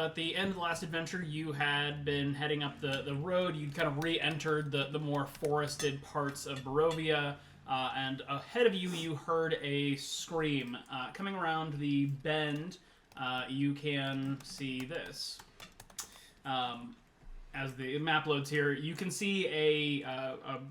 at the end of the last adventure, you had been heading up the road. You'd kind of re-entered the more forested parts of Barovia, and ahead of you, you heard a scream. Coming around the bend, you can see this. As the map loads here, you can see a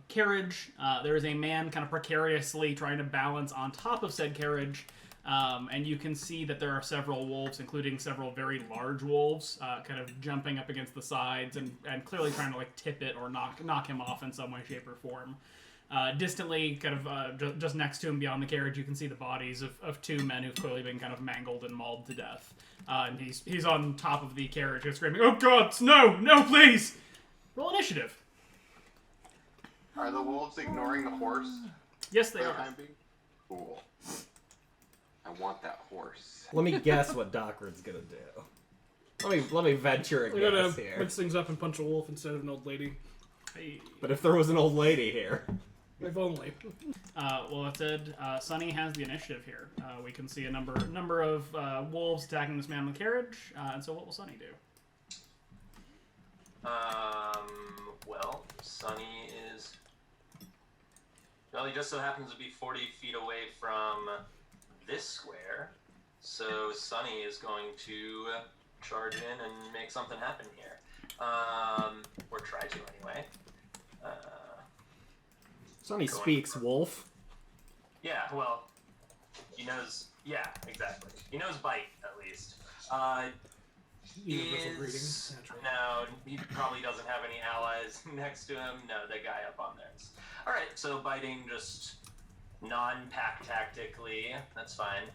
carriage. There is a man kind of precariously trying to balance on top of said carriage. And you can see that there are several wolves, including several very large wolves, kind of jumping up against the sides and clearly trying to like tip it or knock him off in some way, shape, or form. Distantly, kind of just next to him beyond the carriage, you can see the bodies of two men who've clearly been kind of mangled and mauled to death. And he's on top of the carriage and screaming, "Oh God, no, please!" Roll initiative. Are the wolves ignoring the horse? Yes, they are. Cool. I want that horse. Let me guess what Dockred's gonna do. Let me venture a guess here. Mix things up and punch a wolf instead of an old lady. Hey. But if there was an old lady here. If only. Well, that said, Sunny has the initiative here. We can see a number of wolves attacking this man in the carriage. And so what will Sunny do? Well, Sunny is... Well, he just so happens to be 40 feet away from this square. So Sunny is going to charge in and make something happen here. Or try to, anyway. Sonny speaks wolf. Yeah, well, he knows... Yeah, exactly. He knows bite, at least. Universal greetings, naturally. No, he probably doesn't have any allies next to him. No, the guy up on there. Alright, so biting just non-pack tactically. That's fine.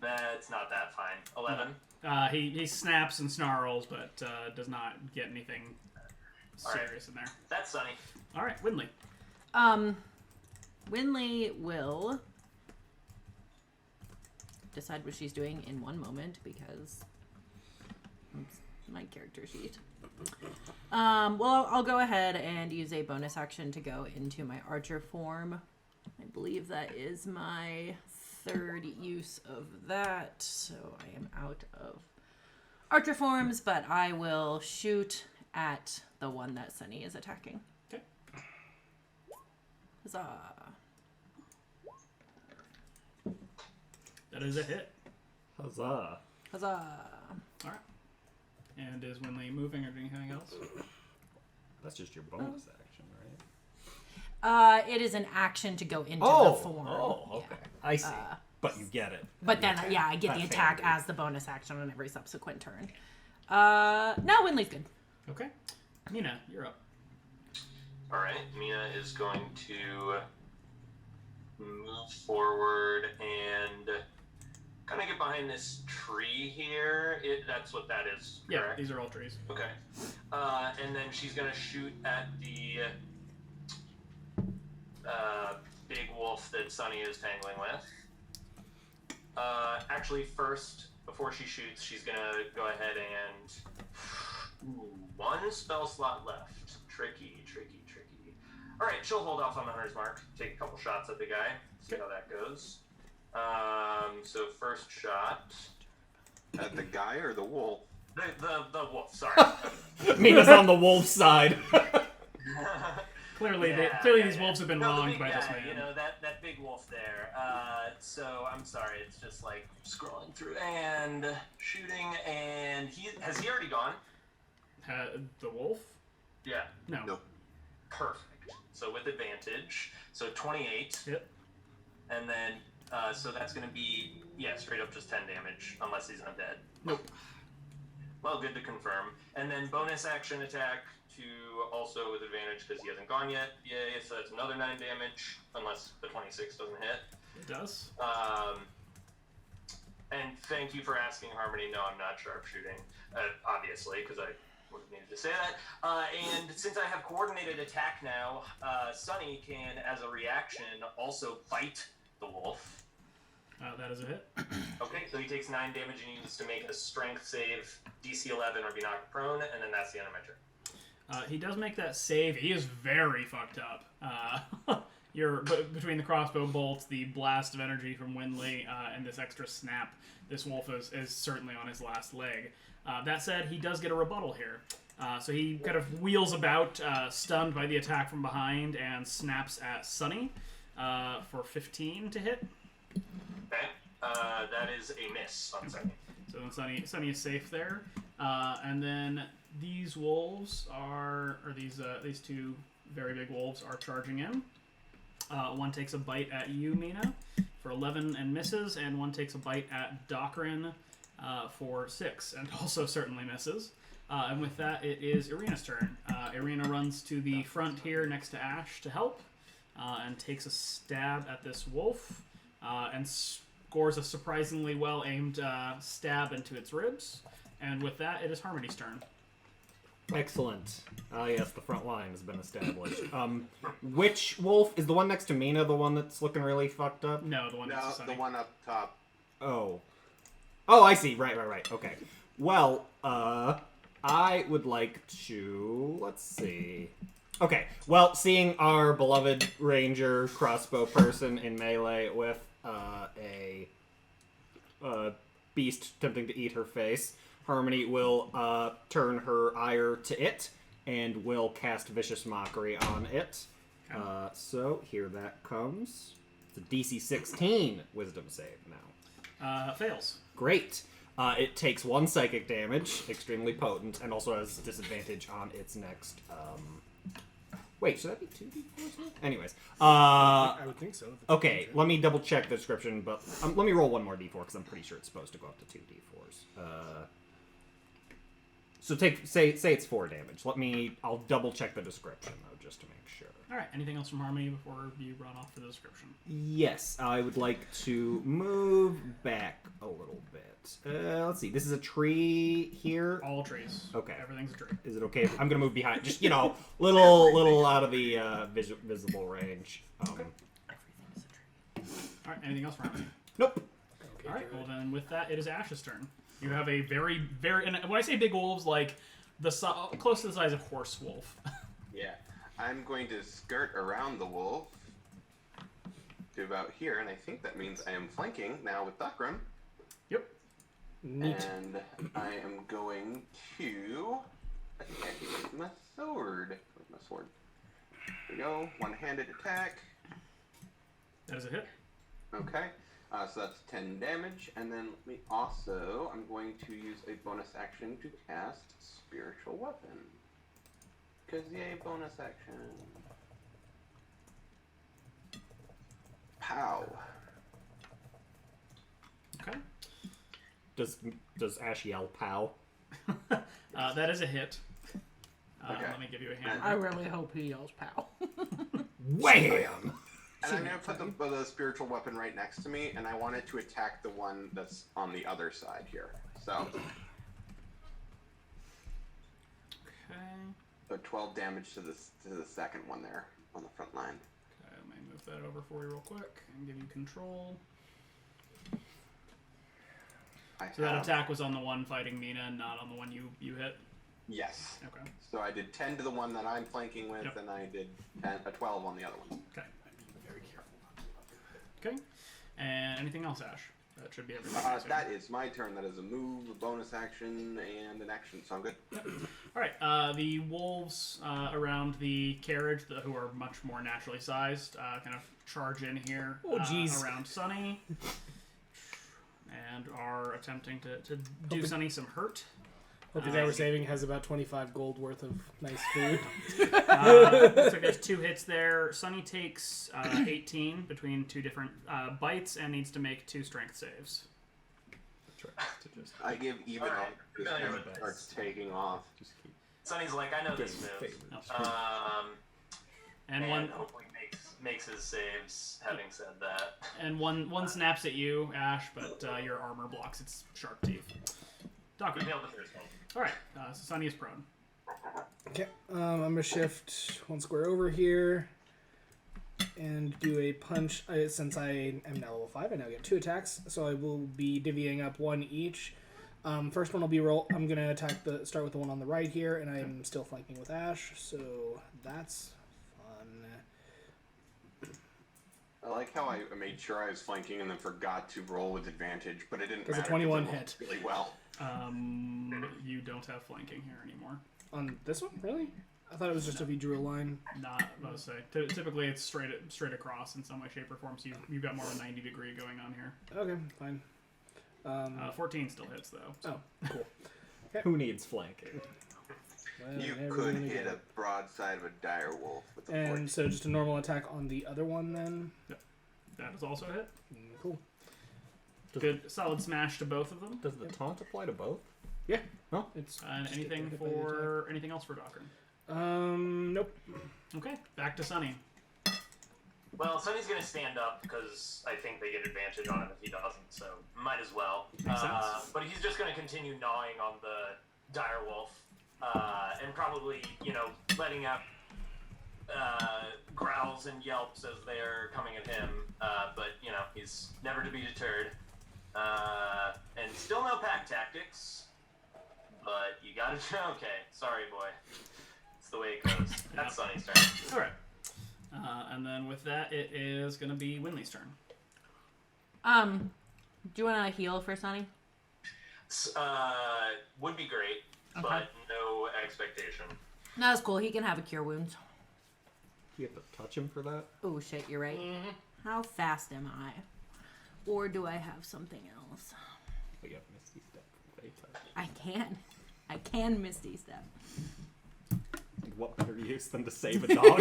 That's not that fine. 11. He snaps and snarls, but does not get anything serious in there. That's Sunny. All right, Winley. Winley will decide what she's doing in one moment because oops, my character sheet. Well, I'll go ahead and use a bonus action to go into my archer form. I believe that is my third use of that, so I am out of archer forms, but I will shoot at the one that Sunny is attacking. Okay. Huzzah. That is a hit. Huzzah. Huzzah. All right. And is Winley moving or doing anything else? That's just your bonus action, right? It is an action to go into the form. Oh, okay. Yeah. I see. But you get it. But then, yeah, I get the That's attack handy. as the bonus action on every subsequent turn. No, Winley's good. Okay. Mina, you're up. Alright, Mina is going to move forward and kind of get behind this tree here. That's what that is, correct? Yeah, these are all trees. Okay. And then she's going to shoot at the big wolf that Sunny is tangling with. Actually, first, before she shoots, she's going to go ahead and... one spell slot left. Tricky. Alright, she'll hold off on the hunter's mark. Take a couple shots at the guy. See how that goes. So first shot... At the guy or the wolf? The wolf, sorry. Mina's on the wolf side. Clearly, these wolves have been the wronged big by this guy, man. You know, that big wolf there. So, I'm sorry, it's just like scrolling through and shooting, and has he already gone? The wolf? Yeah. No. Nope. Perfect. So with advantage. So 28. Yep. And then, so that's going to be, straight up just 10 damage, unless he's undead. Nope. Well, good to confirm. And then bonus action attack to also with advantage because he hasn't gone yet. Yay, so that's another 9 damage, unless the 26 doesn't hit. It does. And thank you for asking, Harmony. No, I'm not sharpshooting, obviously, because I would have needed to say that. And since I have coordinated attack now, Sunny can, as a reaction, also bite the wolf. That is a hit. Okay, so he takes 9 damage and he needs to make a strength save, DC 11, or be knocked prone, and then that's the end of my turn. He does make that save. He is very fucked up. But between the crossbow bolts, the blast of energy from Winley, and this extra snap, this wolf is certainly on his last leg. That said, he does get a rebuttal here. So he kind of wheels about, stunned by the attack from behind, and snaps at Sunny for 15 to hit. Okay. That is a miss on Sunny. So then Sunny is safe there. And then these wolves these two very big wolves are charging in. One takes a bite at you, Mina, for 11 and misses, and one takes a bite at Docrin for 6 and also certainly misses. And with that, it is Irina's turn. Irina runs to the front here next to Ash to help, and takes a stab at this wolf, and scores a surprisingly well-aimed stab into its ribs. And with that, it is Harmony's turn. Excellent. Yes, the front line has been established. Which wolf? Is the one next to Mina the one that's looking really fucked up? No, the one next to No, Sunny. the one up top. Oh, I see. Right. Okay. Well, I would like to... Let's see. Okay, well, seeing our beloved ranger crossbow person in melee with a beast attempting to eat her face, Harmony will turn her ire to it and will cast Vicious Mockery on it. Okay. So here that comes. It's a DC 16 Wisdom save now. Fails. Great. It takes 1 psychic damage, extremely potent, and also has disadvantage on its next. Wait, should that be 2d4s? Anyways, I would think so. okay. Let me double check the description, but let me roll 1 more d4 because I'm pretty sure it's supposed to go up to 2 d4s. So say it's 4 damage. I'll double check the description though, just to make sure. All right. Anything else from Harmony before you run off for the description? Yes, I would like to move back a little bit. Let's see. This is a tree here. All trees. Okay. Everything's a tree. Is it okay? I'm gonna move behind. Just little out of the visible range. Everything is a tree. All right. Anything else from Harmony? Nope. All right. Well, then with that, it is Ash's turn. You have a very, very, and when I say big wolves, like close to the size of horse wolf. Yeah. I'm going to skirt around the wolf to about here, and I think that means I am flanking now with Duckrum. Yep. Neat. And I am going to attack you with my sword. With my sword. There we go. One-handed attack. That is a hit. Okay. So that's 10 damage, and then I'm going to use a bonus action to cast Spiritual Weapon. Because yay, bonus action. Pow. Okay. Does Ash yell "pow"? That is a hit. Okay. Let me give you a hand. I really hope he yells "pow." Wham! And I'm going to put the spiritual weapon right next to me, and I want it to attack the one that's on the other side here. So, Okay. 12 damage to the second one there on the front line. Okay, let me move that over for you real quick and give you control. So that attack was on the one fighting Mina, not on the one you hit? Yes. Okay. So I did 10 to the one that I'm flanking with, Yep. and I did 12 on the other one. Okay. Very careful. Okay. And anything else, Ash? That should be everything. That is my turn. That is a move, a bonus action, and an action. So I'm good. All right. The wolves around the carriage, who are much more naturally sized, kind of charge in here around Sunny, and are attempting to do Sunny some hurt. Hope the guy we're saving has about 25 gold worth of nice food. Looks like there's 2 hits there. Sunny takes 18 between 2 different bites and needs to make 2 strength saves. I give even Alright, this familiar guy with this. starts taking off. Sunny's like, I know this move. And And one hopefully makes his saves, having said that. and one snaps at you, Ash, but your armor blocks its sharp teeth. Doctor. We nailed the first one. All right. So Sunny is prone. Okay, I'm gonna shift 1 square over here and do a punch. Since I am now level 5, I now get 2 attacks, so I will be divvying up 1 each. First one will be roll. I'm gonna start with the one on the right here, and I'm still flanking with Ash, so that's fun. I like how I made sure I was flanking and then forgot to roll with advantage, but it didn't Does a matter. 21 'cause I hit? rolled really well. You don't have flanking here anymore. On this one, really? I thought it was just if you drew a line. Not, I would say. Typically, it's straight across in some way, shape, or form. So you've got more of a 90-degree going on here. Okay, fine. 14 still hits though. So. Oh, cool. Who needs flanking? Well, You never could really hit get a it. broadside of a dire wolf with a And 14. so just a normal attack on the other one then. That is also a hit. Cool. Good, solid smash to both of them. Does the taunt apply to both? Yeah. Oh. It's And just anything get hit by the anything else for Dockern? Nope. Okay, back to Sunny. Well, Sunny's gonna stand up because I think they get advantage on him if he doesn't, so might as well. Makes sense. But he's just gonna continue gnawing on the dire wolf, and probably, letting out growls and yelps as they're coming at him. But he's never to be deterred. And still no pack tactics. But you gotta. Okay, sorry, boy. It's the way it goes. That's Sunny's turn. All right. And then with that, it is going to be Winley's turn. Do you want to heal for Sunny? Would be great, Okay. but no expectation. That's cool. He can have a cure wounds. You have to touch him for that? Oh shit, you're right. How fast am I? Or do I have something else? Oh, you have Misty Step from Fey touch. I can Misty Step. And what better use than to save a dog?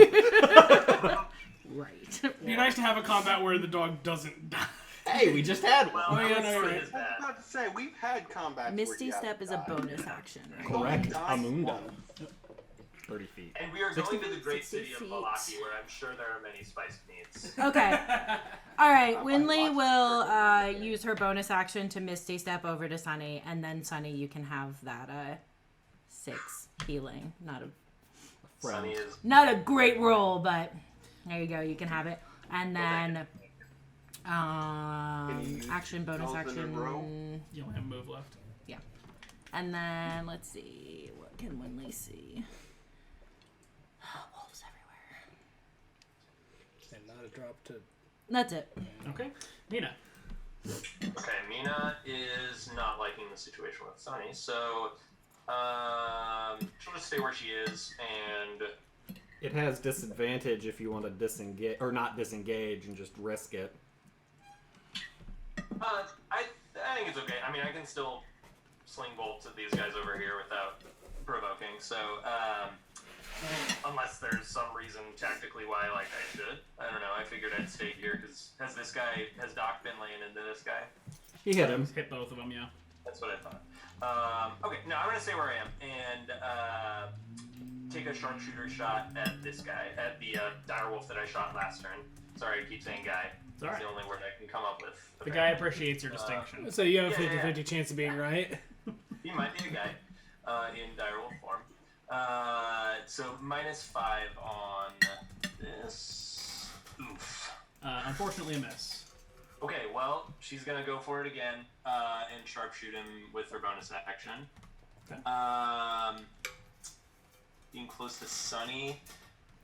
Right. It'd be nice to have a combat where the dog doesn't die. Hey, we just had one. Well, yeah, I'm no, sure you're it is I was bad. about to say, we've had combats Misty where you Step is a haven't died. bonus action, right? Correct. Died Amunda. once. 30 feet. And we are 60 going to the great 60 city of feet. Vallaki, where I'm sure there are many spiced meats. Okay. All right. I Winley watched will use her bonus action to Misty Step over to Sunny, and then Sunny, you can have that 6 healing. Sunny is Not a great roll, but there you go. You can have it. And then you use action bonus spells in a row? action. You only have move left. And then let's see. What can Winley see? Wolves everywhere. And not a drop to. That's it. Okay. Mina. okay. Mina is not liking the situation with Sunny, so she'll just stay where she is, and It has disadvantage if you want to disengage, or not disengage and just risk it. I think it's okay. I mean, I can still sling bolts at these guys over here without provoking. So, unless there's some reason tactically why I should. I don't know. I figured I'd stay here because has Doc been laying into this guy? He hit him. Hit both of them, yeah. That's what I thought. Okay, no, I'm gonna stay where I am and take a sharpshooter shot at this guy, at the direwolf that I shot last turn. Sorry, I keep saying guy. It's all right. It's the only word I can come up with. The guy appreciates your distinction. So you have a Yeah, 50-50 chance of being right. He might be a guy in direwolf form. So -5 on this. Oof. Unfortunately, a miss. Okay, well, she's gonna go for it again and sharpshoot him with her bonus action. Okay. Being close to Sunny.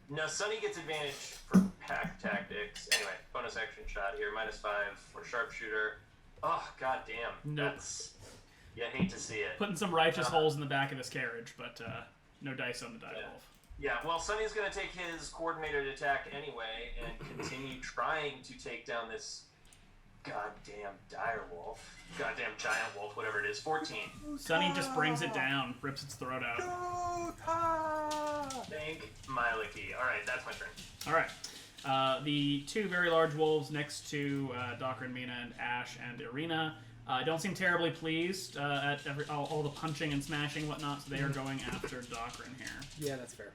No, Sunny gets advantage for pack tactics. Anyway, bonus action shot here. -5 for sharpshooter. Oh, goddamn. Nope. That's. You hate to see it. Putting some righteous holes in the back of this carriage, but no dice on the die wolf. Yeah, well, Sunny's going to take his coordinated attack anyway and continue trying to take down this goddamn direwolf. Goddamn giant wolf, whatever it is. 14. Sunny just brings it down, rips its throat out. Thank Myliki. Alright, that's my turn. All right. The two very large wolves next to Docker and Mina and Ash and Irina don't seem terribly pleased at all the punching and smashing and whatnot, so they are going after Docker in here. Yeah, that's fair.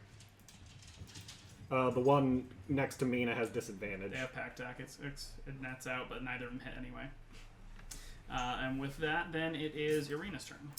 The one next to Mina has disadvantage. They have pack tack. It nets out, but neither of them hit anyway. And with that, then it is Irina's turn.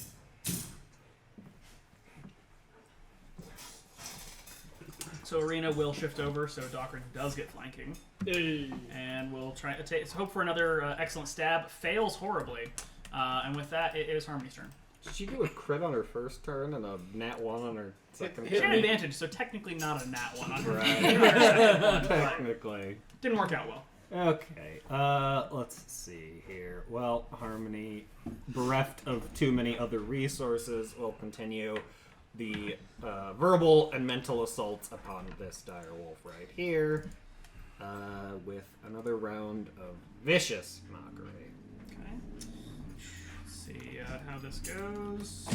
So Irina will shift over, so Docker does get flanking. And we'll try to hope for another excellent stab. Fails horribly. And with that, it is Harmony's turn. Did she do a crit on her first turn and a nat 1 on her second She had turn? advantage, so technically not a nat one on her Right. second one, but Technically. didn't work out well. Okay, let's see here. Well, Harmony, bereft of too many other resources, will continue the verbal and mental assaults upon this direwolf right here with another round of vicious mockery. Okay. Let's see how this goes.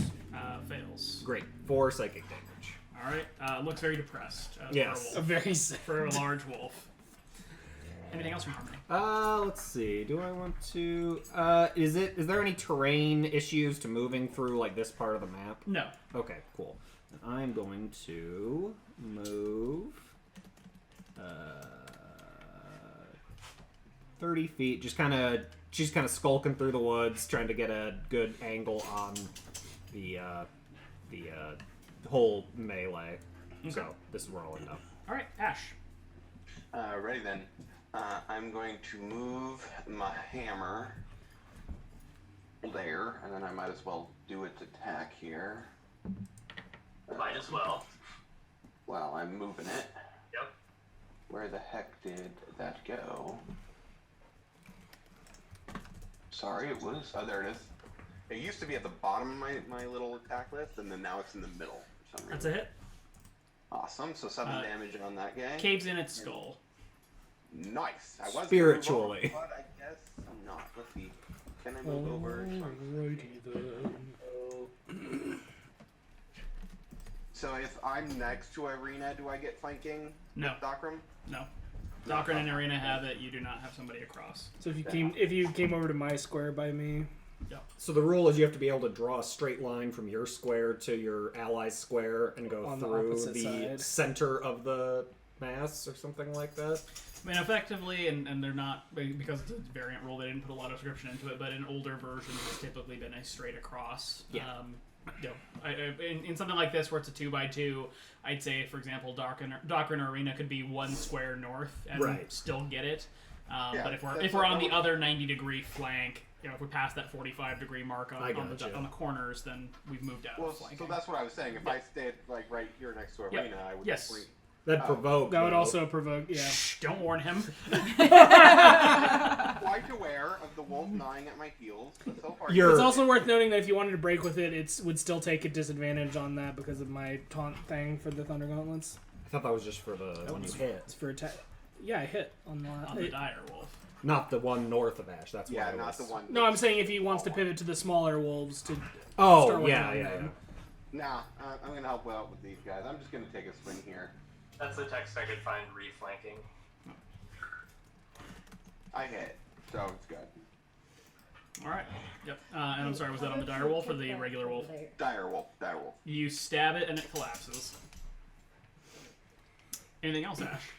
Fails. Great. 4 psychic damage. All right. Looks very depressed. Yes. For a wolf. Very For a large wolf. Anything else from Harmony? Let's see. Do I want to... is there any terrain issues to moving through, like, this part of the map? No. Okay, cool. Then I'm going to move 30 feet. She's kind of skulking through the woods, trying to get a good angle on the whole melee. Okay. So this is where I'll end up. All right, Ash. Ready then. I'm going to move my hammer there, and then I might as well do its attack here. Might as well. Well, I'm moving it. Yep. Where the heck did that go? Sorry, it was... Oh, there it is. It used to be at the bottom of my little attack list, and then now it's in the middle for some reason. That's a hit. Awesome, so 7 damage on that guy. Caves in its skull. Nice. I was Spiritually. gonna move over, but I guess I'm not. Let's see. Can I move over? Alrighty then. So if I'm next to Irina, do I get flanking? No. Docram? No. Doctrine and Arena have it. You do not have somebody across. So if you came over to my square by me, So the rule is you have to be able to draw a straight line from your square to your ally's square and go On the through opposite the side. center of the mass or something like that. I mean, effectively, and they're not, because it's a variant rule, they didn't put a lot of description into it, but in older versions, it's typically been a straight across. Yeah. In something like this, where it's a 2x2, I'd say, for example, Doctrine Arena could be 1 square north and Right. still get it. Yeah, But if that's we're what on the I would- other 90-degree flank, if we pass that 45-degree mark on the corners, then we've moved out Well, of flanking. so that's what I was saying. If I stayed like right here next to Yep. Irina, I would Yes. free. That'd provoke. that would though. also provoke. Yeah. Shh, don't warn him. Quite aware of the wolf gnawing at my heels, but so far You're- It's also worth noting that if you wanted to break with it, it would still take a disadvantage on that because of my taunt thing for the Thunder Gauntlets. I thought that was just for the one you hit, It's for attack. Yeah, I hit on the On the dire wolf. not the one north of Ash. That's yeah, what I not was... the one. No, I'm saying if he wants to pivot to the smaller wolves to. Oh, start working yeah, on yeah, them. yeah. Nah, I'm gonna help out with these guys. I'm just gonna take a swing here. That's the text I could find reflanking. I hit, so it's good. All right. Yep. And I'm sorry, was that on the dire wolf or the regular wolf? Dire wolf, dire wolf. You stab it and it collapses. Anything else, Ash?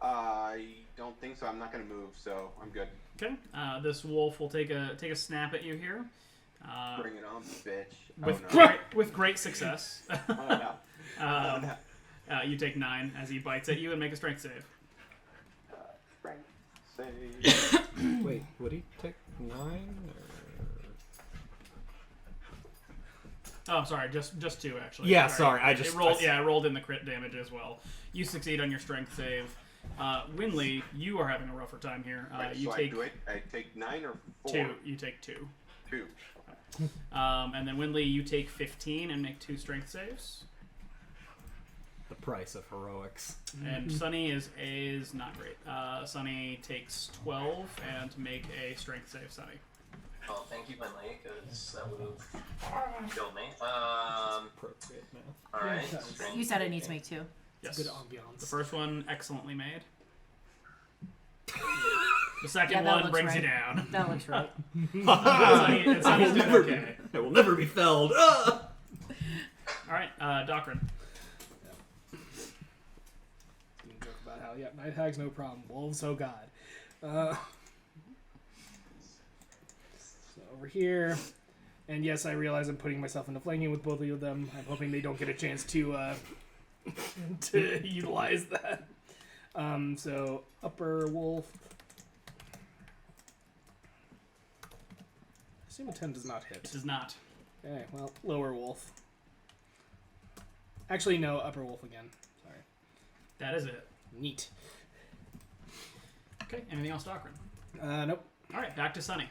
I don't think so. I'm not gonna move, so I'm good. Okay. This wolf will take a snap at you here. Bring it on, bitch. With great success. Oh no. You take 9 as he bites at you and make a strength save. Frank, save. Wait, would he take 9? Oh, sorry, just 2 actually. Yeah, sorry, I just- it rolled. Yeah, it rolled in the crit damage as well. You succeed on your strength save. Winley, you are having a rougher time here. Right, You so take I take 9 or 4? 2. You take 2. 2. And then Winley, you take 15 and make 2 strength saves. The price of heroics. And Sunny is not great. Sunny takes 12 and make a strength save. Sunny. Well, thank you, Winley, because that would have killed me. Appropriate math. Alright. Yeah, strength You said I need to saving. make 2. Yes. Good The ambiance. first one excellently made. The second Yeah, that one looks brings you right. down. That looks right. And Sunny's doing okay. I will never be felled. Ah! All right, Doctrine. You can joke about how night hag's no problem. Wolves, oh god. So over here, and yes, I realize I'm putting myself into flanking with both of them. I'm hoping they don't get a chance to to utilize that. So upper wolf. I assume a 10 does not hit. It does not. Okay, well, lower wolf. Actually, no, upper wolf again. Sorry. That is it. Neat. Okay, anything else, Doctrine? Nope. All right, back to Sunny.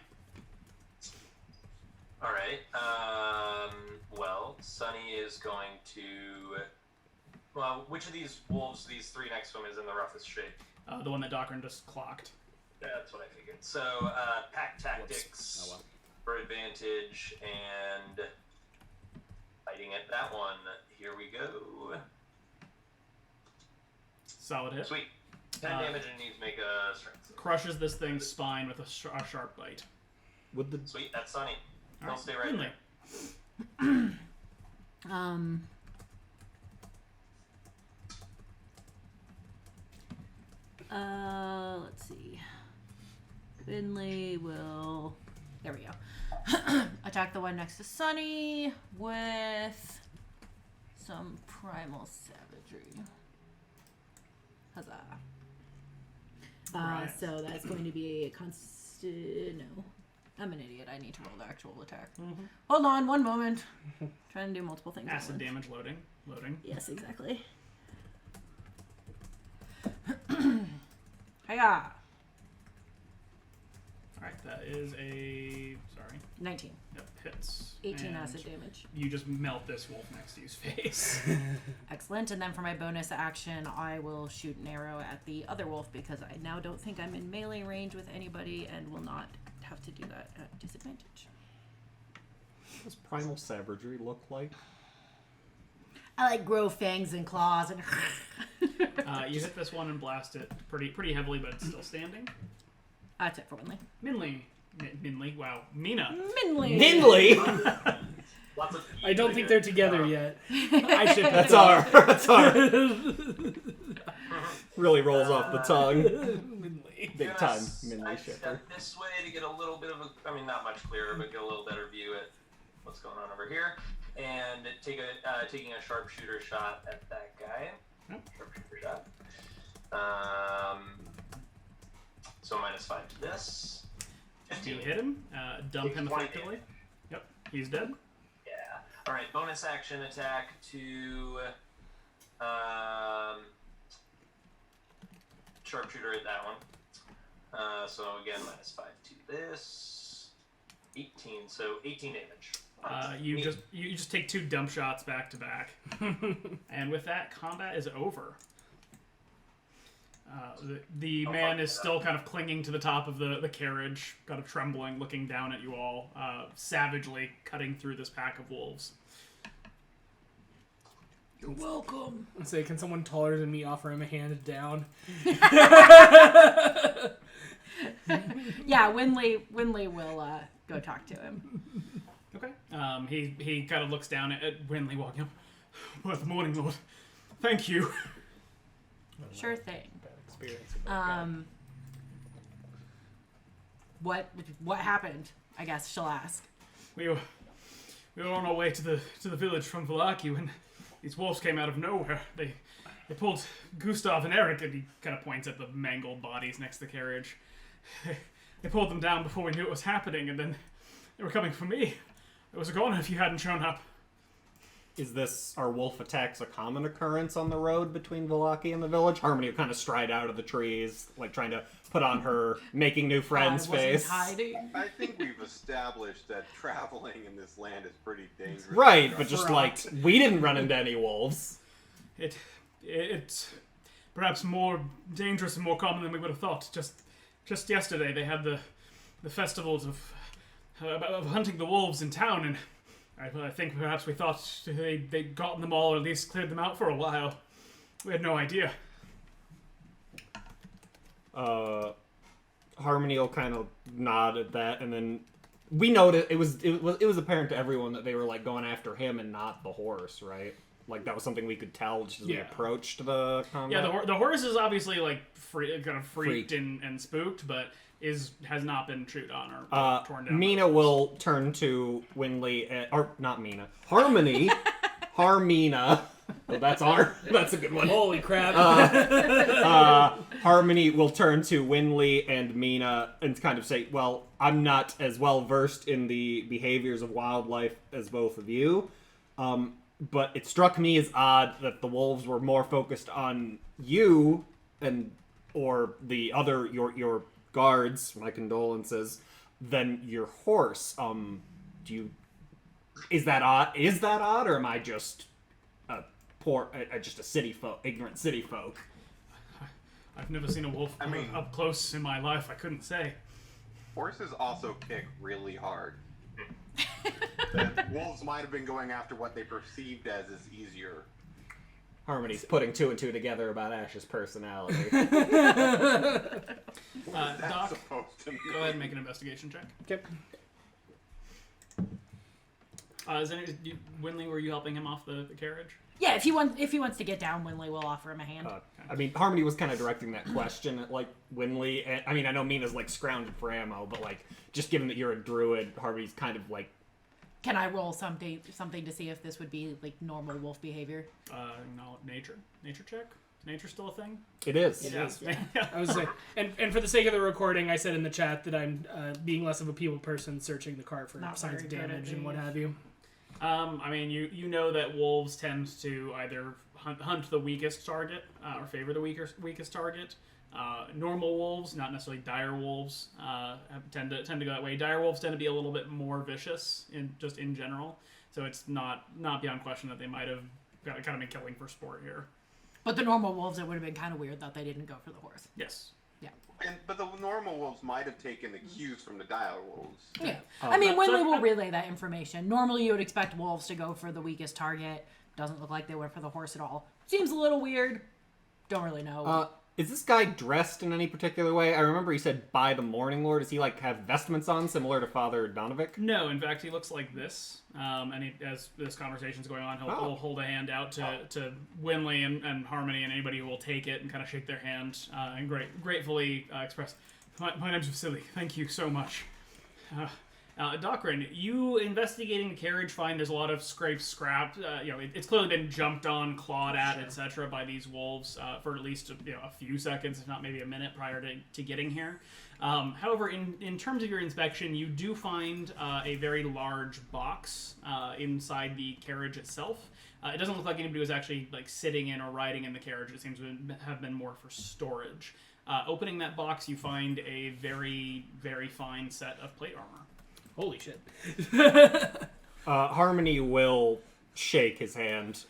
All right. Well, Sunny is going to. Well, which of these wolves, these three next to him, is in the roughest shape? The one that Doctrine just clocked. Yeah, that's what I figured. So, pack tactics for advantage and fighting at that one. Here we go. Solid hit. Sweet. 10 damage and needs to make a strength. Crushes this thing's spine with a sharp bite. Would the Sweet, that's Sunny. All Don't stay right Finley. there. Let's see. Finley will. There we go. Attack the one next to Sunny with some primal savagery. Huzzah. Right. So that's going to be a constant. No. I'm an idiot. I need to roll the actual attack. Mm-hmm. Hold on one moment. Trying to do multiple things. at Acid once. damage loading. Yes, exactly. Hiya! Alright, that is a... Sorry. 19. Yep, hits. 18 And acid damage. You just melt this wolf next to you's face. Excellent. And then for my bonus action, I will shoot an arrow at the other wolf because I now don't think I'm in melee range with anybody and will not have to do that at disadvantage. what does primal savagery look like? I like grow fangs and claws and. You hit this one and blast it pretty heavily, but it's still standing. That's it for Winley. Minley, wow. Mina. Minley! Ninley! Lots of I don't think they're together yet. I should. That's our. Really rolls off the tongue. Big time Minley shipper. Step this way to get a little bit of a, I mean, not much clearer, but get a little better view at what's going on over here. And taking a sharpshooter shot at that guy. Yep. Sharpshooter shot. So -5 to this. You 15. hit him, dump him 20 effectively. damage. Yep, he's dead. Yeah. All right. Bonus action attack to sharpshooter at that one. So again, -5 to this. 18. So 18 damage. You just take 2 dump shots back to back, and with that, combat is over. The man is still kind of clinging to the top of the carriage, kind of trembling, looking down at you all, savagely cutting through this pack of wolves. You're welcome. Let's say, can someone taller than me offer him a hand down? Yeah, Winley will go talk to him. Okay. He kind of looks down at Winley walking up. Well, the morning, Lord. Thank you. Sure thing. Bad experience with that guy. What happened? I guess she'll ask. We were on our way to the village from Vallaki when these wolves came out of nowhere. They pulled Gustav and Eric, and he kind of points at the mangled bodies next to the carriage. They pulled them down before we knew what was happening, and then they were coming for me. I was a goner if you hadn't shown up. Is this, are wolf attacks a common occurrence on the road between Vallaki and the village? Harmony will kind of stride out of the trees, like trying to put on her making new friends I wasn't face. hiding. I think we've established that traveling in this land is pretty dangerous. Right, but just like, we didn't run into any wolves. It's perhaps more dangerous and more common than we would have thought. Just yesterday they had the festivals of hunting the wolves in town, and I think perhaps we thought they'd gotten them all, or at least cleared them out for a while. We had no idea. Harmony will kind of nod at that, and then we noticed it was apparent to everyone that they were like going after him and not the horse, right? Like that was something we could tell just as we Yeah. approached the combat. Yeah, the horse is obviously like kind of freaked. And spooked, but has not been chewed on or torn down. Mina will turn to Winley, or not Mina, Harmony, Harmina. Oh, that's a good one. Holy crap. Harmony will turn to Winley and Mina and kind of say, well, I'm not as well versed in the behaviors of wildlife as both of you, but it struck me as odd that the wolves were more focused on you and or the other, your guards, my condolences, then your horse, is that odd, or am I just just a city folk, ignorant city folk? I've never seen a wolf up close in my life. I couldn't say. Horses also kick really hard. The wolves might have been going after what they perceived as is easier. Harmony's putting two and two together about Ash's personality. What is that Doc, supposed to mean? go ahead and make an investigation check. Okay. Winley, were you helping him off the carriage? Yeah, if he wants to get down, Winley will offer him a hand. I mean, Harmony was kind of directing that question at, like, Winley. And, I mean, I know Mina's, like, scrounging for ammo, but, like, just given that you're a druid, Harmony's kind of, like... Can I roll something to see if this would be, like, normal wolf behavior? No, nature check. Is nature still a thing? It is. It is. I was like, and for the sake of the recording, I said in the chat that I'm being less of a people person, searching the cart for Not signs of very good damage at and what these. have you. I mean, you know that wolves tend to either hunt the weakest target or favor the weakest target. Normal wolves, not necessarily dire wolves, tend to go that way. Dire wolves tend to be a little bit more vicious in general. So it's not beyond question that they might have kind of been killing for sport here. But the normal wolves, it would have been kind of weird that they didn't go for the horse. Yes. But the normal wolves might have taken the cues from the dire wolves. Yeah. I mean, so- Winley will relay that information. Normally, you would expect wolves to go for the weakest target. Doesn't look like they went for the horse at all. Seems a little weird. Don't really know. Is this guy dressed in any particular way? I remember he said, by the Morning Lord. Does he, like, have vestments on, similar to Father Donovic? No, in fact, he looks like this. And as this conversation's going on, he'll hold a hand out to Winley and Harmony and anybody who will take it and kind of shake their hand and gratefully express, my name's Vasily. Thank you so much. Docrin, you investigating the carriage find there's a lot of scrap. It's clearly been jumped on, clawed at, etc. by these wolves for at least a few seconds, if not maybe a minute prior to getting here. However, in terms of your inspection, you do find a very large box inside the carriage itself. It doesn't look like anybody was actually like sitting in or riding in the carriage. It seems to have been more for storage. Opening that box, you find a very, very fine set of plate armor. Holy shit. Harmony will shake his hand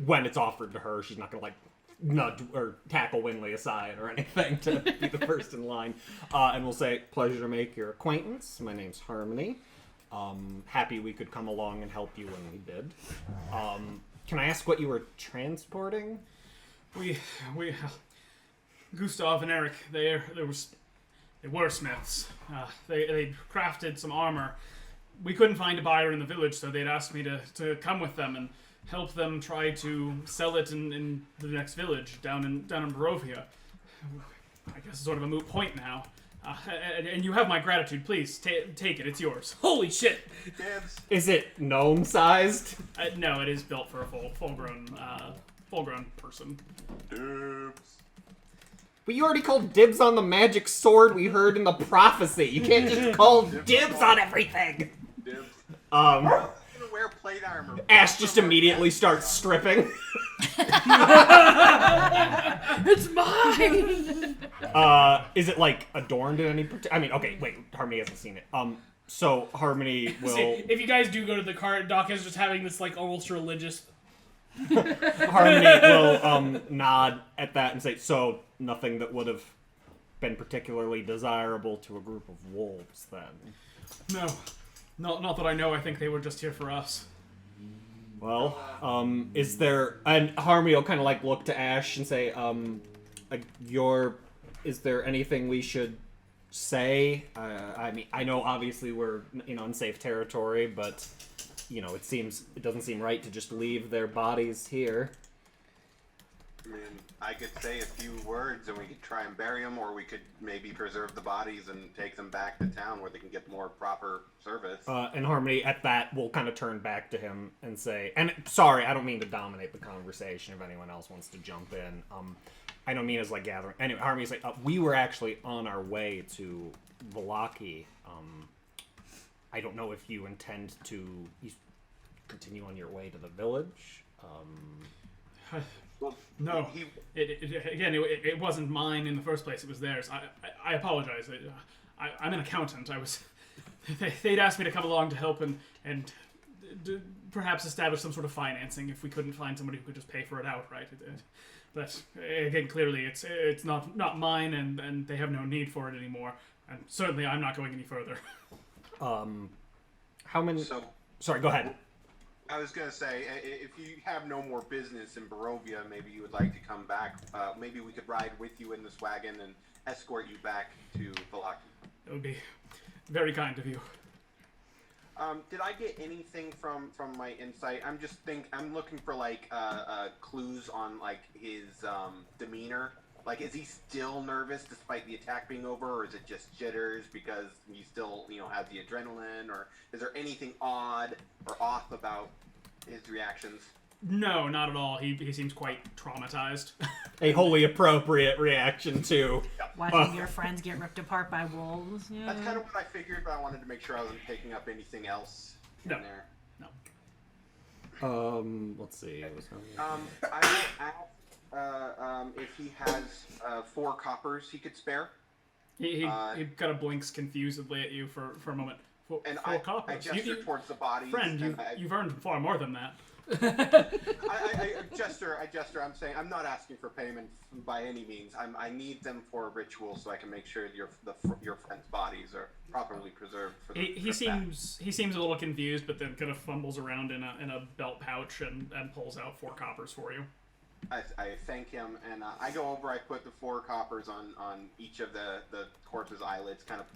when it's offered to her. She's not going to, like, nudge or tackle Winley aside or anything to be the first in line. And we'll say, pleasure to make your acquaintance. My name's Harmony. Happy we could come along and help you when we did. Can I ask what you were transporting? We Gustav and Eric, they were smiths. They crafted some armor. We couldn't find a buyer in the village, so they'd asked me to come with them and help them try to sell it in the next village down in Barovia. I guess it's sort of a moot point now. And you have my gratitude. Please take it. It's yours. Holy shit. Dibs. Is it gnome-sized? No, it is built for a full-grown person. Dibs. But you already called dibs on the magic sword we heard in the prophecy. You can't just call dibs on everything. Dibs. Um, I'm gonna wear plate armor. Ash just immediately starts stripping. It's mine! Is it, like, adorned in any I mean, okay, wait, Harmony hasn't seen it. So Harmony will... See, if you guys do go to the cart, Doc is just having this, like, almost religious... Harmony will nod at that and say, so nothing that would have been particularly desirable to a group of wolves, then? No, not that I know. I think they were just here for us. Well, is there... And Harmony will kind of, like, look to Ash and say, is there anything we should say? I mean, I know obviously we're in unsafe territory, but... it doesn't seem right to just leave their bodies here. I mean, I could say a few words and we could try and bury them, or we could maybe preserve the bodies and take them back to town where they can get more proper service. And Harmony, at that, will kind of turn back to him and say, and sorry, I don't mean to dominate the conversation if anyone else wants to jump in. I don't mean as, like, gathering. Anyway, Harmony's like, we were actually on our way to Vallaki. I don't know if you intend to continue on your way to the village. No. He It wasn't mine in the first place. It was theirs. I apologize. I'm an accountant. They'd asked me to come along to help and perhaps establish some sort of financing if we couldn't find somebody who could just pay for it outright. But again, clearly it's not mine, and they have no need for it anymore. And certainly, I'm not going any further. How many? So Sorry, go ahead. I was gonna say, if you have no more business in Barovia, maybe you would like to come back. Maybe we could ride with you in this wagon and escort you back to Vallaki. It would be very kind of you. Did I get anything from my insight? I'm looking for like clues on like his demeanor. Like, is he still nervous despite the attack being over, or is it just jitters because he still has the adrenaline, or is there anything odd or off about his reactions? No, not at all. He seems quite traumatized. A wholly appropriate reaction to. Watching your friends get ripped apart by wolves. Yeah. That's kind of what I figured, but I wanted to make sure I wasn't picking up anything else in there. Let's see. I will ask if he has 4 coppers he could spare. He kind of blinks confusedly at you for a moment. Four I coppers. gesture towards the bodies. Friend, you've earned far more than that. I gesture. I'm saying I'm not asking for payment by any means. I need them for a ritual so I can make sure your friends' bodies are properly preserved. For the He seems a little confused, but then kind of fumbles around in a belt pouch and pulls out 4 coppers for you. I thank him, and I go over. I put the 4 coppers on each of the corpse's eyelids, kind of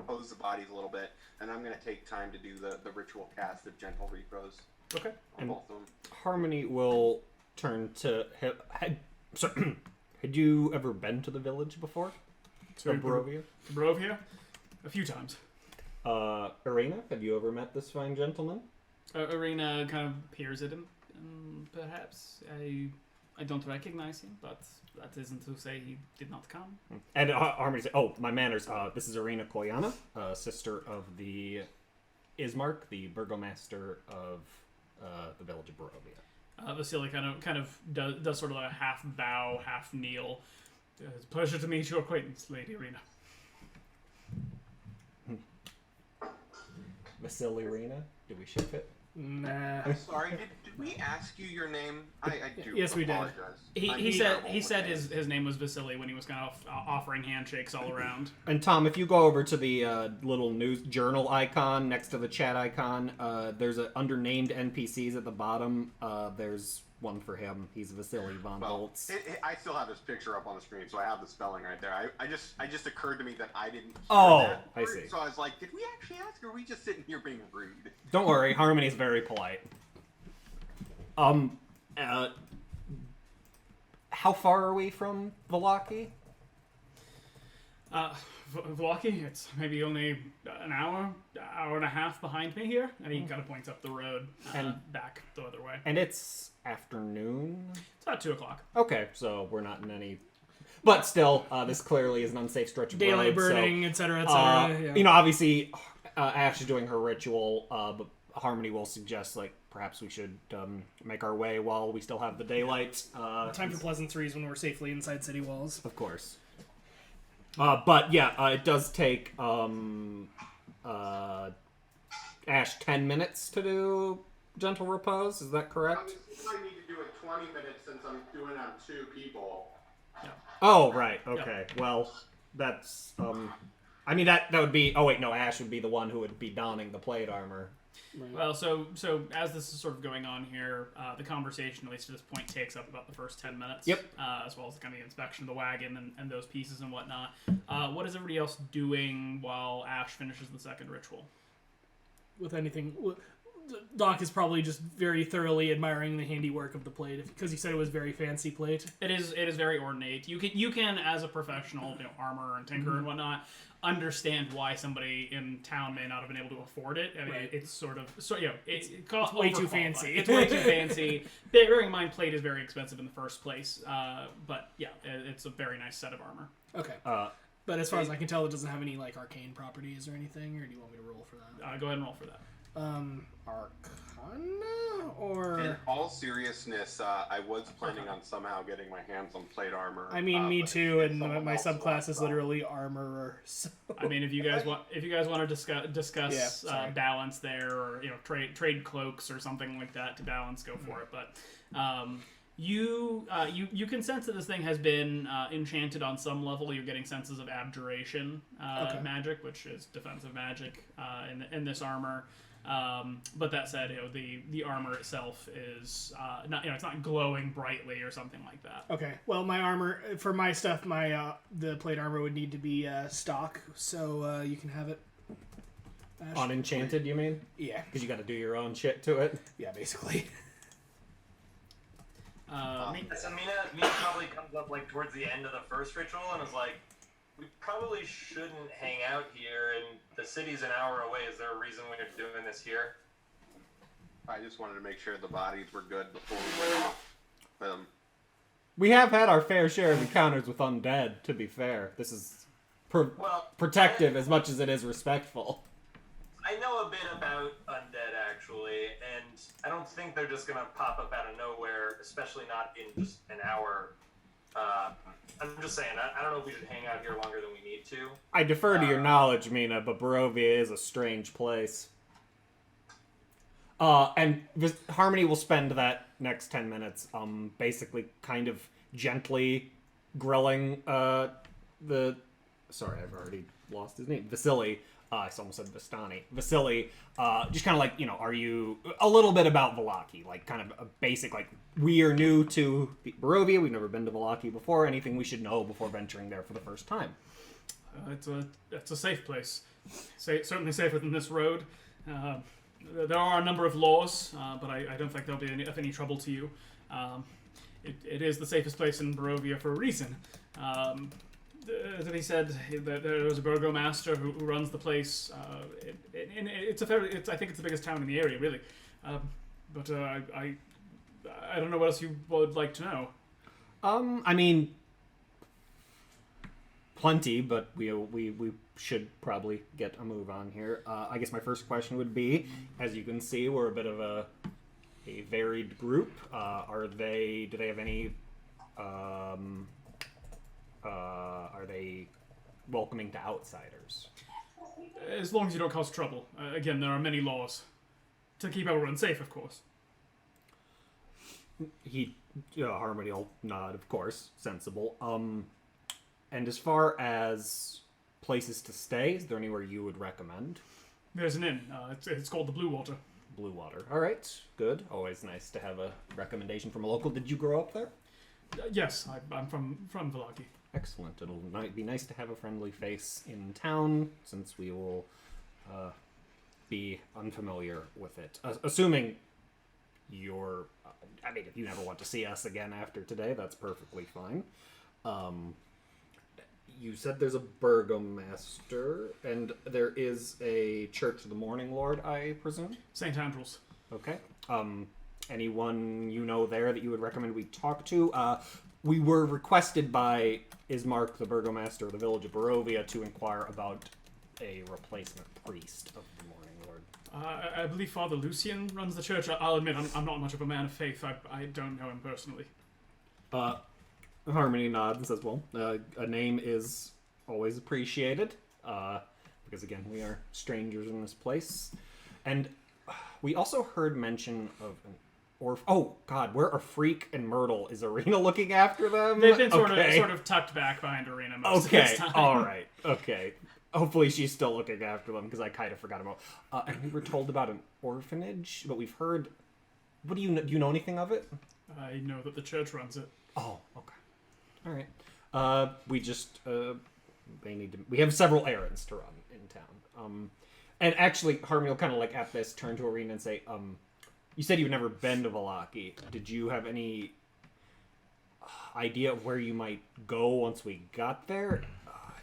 pose the bodies a little bit, and I'm going to take time to do the ritual cast of gentle repose. Okay. On both of them. Harmony will turn to. Had you ever been to the village before? To Barovia? Barovia? A few times. Irina, have you ever met this fine gentleman? Irina kind of peers at him. Perhaps I don't recognize him, but that isn't to say he did not come. And Harmony said, "Oh, my manners. This is Irina Koyana, sister of the Ismark, the burgomaster of the village of Barovia." Vasily kind of does sort of a half bow, half kneel. It's a pleasure to meet your acquaintance, Lady Irina. Vasily Irina, did we ship it? Nah. I'm sorry. Did we ask you your name? I do. Yes, we did. apologize. He said his name was Vasily when he was kind of offering handshakes all around. And Tom, if you go over to the little news journal icon next to the chat icon, there's under named NPCs at the bottom. There's one for him. He's Vasily von Volz. I still have his picture up on the screen, so I have the spelling right there. I just occurred to me that I didn't. Hear that I word, see. So I was like, did we actually ask, or are we just sitting here being rude? Don't worry, Harmony's very polite. How far are we from Vallaki? Vallaki, it's maybe only an hour and a half behind me here, and he kind of points up the road and back the other way. And it's afternoon? It's about 2:00. Okay, so we're not in any... But still, this clearly is an unsafe stretch of Daylight road, burning, etc., etc. You know, obviously, Ash is doing her ritual, but Harmony will suggest, like, perhaps we should make our way while we still have the daylight. Time for pleasantries when we're safely inside city walls. Of course. But yeah, it does take Ash 10 minutes to do gentle repose. Is that correct? I need to do it 20 minutes since I'm doing it on 2 people. Oh, right. Okay. Well, that's I mean that would be. Oh wait, no. Ash would be the one who would be donning the plate armor. Right. Well, so as this is sort of going on here, the conversation, at least to this point, takes up about the first 10 minutes. Yep. As well as the kind of inspection of the wagon and those pieces and whatnot. What is everybody else doing while Ash finishes the second ritual? With anything, Doc is probably just very thoroughly admiring the handiwork of the plate because he said it was very fancy plate. It is very ornate. You can as a professional, armor and tinker and whatnot, understand why somebody in town may not have been able to afford it. I mean, Right. it's sort of it costs way too overqualified. fancy. It's way too fancy. Bearing in mind, plate is very expensive in the first place. But yeah, it's a very nice set of armor. Okay. But as far as I can tell, it doesn't have any like arcane properties or anything. Or do you want me to roll for that? Go ahead and roll for that. Arcana or? In all seriousness, I was planning on somehow getting my hands on plate armor. I mean, me but too, if and someone my else subclass wants, is literally armorer. So. I mean, if you guys want to discuss Yeah, sorry. balance there, or trade cloaks or something like that to balance, go for it. But you can sense that this thing has been enchanted on some level. You're getting senses of abjuration magic, which is defensive magic in this armor. But that said, the armor itself is not it's not glowing brightly or something like that. Okay. Well, my armor for my stuff, the plate armor would need to be stock, so you can have it. Ash. Unenchanted, you mean? Yeah. Because you got to do your own shit to it. Yeah, basically. So Mina probably comes up like towards the end of the first ritual and is like, we probably shouldn't hang out here, and the city's an hour away. Is there a reason we're doing this here? I just wanted to make sure the bodies were good before we went off them. We have had our fair share of encounters with undead, to be fair. This is protective as much as it is respectful. I know a bit about undead, actually, and I don't think they're just going to pop up out of nowhere, especially not in just an hour. I'm just saying, I don't know if we should hang out here longer than we need to. I defer to your knowledge, Mina, but Barovia is a strange place. And Harmony will spend that next 10 minutes basically kind of gently grilling Sorry, I've already lost his name. Vasily. I almost said Vistani. Vasily, just kind of like, are you... A little bit about Vallaki, like kind of a basic, like, we are new to Barovia, we've never been to Vallaki before, anything we should know before venturing there for the first time. It's a safe place. Certainly safer than this road. There are a number of laws, but I don't think they'll be of any trouble to you. It is the safest place in Barovia for a reason. As he said, that there was a burgomaster who runs the place. I think it's the biggest town in the area, really. But I don't know what else you would like to know. I mean, plenty, but we should probably get a move on here. I guess my first question would be, as you can see, we're a bit of a varied group. Do they have any? Are they welcoming to outsiders? As long as you don't cause trouble. Again, there are many laws to keep everyone safe, of course. Harmony will nod, of course, sensible. And as far as places to stay, is there anywhere you would recommend? There's an inn. It's called the Blue Water. Blue Water. All right, good. Always nice to have a recommendation from a local. Did you grow up there? Yes, I'm from Vallaki. Excellent. It'll be nice to have a friendly face in town, since we will be unfamiliar with it. Assuming you're... if you never want to see us again after today, that's perfectly fine. You said there's a burgomaster, and there is a Church of the Morning Lord, I presume? St. Andrews. Okay. Anyone you know there that you would recommend we talk to? We were requested by Ismark, the burgomaster of the village of Barovia, to inquire about a replacement priest of the Morning Lord. I believe Father Lucian runs the church. I'll admit, I'm not much of a man of faith. I don't know him personally. Harmony nods and says, well, a name is always appreciated, because, again, we are strangers in this place. And we also heard mention of an oh, God, where are Freak and Myrtle? Is Arena looking after them? They've been sort of tucked back behind Arena most of this time. All right, okay. Hopefully she's still looking after them, because I kind of forgot about... and we were told about an orphanage, but we've heard... What do you know anything of it? I know that the church runs it. Oh, okay. All right. We just... we have several errands to run in town. And actually, Harmony will kind of at this turn to Arena and say, you said you've never been to Vallaki. Did you have any idea of where you might go once we got there?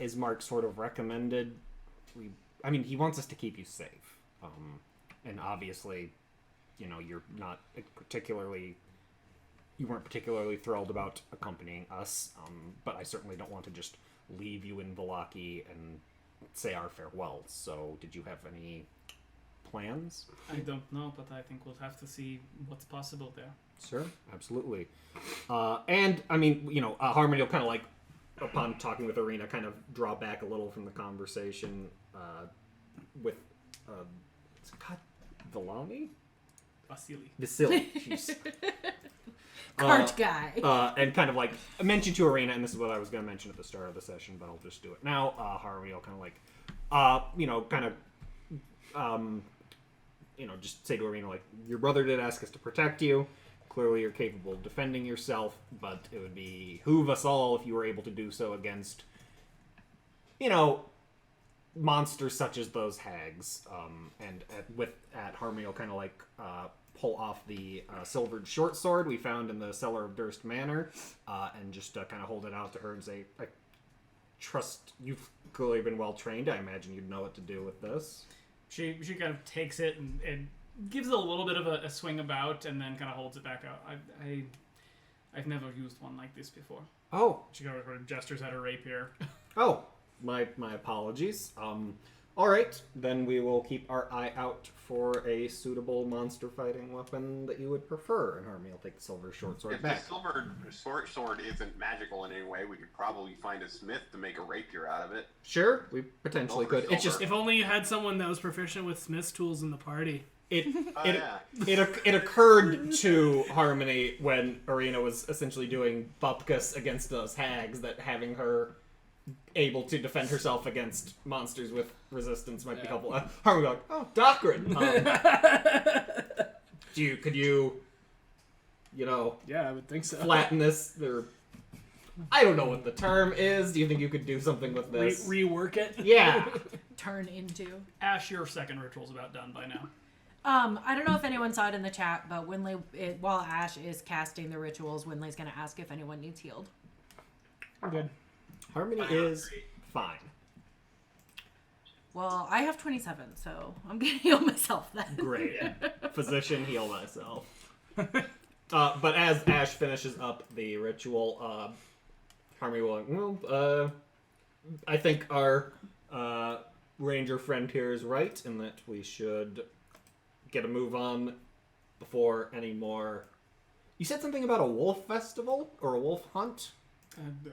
Ismark sort of recommended... he wants us to keep you safe. And obviously, you're not particularly... You weren't particularly thrilled about accompanying us, but I certainly don't want to just leave you in Vallaki and say our farewells. So, did you have any plans? I don't know, but I think we'll have to see what's possible there. Sure, absolutely. And, I mean, Harmony will kind of like, upon talking with Arena, kind of draw back a little from the conversation with, God, Vallaki? Vasily. Jeez. Cart guy. And kind of like mention to Arena, and this is what I was going to mention at the start of the session, but I'll just do it now. Harmony will kind of like, just say to Arena, like, your brother did ask us to protect you. Clearly you're capable of defending yourself, but it would behoove us all if you were able to do so against, monsters such as those hags. And at Harmony will kind of like pull off the silvered short sword we found in the Cellar of Durst Manor, and just kind of hold it out to her and say, I trust you've clearly been well trained. I imagine you'd know what to do with this. She kind of takes it and gives it a little bit of a swing about, and then kind of holds it back out. I've never used one like this before. Oh. She kind of gestures at her rapier. Oh, my apologies. All right, then we will keep our eye out for a suitable monster fighting weapon that you would prefer. And Harmony will take the silver short sword back. If the silver short sword isn't magical in any way, we could probably find a smith to make a rapier out of it. Sure, we potentially could. It's just If only you had someone that was proficient with smith's tools in the party. it occurred to Harmony when Arena was essentially doing bupkis against those hags that having her able to defend herself against monsters with resistance might be helpful. Harmony like, oh, Doctrine. Could you Yeah, I would think so. flatten this? Or I don't know what the term is. Do you think you could do something with this? Rework it? Yeah. Turn into. Ash, your second ritual's about done by now. I don't know if anyone saw it in the chat, but while Ash is casting the rituals, Winley's going to ask if anyone needs healed. I'm good. Harmony is fine. Well, I have 27, so I'm going to heal myself then. Great. Physician, heal myself. But as Ash finishes up the ritual, Harmony will, I think our ranger friend here is right in that we should get a move on before any more. You said something about a wolf festival or a wolf hunt?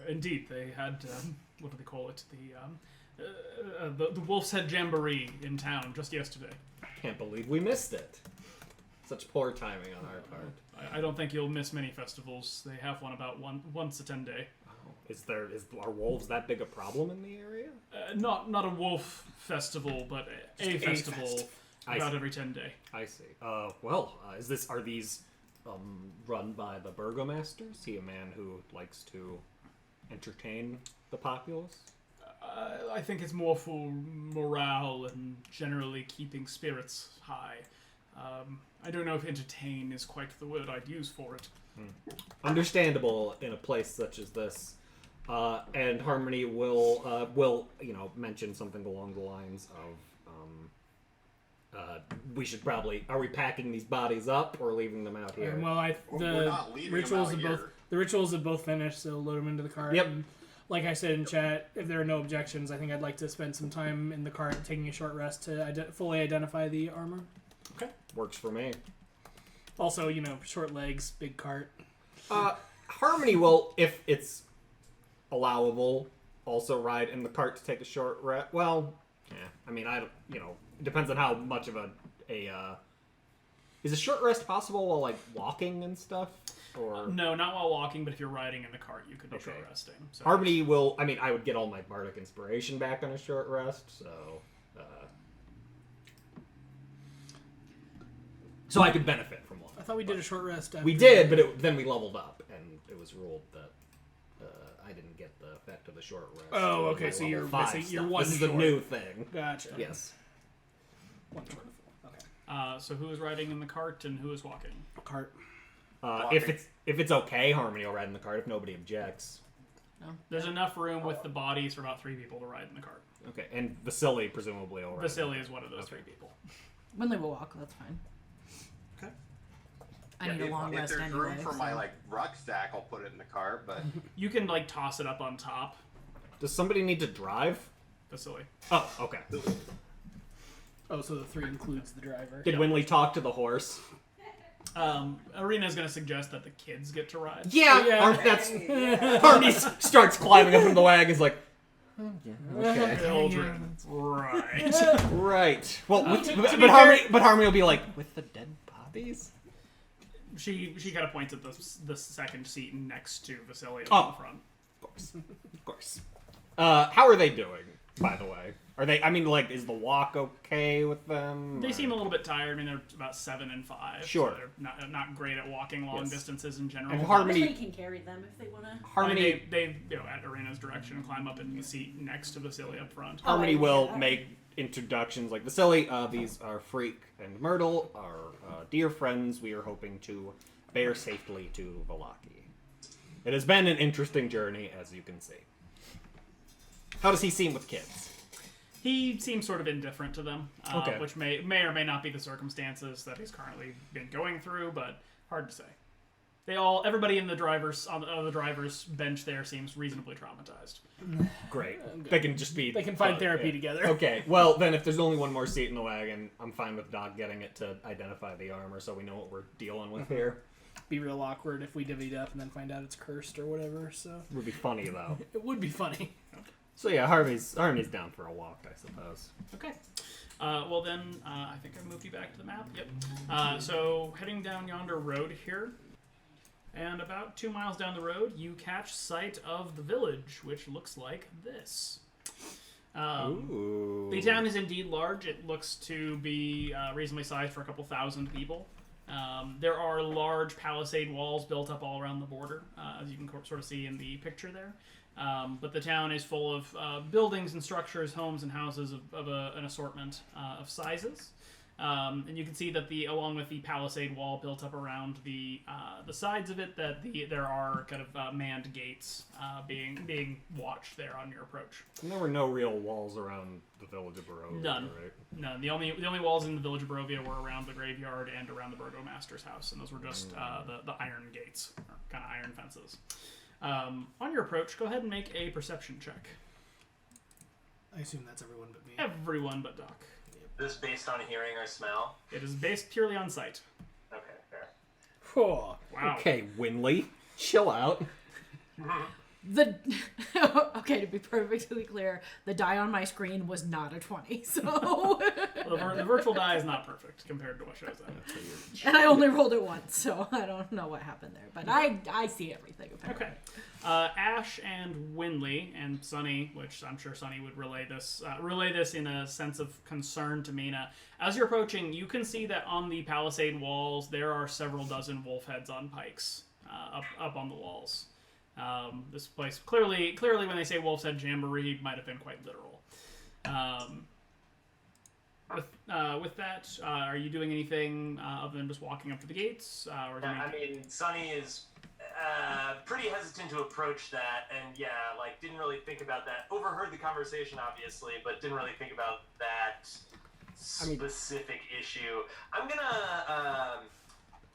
Indeed, they had, what do they call it? The Wolf's Head Jamboree in town just yesterday. Can't believe we missed it. Such poor timing on our part. I don't think you'll miss many festivals. They have one about once a 10-day. Oh, are wolves that big a problem in the area? Not a wolf festival, but a festival about every 10-day. I see. Are these run by the burgomaster? Is he a man who likes to entertain the populace? I think it's more for morale and generally keeping spirits high. I don't know if entertain is quite the word I'd use for it. Understandable in a place such as this. And Harmony will mention something along the lines of we should probably, are we packing these bodies up or leaving them out here? Well, We're not leaving rituals them out have here. the rituals have both finished, so load them into the cart. Yep. And like I said in chat, if there are no objections, I think I'd like to spend some time in the cart taking a short rest to fully identify the armor. Okay. Works for me. Also, short legs, big cart. Harmony will, if it's allowable, also ride in the cart to take a short rest. Well, yeah. I mean, it depends on how much of a is a short rest possible while like walking and stuff? Or No, not while walking, but if you're riding in the cart, you could be short resting. So Harmony will. I mean, I would get all my bardic inspiration back on a short rest, so I could benefit from one. I thought we did a short rest. After We did, but then we leveled up, and it was ruled that I didn't get the effect of the short rest. Oh, with okay, my so level you're 5 missing- you're stuff. one This is short. a new thing. Gotcha. Yes. One short. Okay. So who is riding in the cart and who is walking? Cart. If it's okay, Harmony will ride in the cart if nobody objects. There's enough room with the bodies for about 3 people to ride in the cart. Okay, and Vasily presumably will ride. Vasily is one of those 3 people. Winley will walk, that's fine. Okay. I need a long if rest there's anyway. room for my so- rucksack, I'll put it in the car. But You can toss it up on top, Does somebody need to drive? Vasily. Oh, okay. Oh, so the 3 includes the driver. Did Winley talk to the horse? Arena's going to suggest that the kids get to ride. Yeah, that's Harmony starts climbing up into the wagon. He's like, okay, Children. Right. right. Well, to be but Harmony will be like, with the dead bodies. She kind of points at the second seat next to Vasily Oh. in front. Of course. How are they doing, by the way? Are they? I mean, like, is the walk okay with them? They seem a little bit tired. I mean, they're about 7 and 5. Sure. So they're not great at walking long Yes. distances in general. And but- Harmony- Somebody can carry them if they want to. Harmony, They at Arena's direction and climb up into the seat next to Vasily up front. Harmony Oh, I will get that. make introductions like Vasily. These are Freak and Myrtle, our dear friends. We are hoping to bear safely to Vallaki. It has been an interesting journey, as you can see. How does he seem with kids? He seems sort of indifferent to them, Okay. which may or may not be the circumstances that he's currently been going through, but hard to say. Everybody in the driver's bench there seems reasonably traumatized. Great. They can just be. They can find fun, therapy yeah. together. Okay. Well, then, if there's only one more seat in the wagon, I'm fine with Doc getting it to identify the armor, so we know what we're dealing with here. Be real awkward if we divvied up and then find out it's cursed or whatever. So It would be funny though. it would be funny. So yeah, Harmony's down for a walk, I suppose. Okay. Well then, I think I moved you back to the map. Yep. So heading down yonder road here, and about 2 miles down the road, you catch sight of the village, which looks like this. Ooh. The town is indeed large. It looks to be reasonably sized for a couple thousand people. There are large palisade walls built up all around the border, as you can sort of see in the picture there. But the town is full of buildings and structures, homes and houses of an assortment of sizes. And you can see that along with the palisade wall built up around the sides of it, that there are kind of manned gates being watched there on your approach. And there were no real walls around the village of Barovia, None. right? None. The only walls in the village of Barovia were around the graveyard and around the burgomaster's house, and those were just the iron gates, or kind of iron fences. On your approach, go ahead and make a perception check. I assume that's everyone but me. Everyone but Doc. This based on hearing or smell? It is based purely on sight. Okay, fair. Oh, Wow. Okay, Winley, chill out. Okay, to be perfectly clear, the die on my screen was not a 20, so Well, the virtual die is not perfect compared to what shows up. and I only rolled it once, so I don't know what happened there, but I see everything apparently. Okay. Ash and Winley and Sunny, which I'm sure Sunny would relay this in a sense of concern to Mina. As you're approaching, you can see that on the palisade walls there are several dozen wolf heads on pikes up on the walls. This place clearly when they say Wolf's Head Jamboree might have been quite literal. With that, are you doing anything other than just walking up to the gates? Or doing I mean, Sunny is pretty hesitant to approach that, and didn't really think about that. Overheard the conversation, obviously, but didn't really think about that specific issue. I'm gonna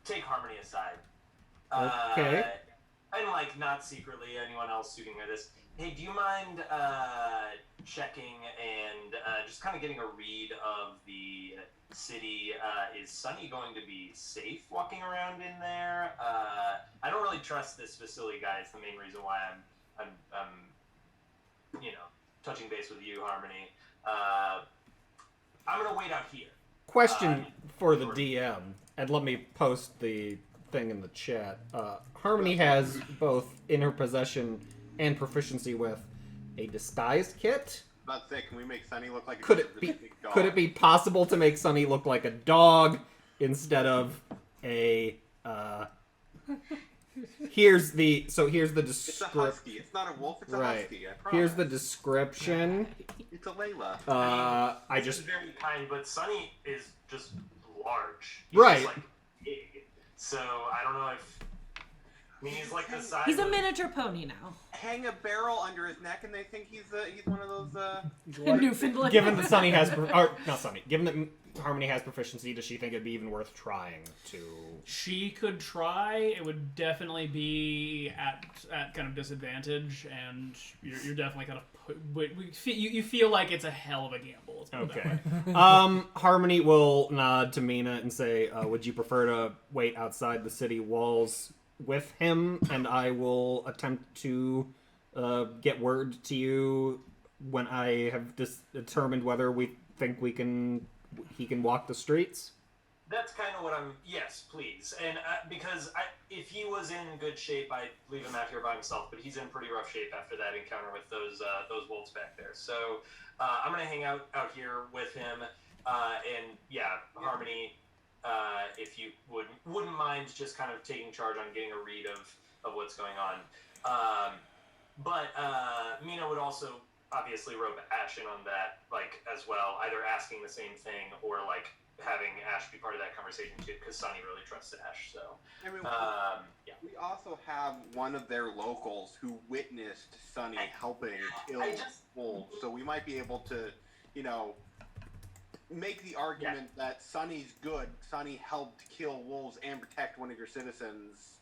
take Harmony aside. Okay. And not secretly anyone else shooting at this. Hey, do you mind checking and just kind of getting a read of the city? Is Sunny going to be safe walking around in there? I don't really trust this facility guy. It's the main reason why I'm touching base with you, Harmony. I'm gonna wait out here. Question for the DM, and let me post the thing in the chat. Harmony has both in her possession and proficiency with a disguised kit. About to say, can we make Sunny look like a Could it big be dog? could it be possible to make Sunny look like a dog instead of a here's the It's a description. husky. It's not a wolf. It's a Right. husky. I promise. Here's the description. It's a Layla. I This just is very kind, but Sunny is just large. Right. Just, big. So I don't know if I mean, he's like the size. He's a miniature pony now. Hang a barrel under his neck, and they think he's one of those. Newfoundland. Given that Sunny has, or not Sunny, given that Harmony has proficiency, does she think it'd be even worth trying to? She could try. It would definitely be at kind of disadvantage, and you're definitely kind of you feel like it's a hell of a gamble. Let's put it that Okay. way. Harmony will nod to Mina and say, "Would you prefer to wait outside the city walls with him, and I will attempt to get word to you when I have determined whether we think he can walk the streets." That's kind of what I'm. Yes, please. And because if he was in good shape, I'd leave him out here by himself. But he's in pretty rough shape after that encounter with those wolves back there. So I'm gonna hang out here with him. And yeah, Harmony, if you wouldn't mind just kind of taking charge on getting a read of what's going on. But Mina would also obviously rope Ash in on that, like, as well, either asking the same thing or like having Ash be part of that conversation too, because Sunny really trusts Ash. So I mean, yeah. we also have one of their locals who witnessed Sunny helping kill wolves, so we might be able to, make the argument that Sunny's good. Sunny helped kill wolves and protect one of your citizens.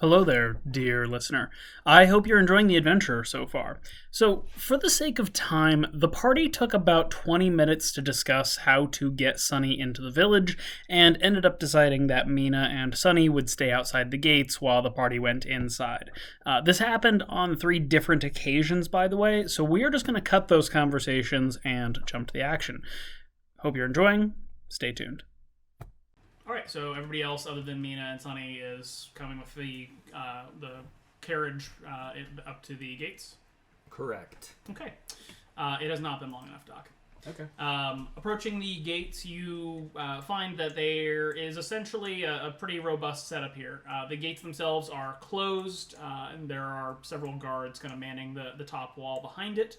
Hello there, dear listener. I hope you're enjoying the adventure so far. So, for the sake of time, the party took about 20 minutes to discuss how to get Sunny into the village, and ended up deciding that Mina and Sunny would stay outside the gates while the party went inside. This happened on 3 different occasions, by the way, so we are just going to cut those conversations and jump to the action. Hope you're enjoying. Stay tuned. All right, so everybody else other than Mina and Sunny is coming with the carriage up to the gates. Correct. Okay. It has not been long enough, Doc. Okay. Approaching the gates, you find that there is essentially a pretty robust setup here. The gates themselves are closed, and there are several guards kind of manning the top wall behind it.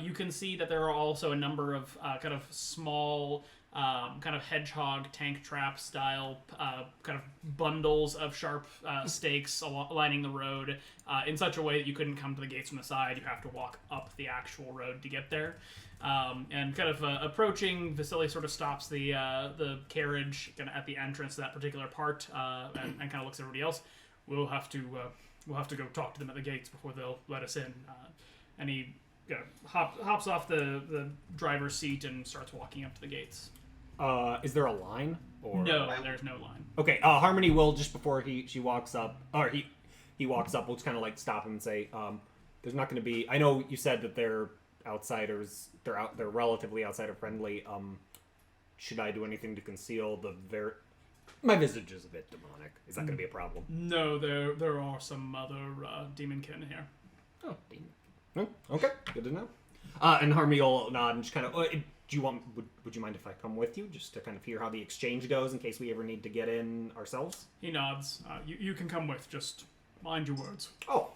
You can see that there are also a number of kind of small kind of hedgehog tank trap style kind of bundles of sharp stakes lining the road in such a way that you couldn't come to the gates from the side. You have to walk up the actual road to get there. And kind of approaching, Vasily sort of stops the carriage kind of at the entrance to that particular part and kind of looks at everybody else. We'll have to go talk to them at the gates before they'll let us in. And he hops off the driver's seat and starts walking up to the gates. Is there a line? Or No, there's no line. Okay, Harmony will, just before she walks up, or he walks up, will just kind of like stop him and say, there's not going to be, I know you said that they're outsiders, they're relatively outsider friendly, should I do anything to conceal my visage is a bit demonic. Is that going to be a problem? No, there are some other demonkin here. Oh, demon. No? Okay, good to know. And Harmony will nod and just kind of, would you mind if I come with you, just to kind of hear how the exchange goes in case we ever need to get in ourselves? He nods. You can come with, just mind your words. Oh,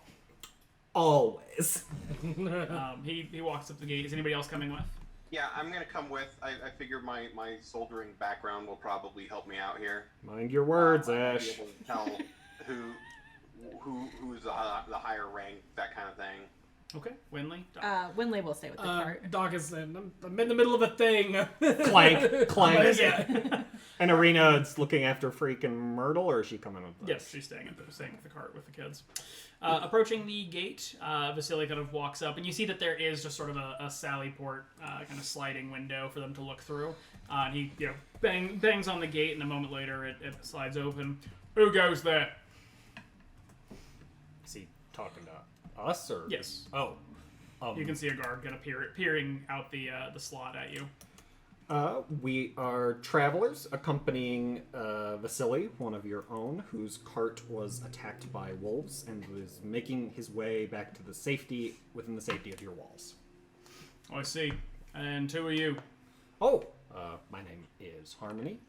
always. He walks up the gate. Is anybody else coming with? Yeah, I'm gonna come with. I figure my soldiering background will probably help me out here. Mind your words, I'll Ash. be able to tell who's the higher rank, that kind of thing. Okay, Winley. Doc. Winley will stay with the cart. Doc is I'm in the middle of a thing. Clank, clank. Yeah. And Arena's looking after freaking Myrtle, or is she coming with us? Yes, she's staying with the cart with the kids. Approaching the gate, Vasily kind of walks up, and you see that there is just sort of a sally port kind of sliding window for them to look through. And he bangs on the gate, and a moment later it slides open. Who goes there? Is he talking to us, or? Yes. Oh. You can see a guard kind of peering out the slot at you. We are travelers accompanying Vasily, one of your own, whose cart was attacked by wolves and was making his way back to within the safety of your walls. I see. And who are you? Oh, my name is Harmony.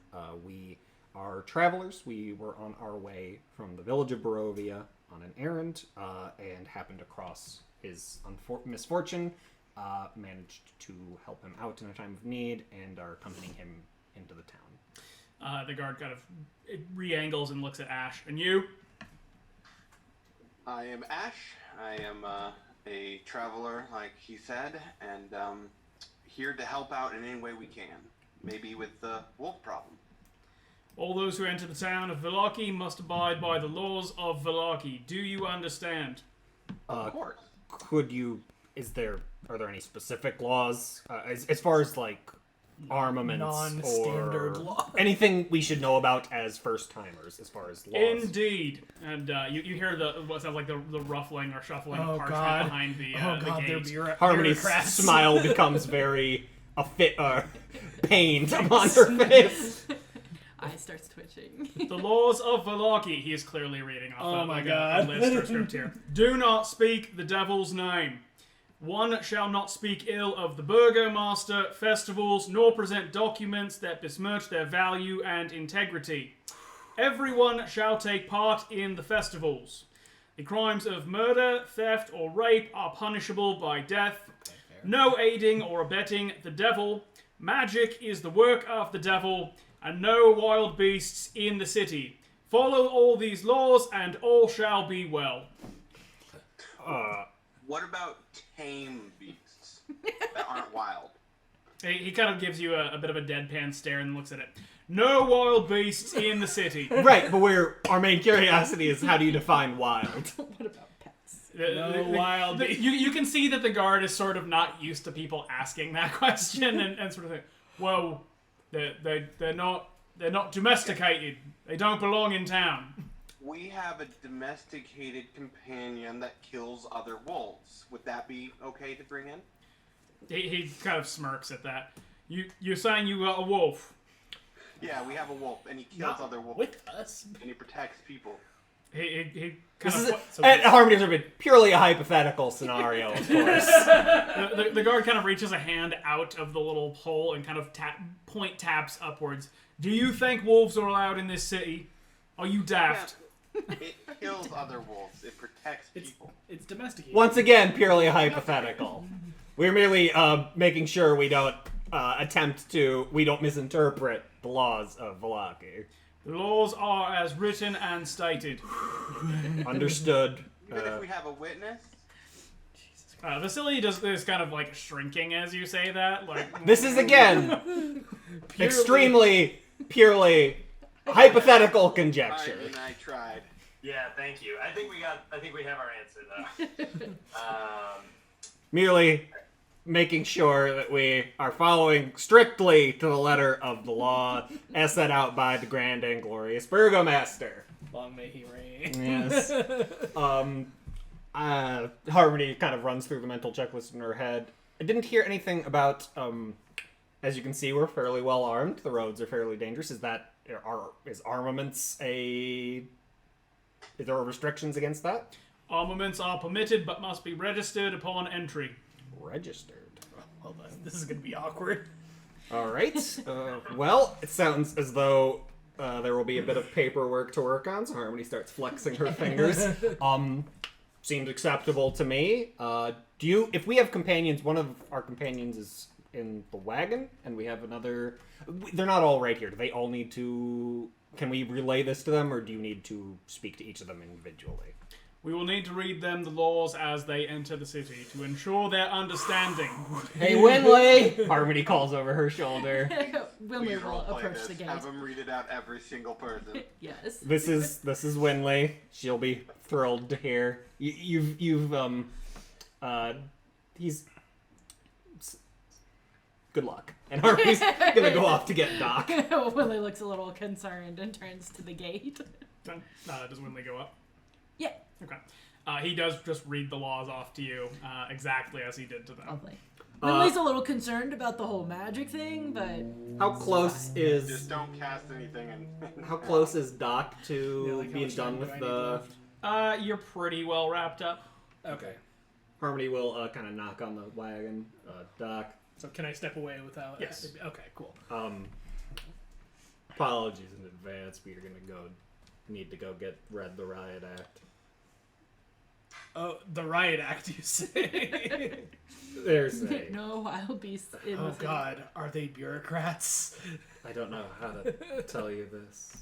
We are travelers. We were on our way from the village of Barovia on an errand and happened across his misfortune. Managed to help him out in a time of need and are accompanying him into the town. The guard kind of re-angles and looks at Ash. And you? I am Ash. I am a traveler, like he said, and here to help out in any way we can. Maybe with the wolf problem. All those who enter the town of Vallaki must abide by the laws of Vallaki. Do you understand? Of course. Are there any specific laws as far as like armaments Non-standard or laws. anything we should know about as first timers as far as laws? Indeed. And you hear what sounds like the ruffling or shuffling of parchment God. behind the They're gate. Harmony's bureaucrats. smile becomes very pained upon her face. Eye starts twitching. The laws of Vallaki. He is clearly reading off my a God. list or script here. Do not speak the devil's name. One shall not speak ill of the burgomaster, festivals, nor present documents that besmirch their value and integrity. Everyone shall take part in the festivals. The crimes of murder, theft, or rape are punishable by death. No aiding or abetting the devil. Magic is the work of the devil, and no wild beasts in the city. Follow all these laws, and all shall be well. What about tame beasts that aren't wild? He kind of gives you a bit of a deadpan stare and looks at it. No wild beasts in the city. Right, but our main curiosity is how do you define wild? What about pets? Wild beasts. You can see that the guard is sort of not used to people asking that question and sort of think, well, they're not domesticated. They don't belong in town. We have a domesticated companion that kills other wolves. Would that be okay to bring in? He kind of smirks at that. You're saying you got a wolf? Yeah, we have a wolf, and he kills other wolves, With us. and he protects people. He This kind is of and Harmony's been purely a hypothetical scenario, of course. the guard kind of reaches a hand out of the little hole and kind of taps upwards. Do you think wolves are allowed in this city? Are you daft? It kills other wolves. It protects people. It's domesticated. Once again, purely a hypothetical. We're merely making sure we don't misinterpret the laws of Vallaki. The laws are as written and stated. Understood. Even if we have a witness, Vasily is kind of like shrinking as you say that. Like This is again extremely purely hypothetical conjecture. I tried. Yeah, thank you. I think we have our answer though. Merely making sure that we are following strictly to the letter of the law as set out by the grand and glorious burgomaster. Long may he reign. Yes. Harmony kind of runs through the mental checklist in her head. I didn't hear anything about, as you can see, we're fairly well armed. The roads are fairly dangerous. Is armaments is there restrictions against that? armaments are permitted but must be registered upon entry. Registered. Hold on. This is going to be awkward. All right. Well, it sounds as though there will be a bit of paperwork to work on. So Harmony starts flexing her fingers. Seems acceptable to me. If we have companions, one of our companions is in the wagon, and we have another. They're not all right here. Do they all need to? Can we relay this to them, or do you need to speak to each of them individually? We will need to read them the laws as they enter the city to ensure their understanding. Hey, Winley! Harmony calls over her shoulder. Winley will roleplay approach this. the gate. Have him read it out every single person. Yes. This is Winley. She'll be thrilled to hear. He's. Good luck. And Harmony's gonna go off to get Doc. Winley looks a little concerned and turns to the gate. Does Winley go up? Yeah. Okay. He does just read the laws off to you exactly as he did to them. Lovely. Winley's a little concerned about the whole magic thing, but How close is Just don't cast anything. And how close is Doc to Yeah, like how being much done time with do I need the? left? You're pretty well wrapped up. Okay. Harmony will kind of knock on the wagon. Doc. So can I step away without? Yes. Okay. Cool. Apologies in advance, but you're gonna need to go read the riot act. Oh, the riot act, you say? There's a. no wild beasts in the Oh city. God, are they bureaucrats? I don't know how to tell you this,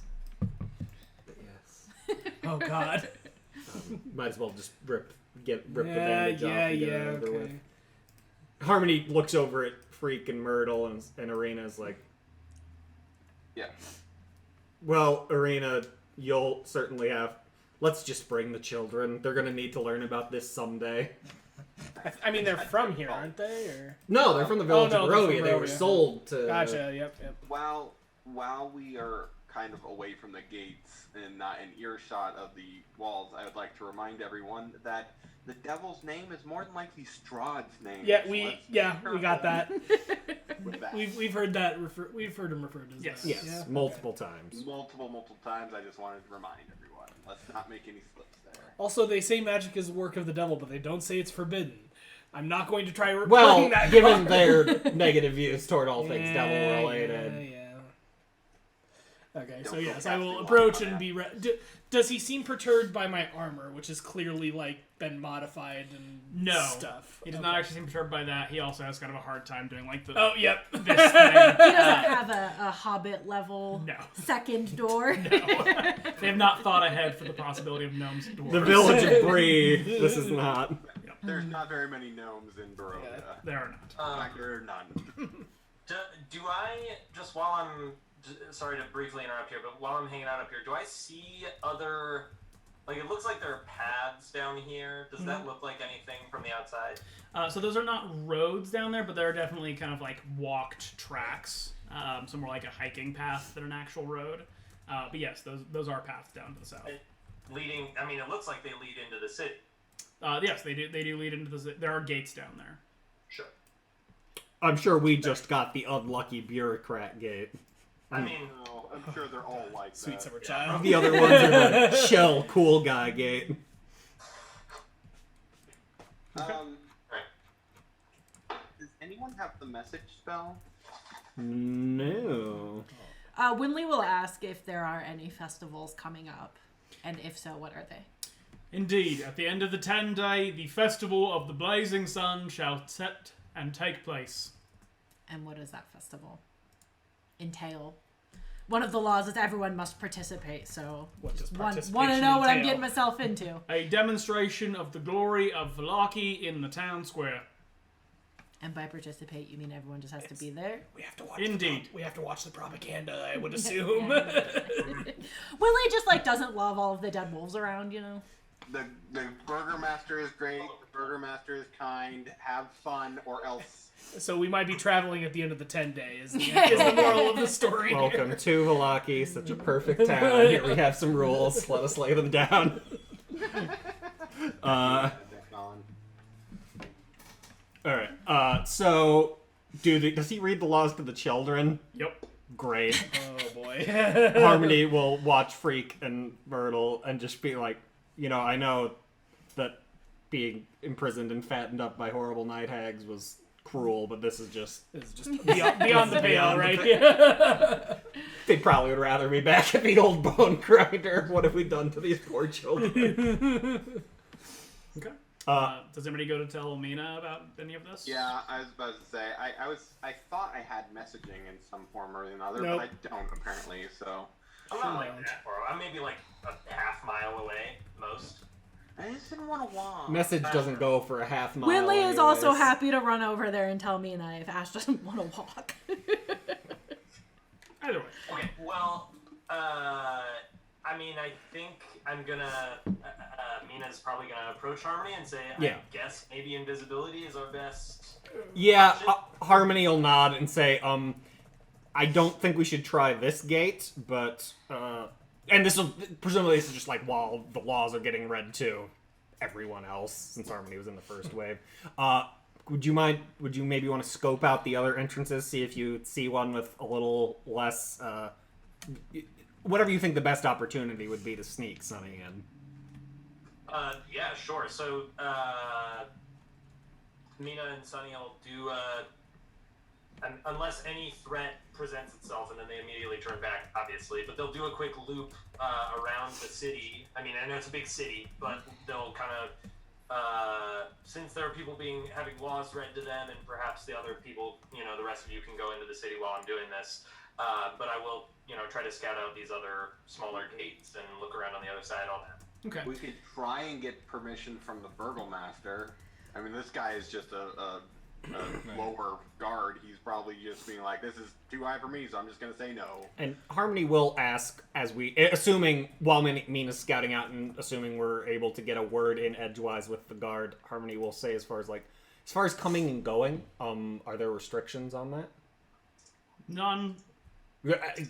but yes. Oh God. Might as well just rip the bandage off and get it over okay. with. Harmony looks over at Freak and Myrtle, and Arena's like, Yeah. well, Arena, you'll certainly have... Let's just bring the children. They're going to need to learn about this someday. I mean, they're from here, aren't they? Or No, they're from the village of they're from Barovia. They were Barovia. sold to... Gotcha. Yep. While we are kind of away from the gates and not in earshot of the walls, I would like to remind everyone that the devil's name is more than likely Strahd's name. Yeah, so we let's got that. with that. We've heard that. We've heard him referred to as Yes. that. Yes, Yeah? multiple times. multiple times. I just wanted to remind everyone. Let's not make any slips there. Also, they say magic is work of the devil, but they don't say it's forbidden. I'm not going to try Well, playing that given card. their negative views toward all things devil-related. Yeah. Okay, so Don't go yes, I will casting approach water on and be. Does he seem perturbed by my armor, which is clearly like been modified and No. stuff? He does not actually seem perturbed by that. He also has kind of a hard time doing like the Oh, yep. this thing. He doesn't have a hobbit level No. second door. They have not thought ahead for the possibility of gnomes and dwarves. The village of Bree. This is not. There's not very many gnomes in Barovia. Yeah. There are not. In fact, there are none. Do I, just while I'm, sorry to briefly interrupt here, but while I'm hanging out up here, do I see other, like it looks like there are paths down here. Does that look like anything from the outside? So those are not roads down there, but there are definitely kind of like walked tracks. So more like a hiking path than an actual road. But yes, those are paths down to the south. Leading, I mean, it looks like they lead into the city. Yes, they do lead into the. There are gates down there. Sure. I'm sure we just got the unlucky bureaucrat gate. I mean, No, I'm sure they're all like Sweet that. summer child. The other ones are the shell cool guy gate. Does anyone have the message spell? No. Winley will ask if there are any festivals coming up, and if so, what are they? Indeed, at the end of the 10-day, the festival of the blazing sun shall set and take place. And what does that festival entail? One of the laws is everyone must participate, so What does want to participation know what I'm entail? getting myself into. A demonstration of the glory of Vallaki in the town square. And by participate, you mean everyone just has to be there? We have to watch. Indeed. We have to watch the propaganda. I would assume. Willie just like doesn't love all of the dead wolves around, you know. The burgermaster is great. The burgermaster is kind. Have fun, or else. So we might be traveling at the end of the 10-day. Is the moral of the story? Welcome to Vallaki, such a perfect town. Here we have some rules. Let us lay them down. Alright, so does he read the laws to the children? Yep. Great. Oh boy. Harmony will watch Freak and Myrtle and just be like, I know that being imprisoned and fattened up by horrible night hags was cruel, but this is just... It's just beyond the pale, right? They probably would rather be back at the old bone grinder. What have we done to these poor children? Okay. Does anybody go to tell Mina about any of this? Yeah, I was about to say. I thought I had messaging in some form or another, Nope. but I don't apparently. So I'm not like that far. I'm maybe like a half mile away, most. I just didn't want to walk. Message doesn't go for a half mile. Winley is also anyways. happy to run over there and tell Mina if Ash doesn't want to walk. Either way. Okay, well, I mean, I think I'm gonna. Mina's probably gonna approach Harmony and say, Yeah. I guess maybe invisibility is our best. Yeah, Harmony will nod and say, I don't think we should try this gate, but, and presumably this is just like while the laws are getting read to everyone else, since Harmony was in the first wave. Would you maybe want to scope out the other entrances, see if you see one with a little less, whatever you think the best opportunity would be to sneak Sunny in. Yeah, sure. So, Mina and Sunny will do, unless any threat presents itself, and then they immediately turn back, obviously, but they'll do a quick loop around the city. I mean, I know it's a big city, but they'll kind of, since there are people having laws read to them, and perhaps the other people, the rest of you can go into the city while I'm doing this, but I will, try to scout out these other smaller gates and look around on the other side, all that. Okay. We could try and get permission from the burgomaster. I mean, this guy is just a lower guard. He's probably just being like, this is too high for me, so I'm just going to say no. And Harmony will ask, as we, assuming, while Mina's scouting out and assuming we're able to get a word in edgewise with the guard, Harmony will say as far as coming and going, are there restrictions on that? None.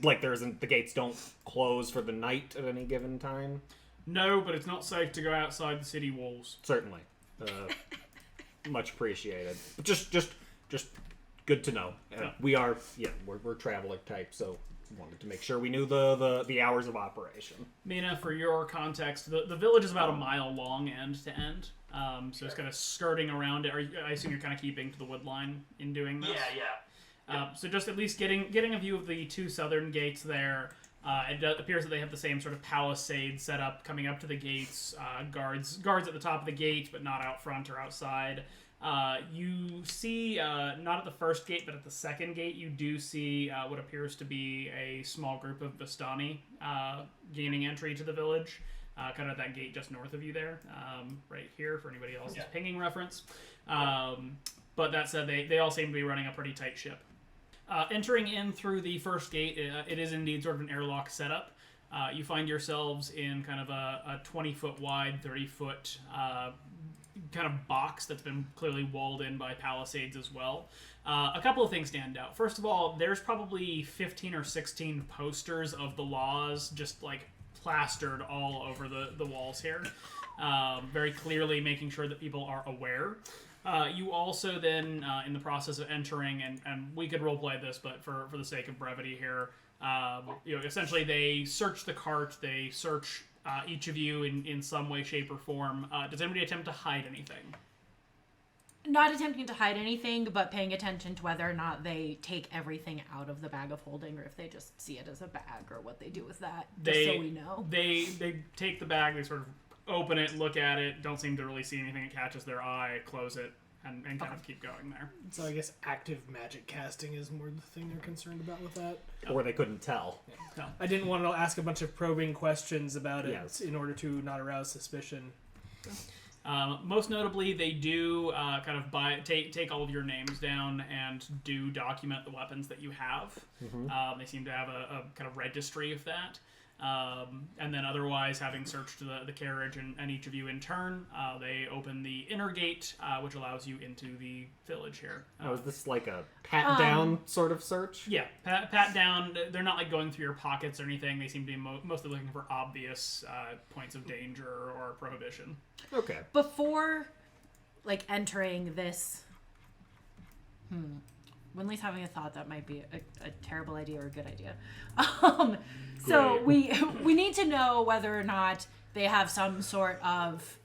Like the gates don't close for the night at any given time? No, but it's not safe to go outside the city walls. Certainly. Much appreciated. But just good to know. We are, we're traveler type, so wanted to make sure we knew the hours of operation. Mina, for your context, the village is about a mile long end to end. So it's kind of skirting around it. I assume you're kind of keeping to the wood line in doing this? Yeah. So just at least getting a view of the two southern gates there. It appears that they have the same sort of palisade set up coming up to the gates. Guards at the top of the gate, but not out front or outside. You see, not at the first gate, but at the second gate, you do see what appears to be a small group of Vistani gaining entry to the village. Kind of at that gate just north of you there, right here, for anybody else's pinging reference. But that said, they all seem to be running a pretty tight ship. Entering in through the first gate, it is indeed sort of an airlock setup. You find yourselves in kind of a 20-foot wide, 30-foot kind of box that's been clearly walled in by palisades as well. A couple of things stand out. First of all, there's probably 15 or 16 posters of the laws just like plastered all over the walls here, very clearly making sure that people are aware. You also then, in the process of entering, and we could roleplay this, but for the sake of brevity here, essentially they search the cart, they search each of you in some way, shape, or form. Does anybody attempt to hide anything? Not attempting to hide anything, but paying attention to whether or not they take everything out of the bag of holding, or if they just see it as a bag, or what they do with that, just so we know. They take the bag, they sort of open it, look at it, don't seem to really see anything that catches their eye, close it, and kind of keep going there. So I guess active magic casting is more the thing they're concerned about with that. Or they couldn't tell. No. I didn't want to ask a bunch of probing questions about it in order to not arouse suspicion. Most notably, they do kind of take all of your names down and do document the weapons that you have. Mm-hmm. They seem to have a kind of registry of that. And then otherwise, having searched the carriage and each of you in turn, they open the inner gate, which allows you into the village here. Is this like a pat-down sort of search? Yeah, pat down. They're not like going through your pockets or anything. They seem to be mostly looking for obvious points of danger or prohibition. Okay. Before, entering this... Winley's having a thought that might be a terrible idea or a good idea. So we need to know whether or not they have some sort of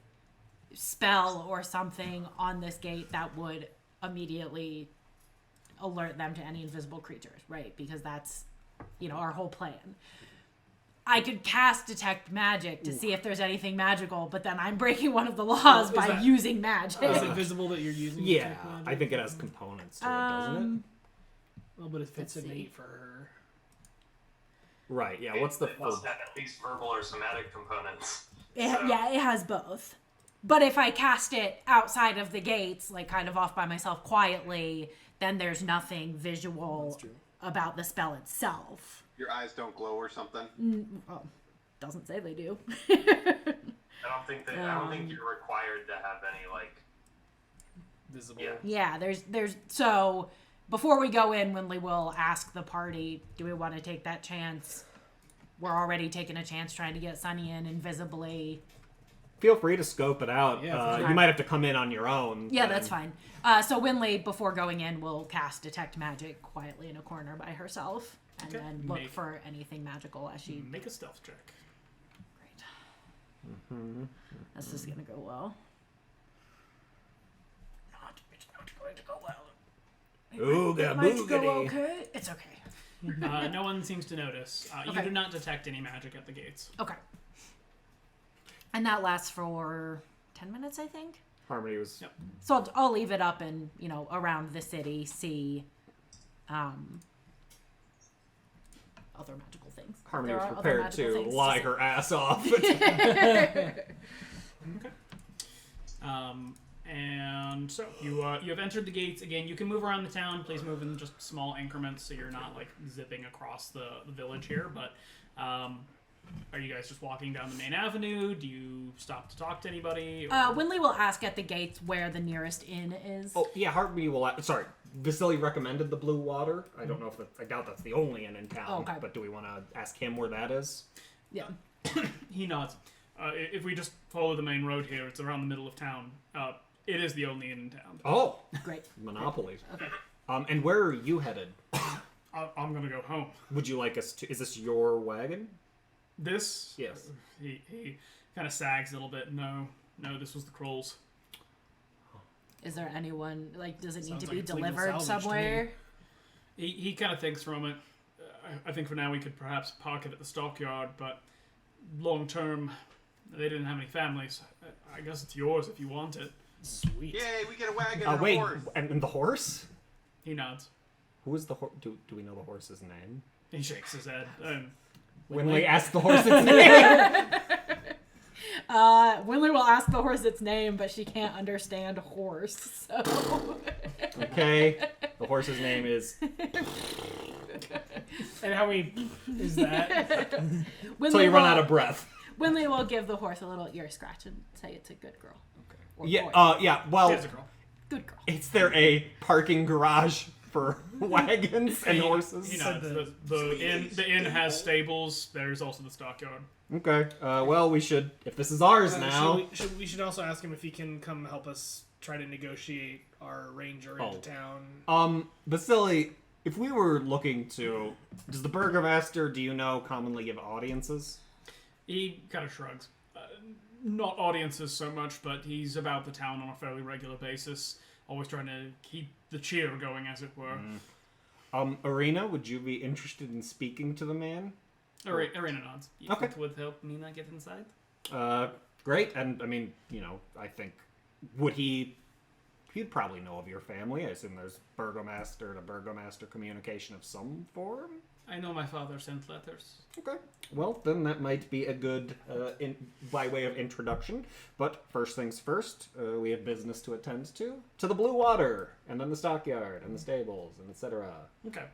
spell or something on this gate that would immediately alert them to any invisible creatures, right? Because that's, our whole plan. I could cast Detect Magic to see if there's anything magical, but then I'm breaking one of the laws by using magic. Is it visible that you're using Yeah, I think it has components to it, doesn't it? Well, but if it's innate for her. Right, yeah, what's the... It must have at least verbal or somatic components. Yeah, it has both. But if I cast it outside of the gates, kind of off by myself quietly, then there's nothing visual about the spell itself. Your eyes don't glow or something? Well, doesn't say they do. I don't think you're required to have any, visible. Yeah, there's so... Before we go in, Winley will ask the party, do we want to take that chance? We're already taking a chance trying to get Sunny in invisibly. Feel free to scope it out. Yeah, you might have to come in on your own. Yeah, that's fine. So Winley, before going in, will cast Detect Magic quietly in a corner by herself. And then look for anything magical as she... Make a stealth check. Great. Mm-hmm. This is going to go well. It's not going to go well. Ooga It might boogity. go okay. It's okay. No one seems to notice. You do not detect any magic at the gates. Okay. And that lasts for 10 minutes, I think. Harmony was... Yep. So I'll leave it up and, around the city, see other other magical things. Harmony There was are other prepared magical to things lie say. her ass off. And so you have entered the gates again. You can move around the town. Please move in just small increments, so you're not like zipping across the village here. But are you guys just walking down the main avenue? Do you stop to talk to anybody? Or... Winley will ask at the gates where the nearest inn is. Oh, yeah, Hartby will... Sorry, Vasily recommended the Blue Water. I don't know if I doubt that's the only inn in town. Oh, okay. But do we want to ask him where that is? Yeah. He nods. If we just follow the main road here, it's around the middle of town. It is the only inn in town. Oh, Great. Monopoly. Okay. And where are you headed? I'm gonna go home. Would you like us to... Is this your wagon? This? Yes. He kind of sags a little bit. No, this was the Kroll's. Is there anyone, like, does it need Sounds to like be it's legal delivered salvage to me. somewhere? He kind of thinks for a moment. I think for now we could perhaps park it at the stockyard, but long term, they didn't have any families. I guess it's yours if you want it. Sweet. Yay, we get a wagon and Wait, a horse. and the horse? He nods. Who is the horse? Do we know the horse's name? He shakes his head. Winley asked the horse its name. Winley will ask the horse its name, but she can't understand horse, so... Okay. The horse's name is... And how many is that? Until you run out of breath. Winley will give the horse a little ear scratch and say it's a good girl. Okay. Or Yeah, boy. yeah, well, Here's a girl. Good girl. is there a parking garage for wagons and He horses? nods. The inn has stables. There's also the stockyard. Okay. Well, we should... If this is ours now... We should also ask him if he can come help us try to negotiate our ranger into town. Vasily, if we were looking to... Does the burgomaster, do you know, commonly give audiences? He kind of shrugs. Not audiences so much, but he's about the town on a fairly regular basis, always trying to keep the cheer going, as it were. Arena, would you be interested in speaking to the man? Arena nods. You Okay. think would help Nina get inside? Great, and I mean, I think... He'd probably know of your family. I assume there's burgomaster to burgomaster communication of some form? I know my father sent letters. Okay. Well, then that might be a good, by way of introduction. But first things first, we have business to attend to the Blue Water, and then the stockyard, and the stables, and etc. Okay.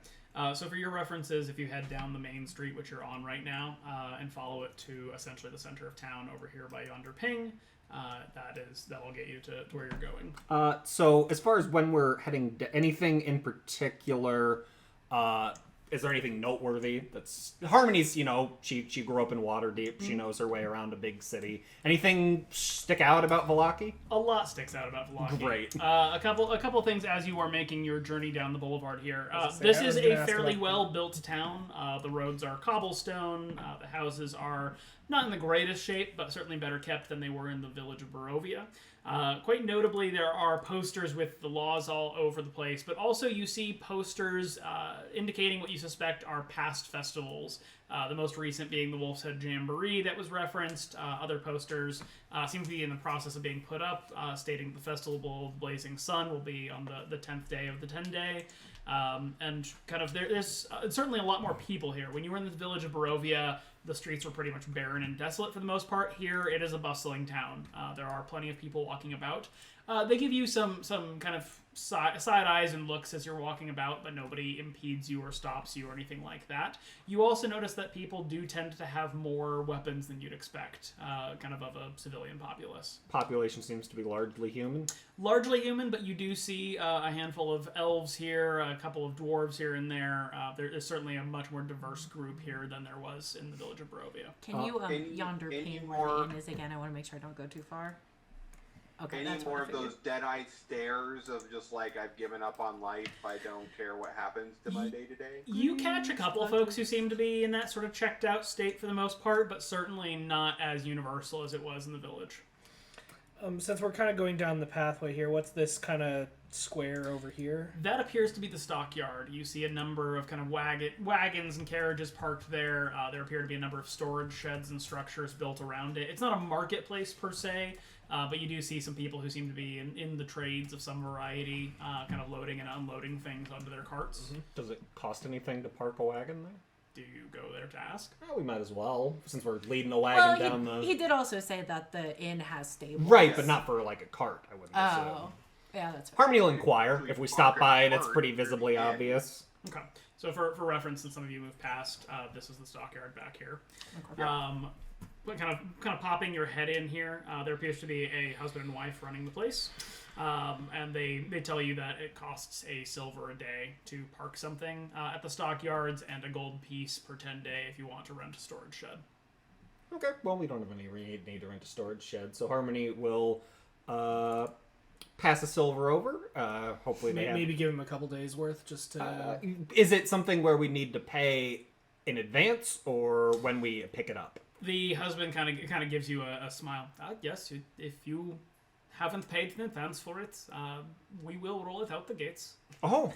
So for your references, if you head down the main street, which you're on right now, and follow it to essentially the center of town over here by yonder ping, that will get you to where you're going. So as far as when we're heading, anything in particular, is there anything noteworthy that's... Harmony's, she grew up in Waterdeep. She knows her way around a big city. Anything stick out about Vallaki? A lot sticks out about Vallaki. Great. A couple things as you are making your journey down the boulevard here. Say, This I was is gonna a ask fairly about- well-built town. The roads are cobblestone. The houses are not in the greatest shape, but certainly better kept than they were in the village of Barovia. Quite notably, there are posters with the laws all over the place, but also you see posters indicating what you suspect are past festivals. The most recent being the Wolf's Head Jamboree that was referenced. Other posters seem to be in the process of being put up, stating the Festival of Blazing Sun will be on the 10th day of the 10-day. And kind of there's certainly a lot more people here. When you were in the village of Barovia, the streets were pretty much barren and desolate for the most part. Here, it is a bustling town. There are plenty of people walking about. They give you some kind of side eyes and looks as you're walking about, but nobody impedes you or stops you or anything like that. You also notice that people do tend to have more weapons than you'd expect, kind of a civilian populace. Population seems to be largely human. Largely human, but you do see a handful of elves here, a couple of dwarves here and there. There is certainly a much more diverse group here than there was in the village of Barovia. Can you yonder any ping where more- the inn is again? I want to make sure I don't go too far. Okay, Any that's more what I of those figured. dead-eyed stares of just like, I've given up on life, I don't care what happens to my day-to-day? You catch a couple of folks who seem to be in that sort of checked out state for the most part, but certainly not as universal as it was in the village. Since we're kind of going down the pathway here, what's this kind of square over here? That appears to be the stockyard. You see a number of kind of wagons and carriages parked there. There appear to be a number of storage sheds and structures built around it. It's not a marketplace per se, but you do see some people who seem to be in the trades of some variety, kind of loading and unloading things onto their carts. Does it cost anything to park a wagon there? do you go there to ask? Well, we might as well, since we're leading the wagon down the... He did also say that the inn has stables. Right, but not for, like, a cart, I wouldn't assume. Oh. Yeah, that's fair. Harmony will inquire if we stop by and it's pretty visibly obvious. Okay. So for reference, since some of you moved past, this is the stockyard back here. Okay. But kind of popping your head in here, there appears to be a husband and wife running the place. And they tell you that it costs a silver a day to park something at the stockyards and a gold piece per 10 day if you want to rent a storage shed. Okay, well, we don't have any need to rent a storage shed, so Harmony will pass a silver over. Hopefully they Maybe give him a couple days worth just to... is it something where we need to pay in advance or when we pick it up? The husband kind of gives you a smile. Yes, if you haven't paid in advance for it, we will roll it out the gates. Oh,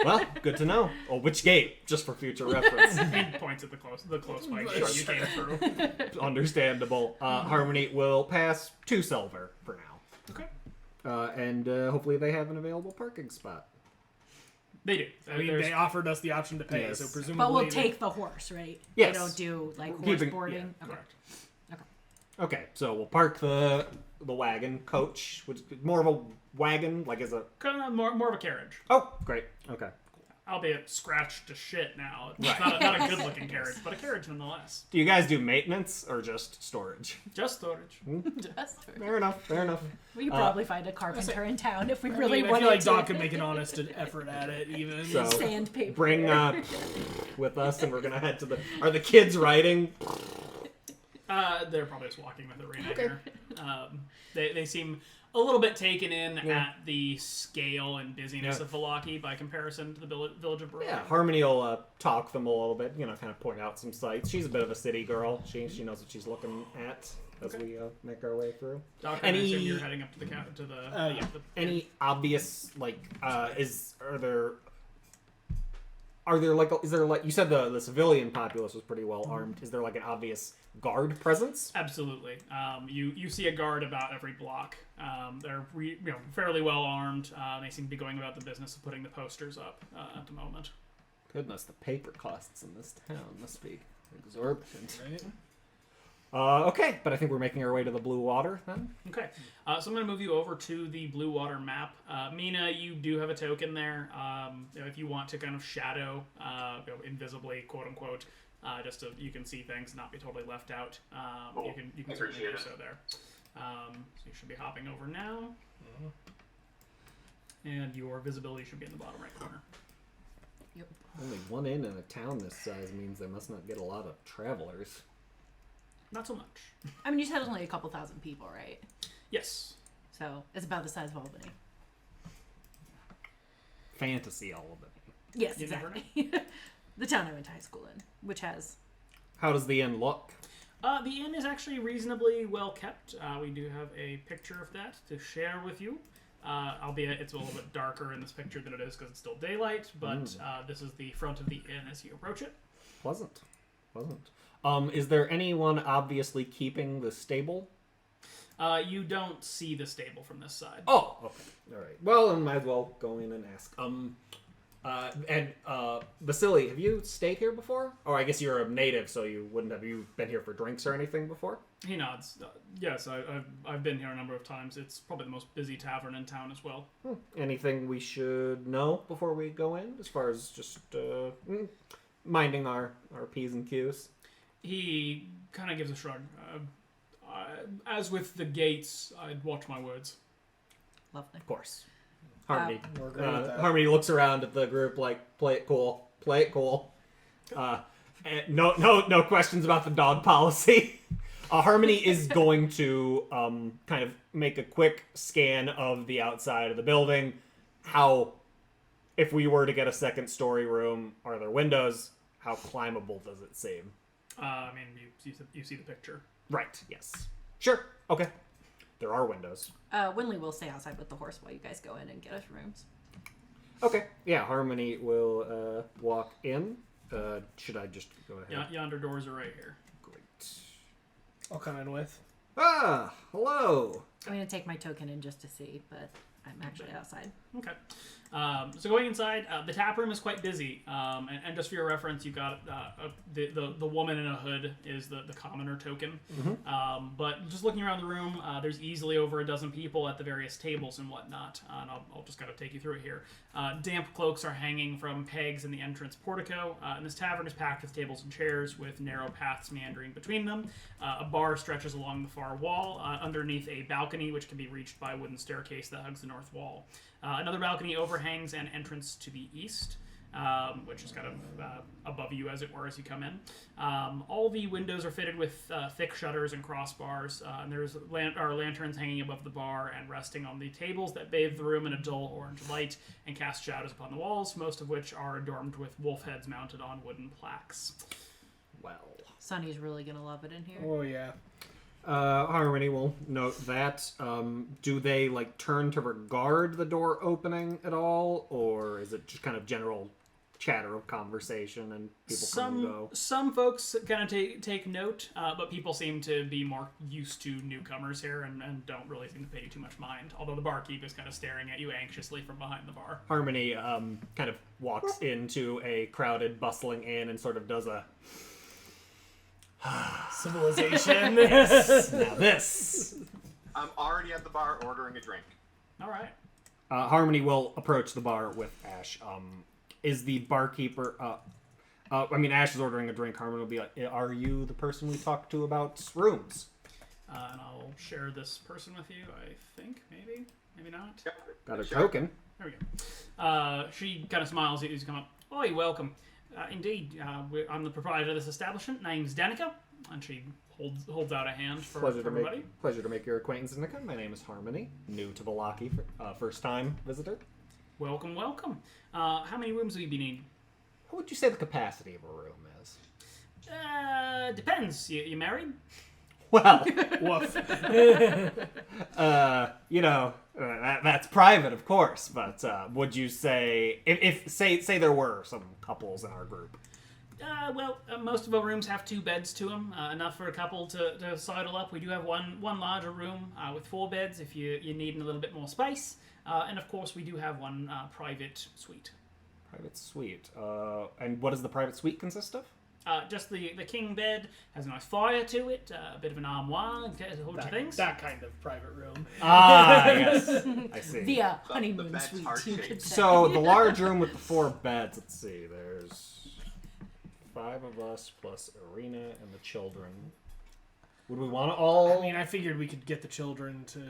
well, good to know. Oh, which gate? Just for future reference. He points at the close by gate you came through. Understandable. Harmony will pass 2 silver for now. Okay. And hopefully they have an available parking spot. They do. I mean, they offered us the option to pay, Yes. so presumably... But we'll take the horse, right? Yes. They don't do, like, horse Keeping- boarding? yeah, Okay. Correct. Okay, so we'll park the wagon coach, which is more of a wagon, like as a... Kind of more of a carriage. Oh, great. Okay. Albeit scratched to shit now. It's not a good-looking carriage, but a carriage nonetheless. Do you guys do maintenance or just storage? Just storage. Just for- Fair enough. Fair enough. We could probably find a carpenter in town if we I really mean, I wanted feel like to. Doc could make an honest effort at it, even. So Sandpaper. bring with us, and we're gonna head to the. Are the kids riding? They're probably just walking with Arena here. They seem a little bit taken in at the scale and busyness of Vallaki by comparison to the village of Barovia. Yeah, Harmony will talk them a little bit. Kind of point out some sights. She's a bit of a city girl. She knows what she's looking at as we make our way through. Doctor, I assume you're heading up to the Any obvious is there like you said the civilian populace was pretty well armed? Is there like an obvious guard presence? Absolutely. You see a guard about every block. They're fairly well armed. They seem to be going about the business of putting the posters up at the moment. Goodness, the paper costs in this town must be exorbitant. Right? Okay, but I think we're making our way to the Blue Water then. Okay, so I'm going to move you over to the Blue Water map. Mina, you do have a token there. If you want to kind of shadow, invisibly, quote unquote, just so you can see things, not be totally left out. You can certainly do so there. So you should be hopping over now, and your visibility should be in the bottom right corner. Yep. Only one inn in a town this size means they must not get a lot of travelers. Not so much. I mean, you said it's only a couple thousand people, right? Yes. So it's about the size of Albany. Fantasy, all of it. Yes, You never exactly. The town I went to high school in, which has... How does the inn look? The inn is actually reasonably well kept. We do have a picture of that to share with you. Albeit it's a little bit darker in this picture than it is because it's still daylight, but this is the front of the inn as you approach it. Pleasant. Is there anyone obviously keeping the stable? You don't see the stable from this side. Oh, okay. All right. Well, then might as well go in and ask. Vasily, have you stayed here before? Or I guess you're a native, so you wouldn't have you been here for drinks or anything before? He nods. Yes, I've been here a number of times. It's probably the most busy tavern in town as well. Anything we should know before we go in, as far as just minding our P's and Q's? He kind of gives a shrug. As with the gates, I'd watch my words. Lovely. Of course. Harmony. We're great with that. Harmony looks around at the group like, play it cool. And no questions about the dog policy. Harmony is going to kind of make a quick scan of the outside of the building. If we were to get a second story room, are there windows? How climbable does it seem? I mean, you see the picture. Right, yes. Sure, okay. There are windows. Winley will stay outside with the horse while you guys go in and get us rooms. Okay, yeah, Harmony will walk in. Should I just go ahead? Yonder doors are right here. Great. I'll come in with. Ah, hello. I'm going to take my token in just to see, but I'm actually outside. Okay. So going inside, the tap room is quite busy. And just for your reference, you've got the woman in a hood is the commoner token. But just looking around the room, there's easily over a dozen people at the various tables and whatnot. And I'll just kind of take you through it here. Damp cloaks are hanging from pegs in the entrance portico. And this tavern is packed with tables and chairs with narrow paths meandering between them. A bar stretches along the far wall underneath a balcony, which can be reached by a wooden staircase that hugs the north wall. Another balcony overhangs an entrance to the east, which is kind of above you, as it were, as you come in. All the windows are fitted with thick shutters and crossbars, and there's lanterns hanging above the bar and resting on the tables that bathe the room in a dull orange light and cast shadows upon the walls, most of which are adorned with wolf heads mounted on wooden plaques. Well, Sunny's really gonna love it in here. Oh yeah. Harmony will note that. Do they like turn to regard the door opening at all, or is it just kind of general chatter of conversation and people come and go? Some folks kind of take note, but people seem to be more used to newcomers here and don't really seem to pay too much mind. Although the barkeep is kind of staring at you anxiously from behind the bar. Harmony kind of walks into a crowded, bustling inn and sort of does a Civilization. yes. Now this. I'm already at the bar ordering a drink. All right. Harmony will approach the bar with Ash. Is the barkeeper? Ash is ordering a drink. Harmony will be like, "Are you the person we talked to about rooms?" And I'll share this person with you. I think maybe not. Yep. Got a Sure. token. There we go. She kind of smiles at you as you come up. Oh, you're welcome. Indeed, I'm the proprietor of this establishment. Name's Danica, and she holds out a hand for everybody. Pleasure to make your acquaintance, Danica. My name is Harmony. New to Vallaki, first time visitor. Welcome. How many rooms will you be needing? What would you say the capacity of a room is? Depends. You married? Well, Woof. that's private, of course. But would you say, if say there were some couples in our group? Most of our rooms have 2 beds to them, enough for a couple to sidle up. We do have one larger room with 4 beds if you're needing a little bit more space. And of course, we do have one private suite. Private suite. And what does the private suite consist of? Just the king bed has a nice fire to it, a bit of an armoire, a whole bunch of things. That kind of private room. Ah, yes. I see. The honeymoon bed's suite, you heart-shaped. could say. So the large room with the 4 beds. Let's see. There's 5 of us plus Arena and the children. Would we want to all? I mean, I figured we could get the children to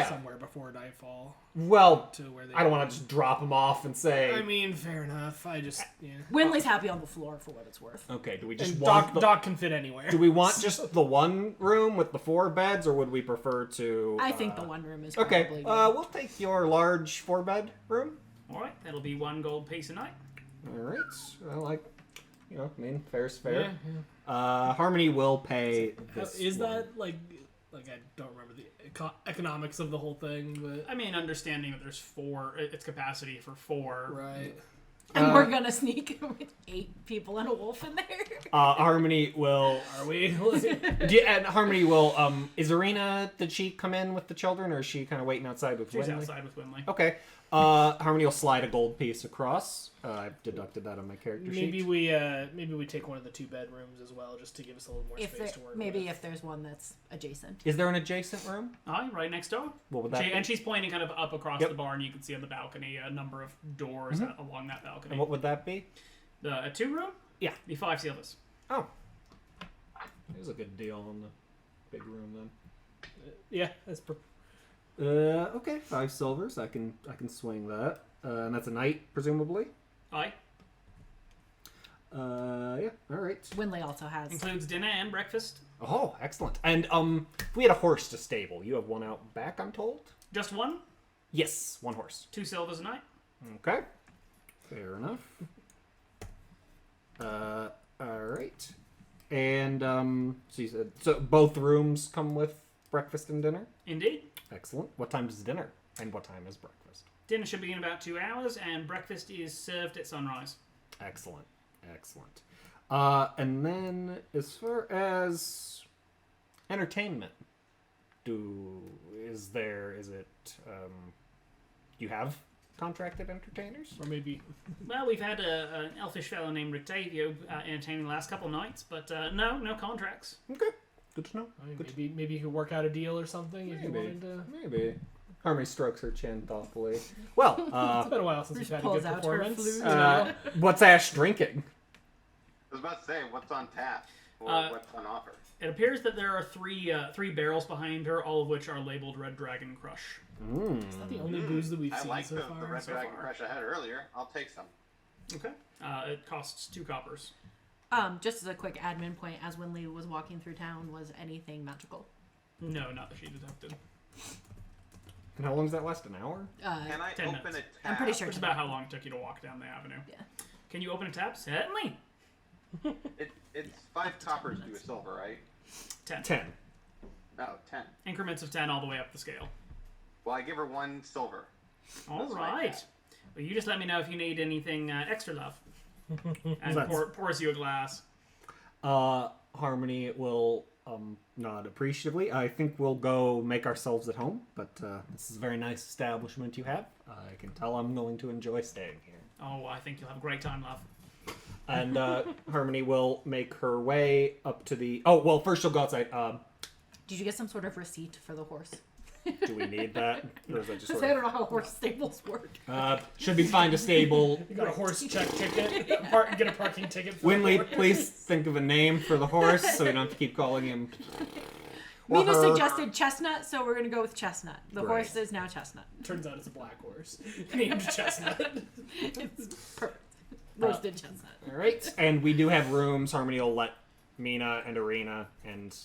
somewhere before nightfall. Well, To where they. I don't want to just drop them off and say. I mean, fair enough. Winley's happy on the floor for what it's worth. Okay. Do we just And want Doc can fit anywhere. Do we want just the one room with the 4 beds, or would we prefer to? I think the one room is Okay. probably good. We'll take your large 4-bed room. All right, that'll be 1 gold piece a night. All right. Fair's fair. Harmony will pay. This Is one. that like I don't remember the economics of the whole thing, but I mean, understanding that there's 4, its capacity for 4. right. And we're gonna sneak with 8 people and a wolf in there. Harmony will. Are we? And Harmony will. Is Arena? Did she come in with the children, or is she kind of waiting outside with She's Winley? outside with Winley. Okay. Harmony will slide a gold piece across. I've deducted that on my character maybe sheet. we take one of the 2 bedrooms as well, just to give us a little more space to work with. If there's one that's adjacent. Is there an adjacent room? Aye, right next door. What would that be? And she's pointing kind of up across Yep. the bar, and you can see on the balcony a number of doors along that balcony. And what would that be? A 2-room? Yeah. The 5 silvers. Oh. There's a good deal on the big room then. Yeah, that's Okay, 5 silvers. I can swing that. And that's a night, presumably. Aye. Yeah. All right. Winley also has. Includes dinner and breakfast. Oh, excellent. And if we had a horse to stable, you have one out back, I'm told. Just 1? Yes, 1 horse. 2 silvers a night. Okay. Fair enough. All right. And so you said both rooms come with breakfast and dinner. Indeed. Excellent. What time does dinner? And what time is breakfast? Dinner should be in about 2 hours, and breakfast is served at sunrise. Excellent. And then as far as entertainment, you have contracted entertainers? Or maybe Well, we've had an elfish fellow named Rictavio entertaining the last couple nights, but no contracts. Okay, good to know. maybe you could work out a deal or something if you wanted to. Maybe. Harmony strokes her chin thoughtfully. Well, It's been a while since we've had a pulls good out her performance. flute. what's Ash drinking? I was about to say, what's on tap? Or what's on offer? It appears that there are three barrels behind her, all of which are labeled Red Dragon Crush. Is that the only booze that we've I seen like so the far? Red so Dragon far. Crush I had earlier. I'll take some. Okay. It costs 2 coppers. Just as a quick admin point, as Winley was walking through town, was anything magical? No, not that she detected. And how long does that last? An hour? Can I 10 open minutes. a tap? I'm pretty sure. Which is about how long it took you to walk down the avenue. Yeah. Can you open a tap? Certainly. It's 5 coppers to a silver, right? 10. 10. Oh, 10. Increments of 10 all the way up the scale. Well, I give her 1 silver. All That's right. right. Well, you just let me know if you need anything extra, love. And That's- pours you a glass. Harmony will nod appreciatively. I think we'll go make ourselves at home, but this is a very nice establishment you have. I can tell I'm going to enjoy staying here. Oh, I think you'll have a great time, love. And Harmony will make her way up to the... Oh, well, first she'll go outside. Did you get some sort of receipt for the horse? Do we need that? Or is that just Because sort I don't know how horse stables work. of... should be fine to stable. You got a horse check ticket. Get a parking ticket. For Winley, the horse. please think of a name for the horse so we don't have to keep calling him... or Mina her. suggested Chestnut, so we're gonna go with Chestnut. The Great. horse is now Chestnut. Turns out it's a black horse named Chestnut. It's perfect. Roasted chestnut. All right, and we do have rooms. Harmony will let Mina and Arena and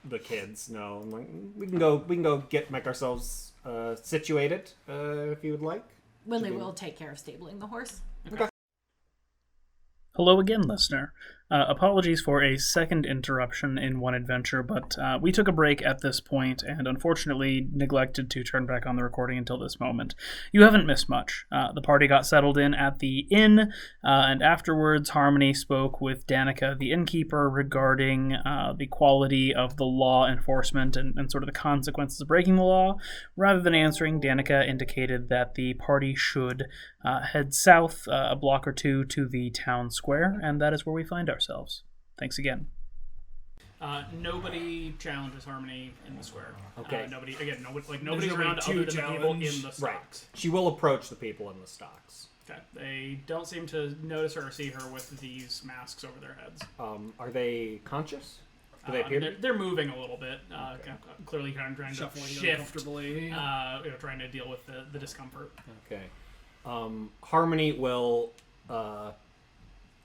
the kids know. And, like, we can go make ourselves situated if you would like. Winley will take care of stabling the horse. Hello again, listener. Apologies for a second interruption in one adventure, but we took a break at this point and unfortunately neglected to turn back on the recording until this moment. You haven't missed much. The party got settled in at the inn, and afterwards Harmony spoke with Danica, the innkeeper, regarding the quality of the law enforcement and sort of the consequences of breaking the law. Rather than answering, Danica indicated that the party should head south a block or two to the town square, and that is where we find ourselves. Thanks again. Nobody challenges Harmony in the square. Okay. Nobody's nobody around to other than the people in challenge. the Right. stocks. She will approach the people in the stocks. Okay. They don't seem to notice her or see her with these masks over their heads. Are they conscious? Do they appear? They're moving a little bit, clearly kind of trying Shuffling to shift, uncomfortably. trying to deal with the discomfort. Okay. Harmony will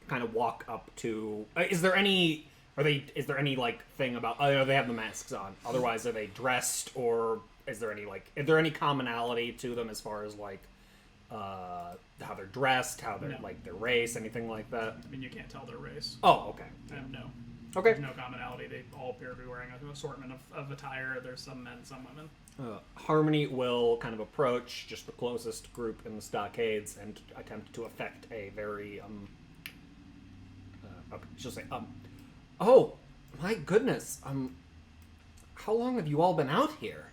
kind of walk up to. Is there any like thing about? They have the masks on. Otherwise, are they dressed, or is there any commonality to them as far as like how they're dressed, how they're No. like their race, anything like that? I mean, you can't tell their race. Oh, okay. And no. Okay. There's no commonality. They all appear to be wearing an assortment of attire. There's some men, some women. Harmony will kind of approach just the closest group in the stockades and attempt to effect a very she'll say oh my goodness, how long have you all been out here?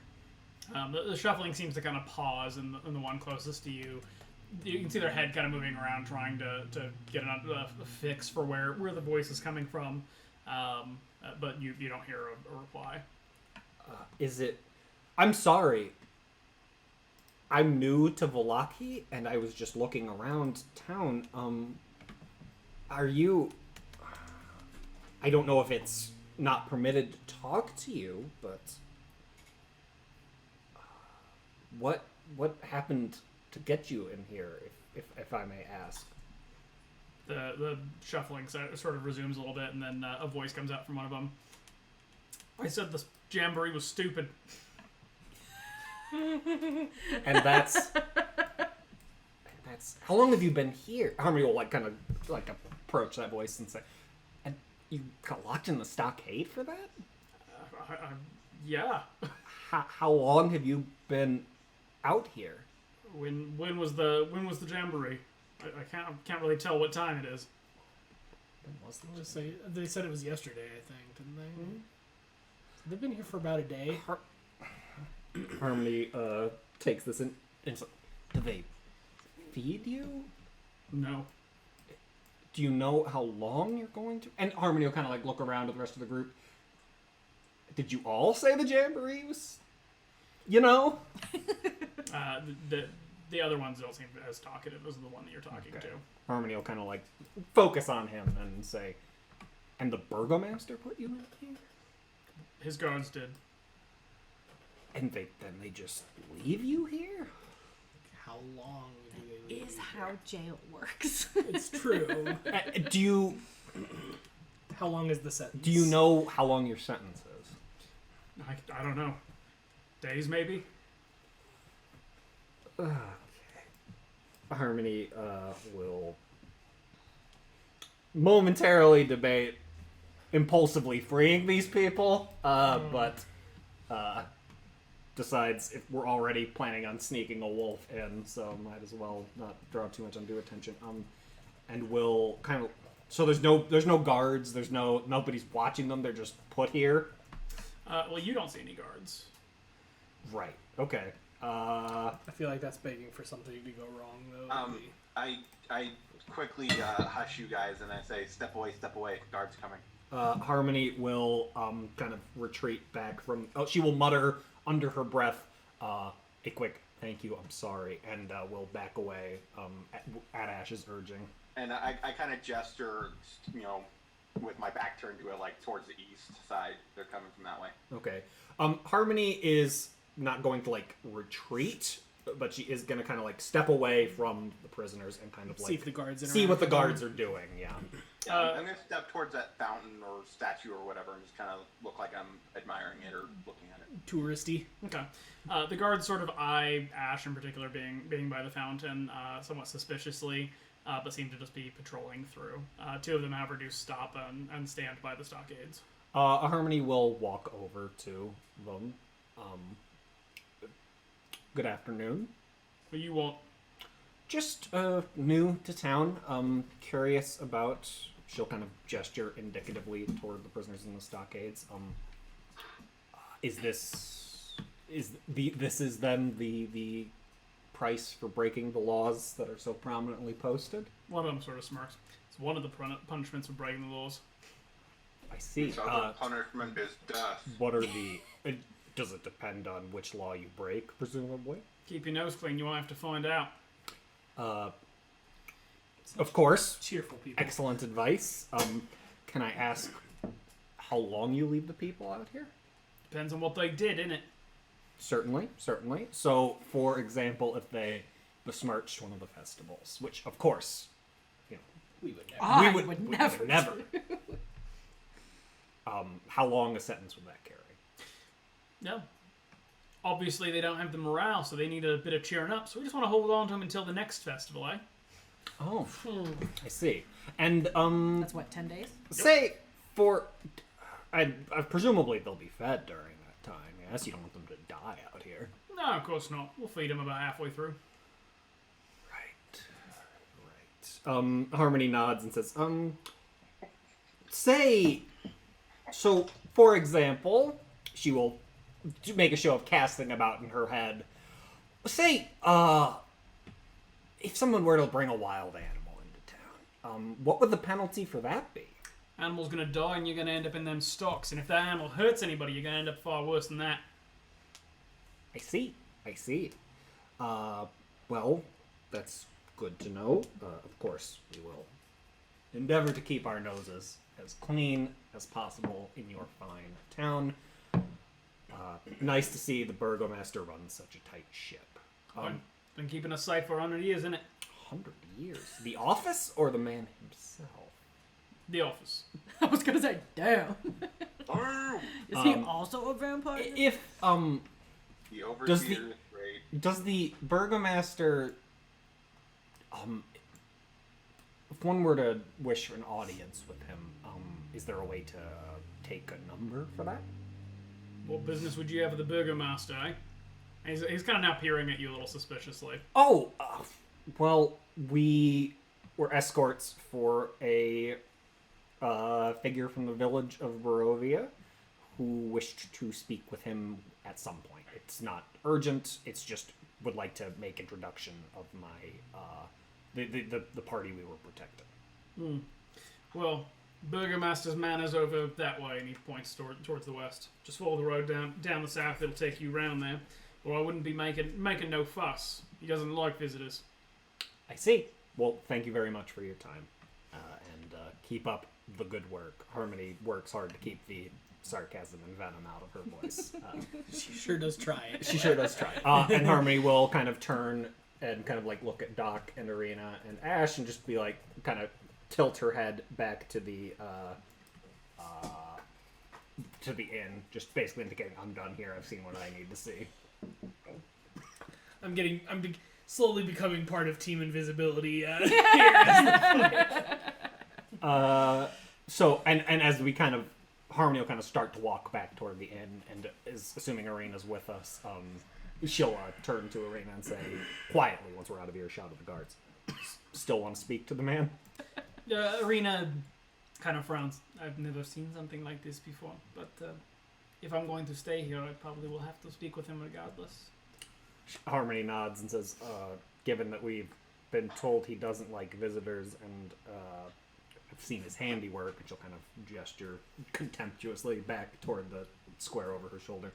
The shuffling seems to kind of pause in the one closest to you. You can see their head kind of moving around, trying to get a fix for where the voice is coming from, but you don't hear a reply. Is it... I'm sorry. I'm new to Vallaki, and I was just looking around town. Are you... I don't know if it's not permitted to talk to you, but... What happened to get you in here, if I may ask? The shuffling sort of resumes a little bit, and then a voice comes out from one of them. I said this jamboree was stupid. And that's how long have you been here? Harmony will kind of approach that voice and say, "And you got locked in the stockade for that? Yeah. How long have you been out here?" When was the jamboree? I can't really tell what time it is. They said it was yesterday, I think, didn't they? Mm-hmm. They've been here for about a day. Harmony takes this in. And it's like, feed you? No. Do you know how long you're going to? And Harmony will kind of like look around at the rest of the group. Did you all say the jamboree was, you know? The other ones don't seem as talkative as the one that you're talking to. Harmony will kind of like focus on him and say, and the burgomaster put you in here? His guards did. And then they just leave you here? How long do they leave Is you how jail works. It's true. Do you How long is the sentence? do you know how long your sentence is? I don't know. Days, maybe? Okay. Harmony will momentarily debate impulsively freeing these people, but decides if we're already planning on sneaking a wolf in, so might as well not draw too much undue attention. And will kind of there's no guards, nobody's watching them. They're just put here. Well, you don't see any guards. Right. Okay. I feel like that's begging for something to go wrong, though. I quickly hush you guys and I say, step away, guards coming. Harmony will kind of retreat back from. Oh, she will mutter under her breath, a quick "thank you, I'm sorry," and will back away at Ash's urging. And I kind of gesture, with my back turned to it, like towards the east side. They're coming from that way. Okay. Harmony is not going to like retreat, but she is going to kind of like step away from the prisoners and kind of like See if the guards see what the guards are doing. Yeah. I'm gonna step towards that fountain or statue or whatever and just kind of look like I'm admiring it or looking at it. Touristy. Okay. The guards sort of eye Ash in particular being by the fountain somewhat suspiciously, but seem to just be patrolling through. Two of them, however, do stop and stand by the stockades. Harmony will walk over to them. Good afternoon. But you won't. Just new to town. Curious about. She'll kind of gesture indicatively toward the prisoners in the stockades. This is then the price for breaking the laws that are so prominently posted? One of them sort of smirks. It's one of the punishments for breaking the laws. I see. So the punishment is death. What are the? Does it depend on which law you break, presumably? Keep your nose clean. You won't have to find out. Of course. Cheerful people. Excellent advice. Can I ask how long you leave the people out here? Depends on what they did, innit? Certainly. So, for example, if they besmirched one of the festivals, which, of course, We would never. I we would never. How long a sentence would that carry? No. Obviously, they don't have the morale, so they need a bit of cheering up. So we just want to hold on to them until the next festival, eh? Oh, I see. And That's what, 10 days? say for, presumably they'll be fed during that time. Yes, you don't want them to die out here. No, of course not. We'll feed them about halfway through. Right. Harmony nods and says, say, so, for example, she will make a show of casting about in her head. Say, if someone were to bring a wild animal into town, what would the penalty for that be? Animal's gonna die and you're gonna end up in them stocks. And if that animal hurts anybody, you're gonna end up far worse than that. I see. Well, that's good to know. Of course, we will endeavor to keep our noses as clean as possible in your fine town. Nice to see the burgomaster runs such a tight ship. Been keeping us safe for 100 years, innit? 100 years? The office or the man himself? The office. I was gonna say, damn. Oh! Is he also a vampire? If, The overseer's great. does the burgomaster, if one were to wish for an audience with him, is there a way to take a number for that? What business would you have with the burgomaster, eh? He's kind of now peering at you a little suspiciously. Oh, well, we were escorts for a figure from the village of Barovia who wished to speak with him at some point. It's not urgent, it's just would like to make introduction of my the party we were protecting. Well, Burgomaster's Manor's over that way, and he points towards the west. Just follow the road down the south, it'll take you round there. Or I wouldn't be making no fuss. He doesn't like visitors. I see. Well, thank you very much for your time, and keep up the good work. Harmony works hard to keep the sarcasm and venom out of her voice. She sure does try it. She sure does try. And Harmony will kind of turn and kind of like look at Doc and Arena and Ash and just be like, kind of tilt her head back to the inn, just basically indicating I'm done here. I've seen what I need to see. I'm slowly becoming part of Team Invisibility. So as we kind of, Harmony will kind of start to walk back toward the inn, and is assuming Arena's with us. She'll turn to Arena and say quietly, once we're out of earshot of the guards, "Still want to speak to the man?" Arena kind of frowns. I've never seen something like this before, but if I'm going to stay here, I probably will have to speak with him regardless. Harmony nods and says, given that we've been told he doesn't like visitors and I've seen his handiwork, and she'll kind of gesture contemptuously back toward the square over her shoulder,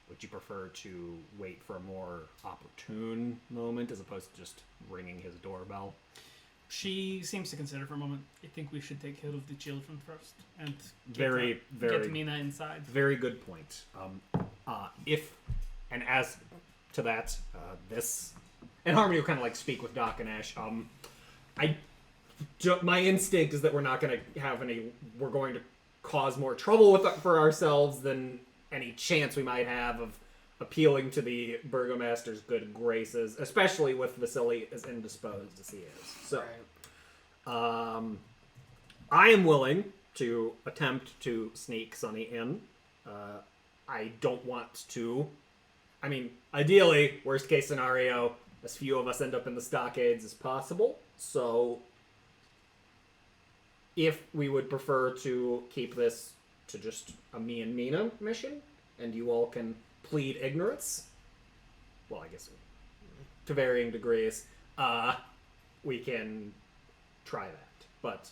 would you prefer to wait for a more opportune moment as opposed to just ringing his doorbell? She seems to consider for a moment. I think we should take care of the children first and Get Mina inside. Very good point. As to that, this, and Harmony will kind of like speak with Doc and Ash. My instinct is that we're not going to have we're going to cause more trouble for ourselves than any chance we might have of appealing to the Burgomaster's good graces, especially with Vasily as indisposed as he is. So, I am willing to attempt to sneak Sunny in. I don't want to. I mean, ideally, worst case scenario, as few of us end up in the stockades as possible. So, if we would prefer to keep this to just a me and Mina mission, and you all can plead ignorance, well, I guess to varying degrees, we can try that. But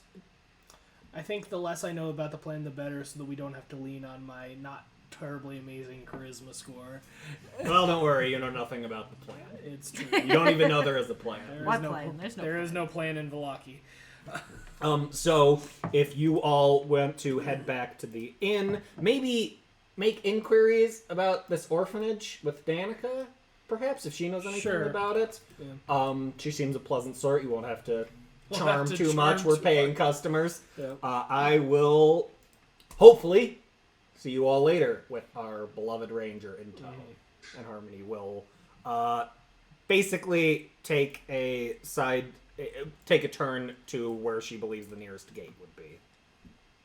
I think the less I know about the plan, the better, so that we don't have to lean on my not terribly amazing charisma score. well, don't worry, you know nothing about the plan. It's true. You don't even know there is a plan. What plan? There is no plan in Vallaki. So if you all want to head back to the inn, maybe make inquiries about this orphanage with Danica, perhaps, if she knows anything about it. Yeah. She seems a pleasant sort. You won't have to charm too much. We're paying customers. Yeah. I will hopefully see you all later with our beloved ranger in tow. Mm-hmm. And Harmony will basically take a turn to where she believes the nearest gate would be.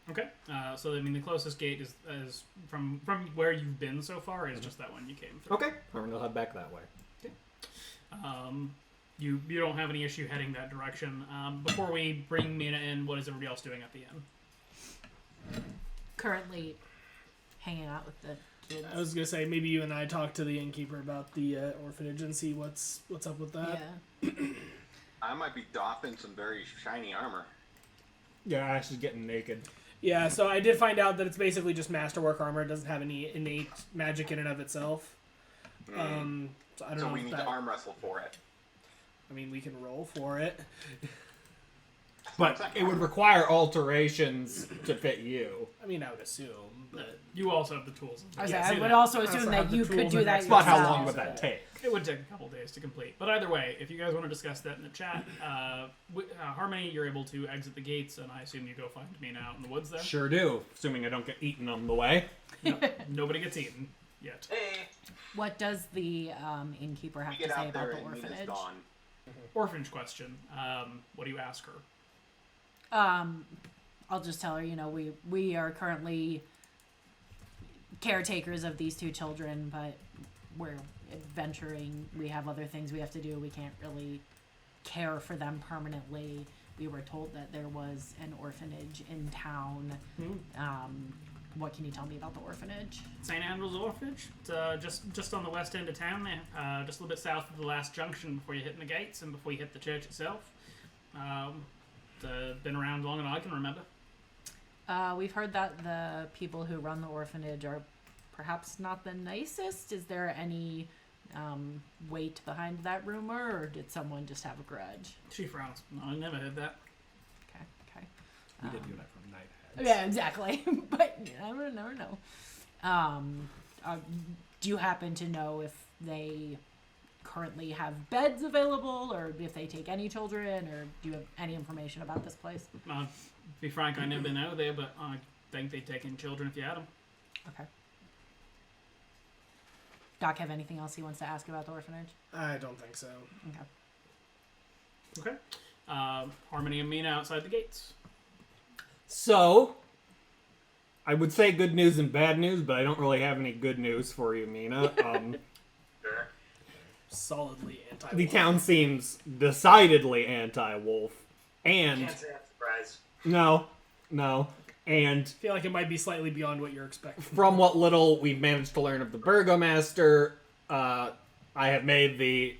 Okay. So I mean, the closest gate is from where you've been so far is just that one you came through. Okay. Harmony will head back that way. Okay. You don't have any issue heading that direction. Before we bring Mina in, what is everybody else doing at the inn? Currently hanging out with the kids. I was gonna say maybe you and I talk to the innkeeper about the orphanage and see what's up with that. Yeah. I might be doffing some very shiny armor. Yeah, Ash is getting naked. Yeah, so I did find out that it's basically just masterwork armor. It doesn't have any innate magic in and of itself. So I don't know. So we need to arm wrestle for it. I mean, we can roll for it. But it would require alterations to fit you. I mean, I would assume, but you also have the tools. I would also assume that you could do that But yourself. how long would that take? It would take a couple days to complete. But either way, if you guys want to discuss that in the chat, Harmony, you're able to exit the gates, and I assume you go find Mina out in the woods there. Sure do, assuming I don't get eaten on the way. No, nobody gets eaten yet. Hey, What does the innkeeper have we to get say out about there the and Mina's orphanage? gone. Orphanage question. What do you ask her? I'll just tell her, we are currently caretakers of these two children, but we're adventuring. We have other things we have to do. We can't really care for them permanently. We were told that there was an orphanage in town. what can you tell me about the orphanage? St. Andrew's Orphanage. It's just on the west end of town there, just a little bit south of the last junction before you hit the gates and before you hit the church itself. Been around longer than I can remember. We've heard that the people who run the orphanage are perhaps not the nicest. Is there any weight behind that rumor, or did someone just have a grudge? She frowns. No, I never heard that. Okay. We did do that from Night Head. Yeah, exactly. But you never know. Do you happen to know if they currently have beds available, or if they take any children, or do you have any information about this place? To be frank, I never been out there, but I think they'd take in children if you had them. Okay. Doc have anything else he wants to ask about the orphanage? I don't think so. Okay. Harmony and Mina outside the gates. So, I would say good news and bad news, but I don't really have any good news for you, Mina. Sure. Solidly anti. The town seems decidedly anti-wolf, and Can't say I'm surprised. no, and I feel like it might be slightly beyond what you're expecting. from what little we've managed to learn of the Burgomaster, I have made the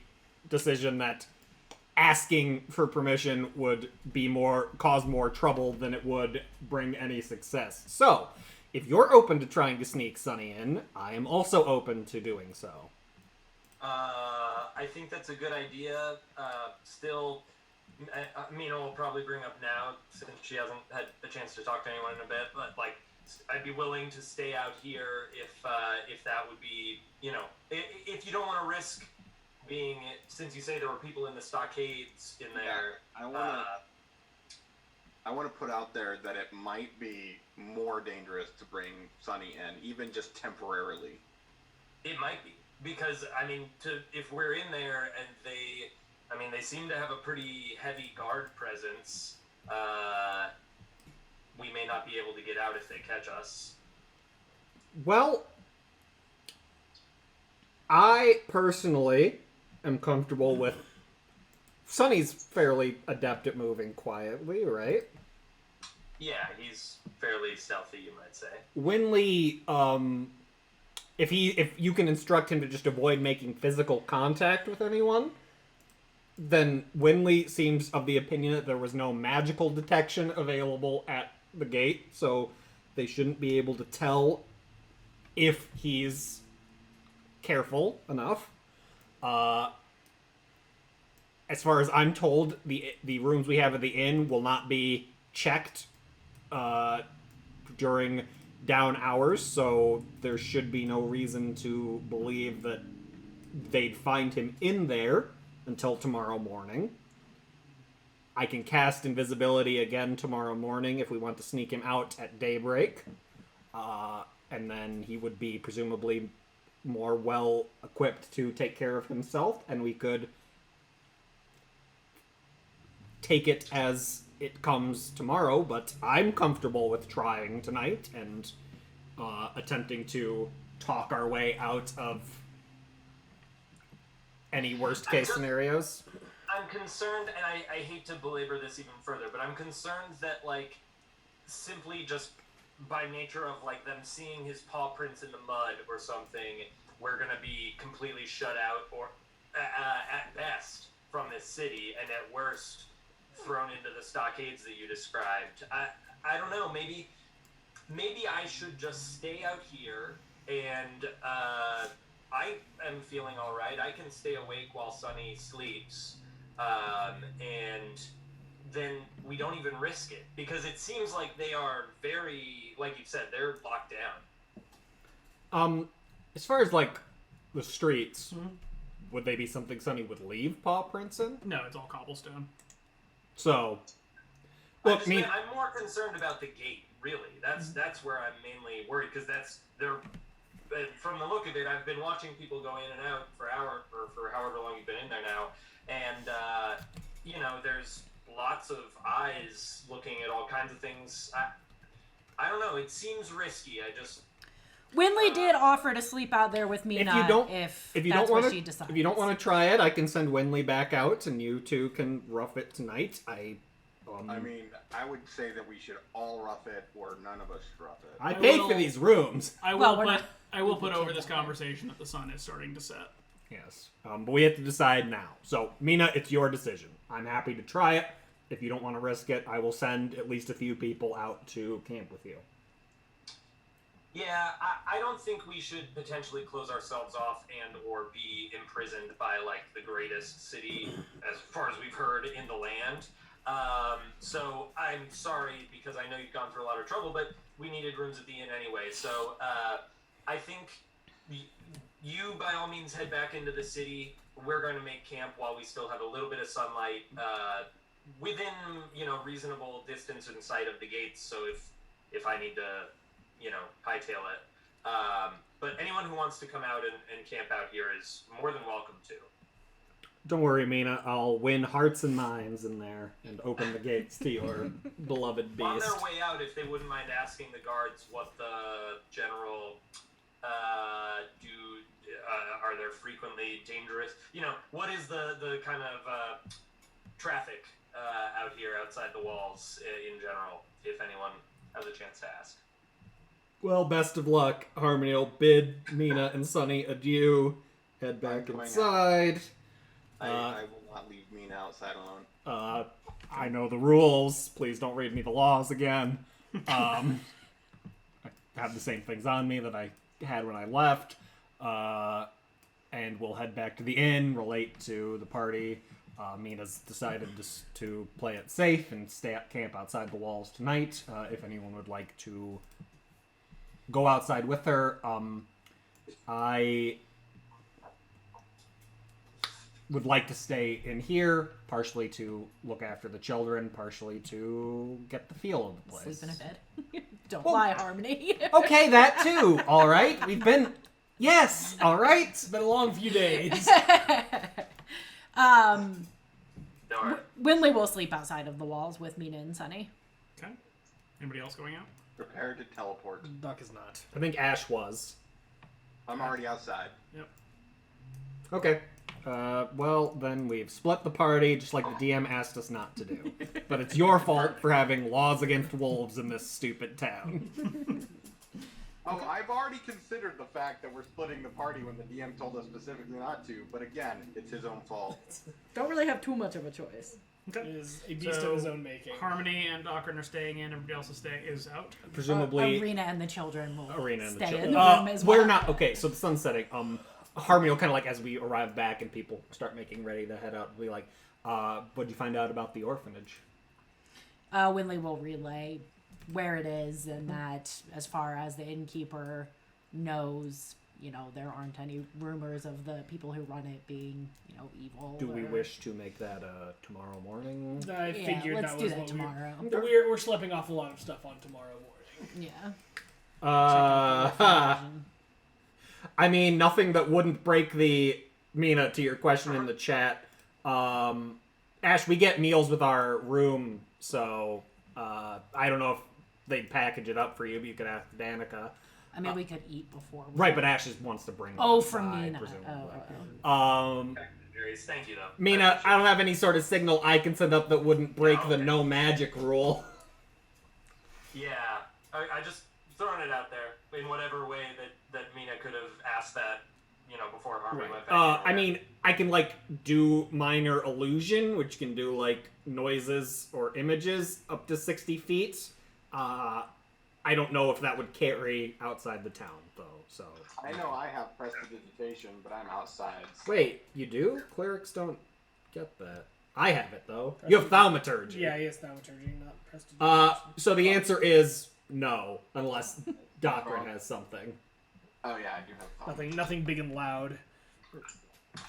decision that asking for permission would be cause more trouble than it would bring any success. So, if you're open to trying to sneak Sunny in, I am also open to doing so. I think that's a good idea. Still, Mina will probably bring up now, since she hasn't had a chance to talk to anyone in a bit, but, like, I'd be willing to stay out here if that would be, if you don't want to risk being, since you say there were people in the stockades in there. Yeah, I want to put out there that it might be more dangerous to bring Sunny in, even just temporarily. It might be. Because, if we're in there and they seem to have a pretty heavy guard presence, we may not be able to get out if they catch us. Well, I personally am comfortable with... Sunny's fairly adept at moving quietly, right? Yeah, he's fairly stealthy, you might say. Winley, if you can instruct him to just avoid making physical contact with anyone, then Winley seems of the opinion that there was no magical detection available at the gate, so they shouldn't be able to tell if he's careful enough. As far as I'm told, the rooms we have at the inn will not be checked during down hours, so there should be no reason to believe that they'd find him in there until tomorrow morning. I can cast invisibility again tomorrow morning if we want to sneak him out at daybreak. And then he would be presumably more well equipped to take care of himself, and we could take it as it comes tomorrow, but I'm comfortable with trying tonight and attempting to talk our way out of any worst case scenarios. I'm concerned, and I hate to belabor this even further, but I'm concerned that, like, simply just by nature of, like, them seeing his paw prints in the mud or something, we're gonna be completely shut out, or at best from this city, and at worst thrown into the stockades that you described. I don't know, maybe I should just stay out here, and I am feeling alright. I can stay awake while Sunny sleeps, and then we don't even risk it, because it seems like they are very, like you said, they're locked down. As far as, like, the streets, would they be something Sunny would leave paw prints in? No, it's all cobblestone. So, look, I'm more concerned about the gate, really. That's where I'm mainly worried, because from the look of it, I've been watching people go in and out for however long you've been in there now, and there's lots of eyes looking at all kinds of things. I don't know. It seems risky. Winley did offer to sleep out there with Mina if you don't want to try it, I can send Winley back out, and you two can rough it tonight. I I mean, I would say that we should all rough it, or none of us rough it. I paid for will- these rooms. I will Well, we're put not- I will put we over can't this go there. conversation that the sun is starting to set. Yes. But we have to decide now. So, Mina, it's your decision. I'm happy to try it. If you don't want to risk it, I will send at least a few people out to camp with you. Yeah, I don't think we should potentially close ourselves off and or be imprisoned by like the greatest city, as far as we've heard, in the land. So I'm sorry because I know you've gone through a lot of trouble, but we needed rooms at the inn anyway. So I think you by all means head back into the city. We're going to make camp while we still have a little bit of sunlight within reasonable distance and sight of the gates. So if I need to hightail it. But anyone who wants to come out and camp out here is more than welcome to. Don't worry, Mina. I'll win hearts and minds in there and open the gates to your beloved On beast. their way out, if they wouldn't mind asking the guards what the general are there frequently dangerous? What is the kind of traffic out here outside the walls in general, if anyone has a chance to ask. Well, best of luck. Harmony will bid Mina and Sunny adieu. Head back going inside. I will not leave Mina outside alone. I know the rules. Please don't read me the laws again. I have the same things on me that I had when I left. And we'll head back to the inn, relate to the party. Mina's decided to play it safe and stay at camp outside the walls tonight. If anyone would like to go outside with her, I would like to stay in here, partially to look after the children, partially to get the feel of the place. Sleep in a bed. Don't lie, Harmony. Okay, that too. All right, we've been. Yes. All right. It's been a long few days. Don't worry. Winley will sleep outside of the walls with Mina and Sunny. Okay. Anybody else going out? Prepare to teleport. Duck is not. I think Ash was. I'm already outside. Yep. Okay. Well, then we've split the party, just like the DM asked us not to do. But it's your fault for having laws against wolves in this stupid town. Oh, I've already considered the fact that we're splitting the party when the DM told us specifically not to, but again, it's his own fault. Don't really have too much of a choice. It is a beast of his own making. Harmony and Doctrine are staying in. Everybody else is out. Presumably, Arena and the children will Arena and the stay children. in the room as well. We're not okay. So the sun's setting. Harmony will kind of like as we arrive back and people start making ready to head out. Be like, what'd you find out about the orphanage? Winley will relay where it is and that as far as the innkeeper knows, there aren't any rumors of the people who run it being, evil. Do we wish to make that tomorrow morning? I figured let's that do was that what tomorrow. we're slipping off a lot of stuff on tomorrow morning. Yeah. I mean, nothing that wouldn't break the Mina to your question in the chat. Ash, we get meals with our room, so I don't know if they'd package it up for you, but you could ask Danica. I mean, we could eat before. Right, but Ash just wants to bring them Oh, outside, from Mina. presumably. Thank you, though. Mina, I don't have any sort of signal I can send up that wouldn't break the no magic rule. Yeah, I just throwing it out there in whatever way that Mina could have asked that, before Harmony went back. I mean, I can, do minor illusion, which can do, noises or images up to 60 feet. I don't know if that would carry outside the town, though, so... I know I have prestidigitation, but I'm outside. Wait, you do? Clerics don't get that. I have it, though. You have thaumaturgy. Yeah, yes, thaumaturgy, not prestidigitation. So the answer is no, unless Doctrine has something. Oh yeah, I do have Nothing big and loud.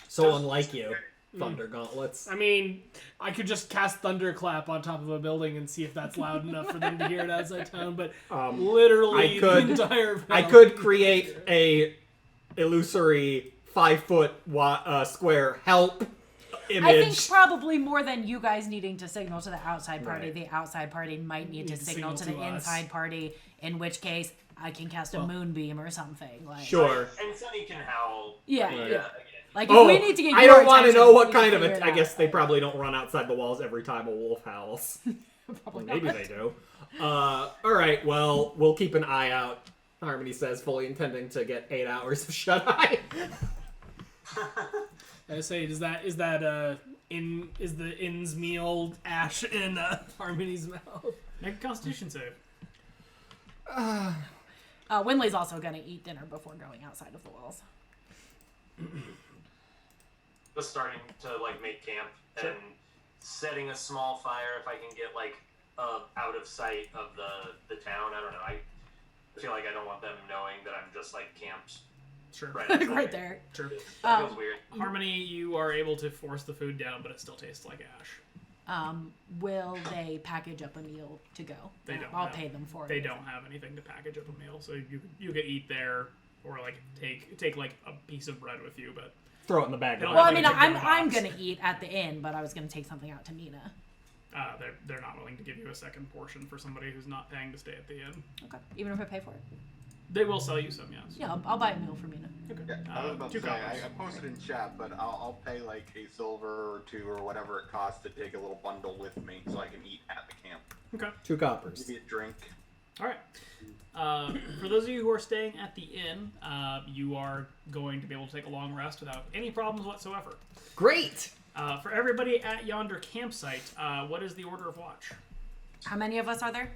So unlike you. Thunder Gauntlets. I mean, I could just cast Thunderclap on top of a building and see if that's loud enough for them to hear it outside town, but literally the entire I could create a illusory 5-foot square help image. I think probably more than you guys needing to signal to the outside party, Right. the outside party might need to signal to the us. inside party, in which case I can cast a moonbeam or something. Sure. And Sunny can howl. Yeah, Again, Like, if we need to get I your don't want to attention, know what we kind can of figure it. it I out. guess they probably don't run outside the walls every time a wolf howls. Probably Maybe not. they do. All right, well, we'll keep an eye out, Harmony says, fully intending to get 8 hours of shut-eye. I say, is the inn's meal ash in Harmony's mouth? Make a Constitution save. Winley's also going to eat dinner before going outside of the walls. Just starting to like make camp and setting a small fire if I can get like out of sight of the town. I don't know. I feel like I don't want them knowing that I'm just like camped Sure. right outside. Right there. Sure. That feels weird. Harmony, you are able to force the food down, but it still tastes like ash. Will they package up a meal to go? They don't I'll have- pay them for it. They don't have anything to package up a meal, so you could eat there or like take like a piece of bread with you, but Throw it in the bag. They don't Well, I have mean, anything in I'm the I'm box. gonna eat at the inn, but I was gonna take something out to Mina. they're not willing to give you a second portion for somebody who's not paying to stay at the inn. Okay, even if I pay for it. They will sell you some, yes. Yeah, I'll buy a meal for Mina. Okay. Yeah, I was about 2 to say, coppers. I posted in chat, but I'll pay like a silver or 2 or whatever it costs to take a little bundle with me so I can eat at the camp. Okay. 2 coppers. Maybe a drink. All right. For those of you who are staying at the inn, you are going to be able to take a long rest without any problems whatsoever. Great! For everybody at yonder campsite, what is the order of watch? How many of us are there?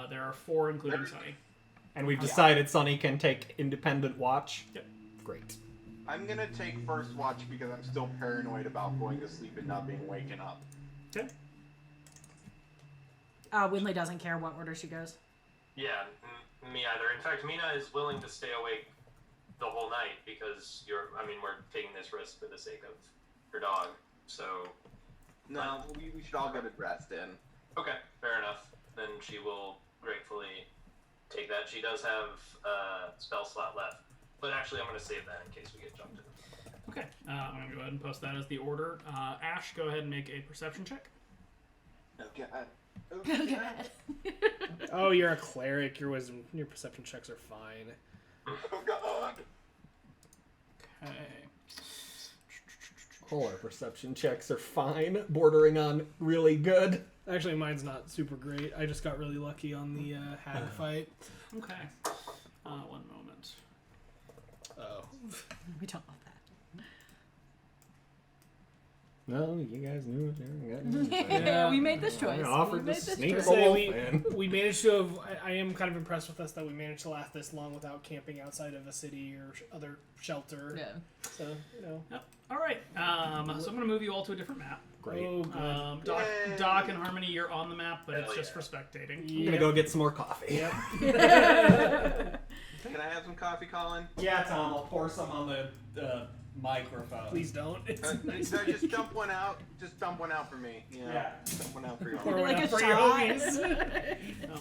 There are 4, including Sunny. And we've decided Sunny can take independent watch. Yep. Great. I'm gonna take first watch because I'm still paranoid about going to sleep and not being waken up. Okay. Winley doesn't care what order she goes. Yeah, me either. In fact, Mina is willing to stay awake the whole night because we're taking this risk for the sake of her dog. So, No, we should all get a rest in. okay, fair enough. Then she will gratefully take that. She does have a spell slot left. But actually, I'm going to save that in case we get jumped in. Okay. I'm going to go ahead and post that as the order. Ash, go ahead and make a perception check. Okay. Okay. Oh, you're a cleric. Your perception checks are fine. Oh god. Okay. All our perception checks are fine, bordering on really good. Actually, mine's not super great. I just got really lucky on the hag fight. Okay. 1 moment. Oh. We don't want that. No, you guys knew it. Yeah. We made this choice. I offered We made to this sneak choice. the wolf we, in. we managed to have. I am kind of impressed with us that we managed to last this long without camping outside of a city or other shelter. Yeah. So, you know. Yep. All right. So I'm going to move you all to a different map. Great. Oh, good. Doc, Doc and Harmony, you're on the map, but it's Hell just yeah. for spectating. I'm gonna go get some more coffee. Yep. Can I have some coffee, Colin? Yeah, Tom, I'll pour some on the microphone. Please don't. It's No, just dump one out. Just dump one out for me. You know, Yeah. Dump one out for you. Pour one Like out a for your shot. homies. Oh.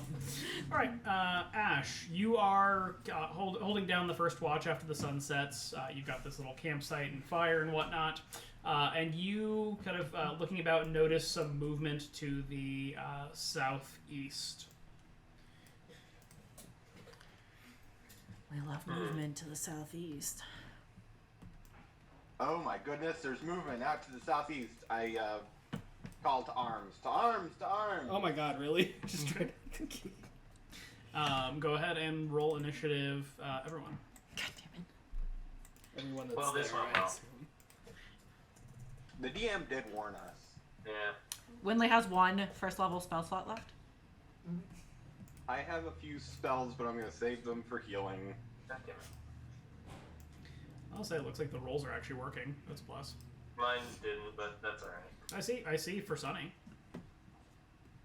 All right, Ash, you are holding down the first watch after the sun sets. You've got this little campsite and fire and whatnot, and you kind of looking about notice some movement to the southeast. We love movement to the southeast. Oh my goodness, there's movement out to the southeast. I call to arms. To arms, to arms. Oh my god, really? Just trying to. Go ahead and roll initiative, everyone. God damn it. Everyone that's Well, this there, one I will. assume. The DM did warn us. Yeah. Winley has 1 first level spell slot left. I have a few spells, but I'm gonna save them for healing. God damn it. I'll say it looks like the rolls are actually working. That's a plus. Mine didn't, but that's alright. I see for Sunny.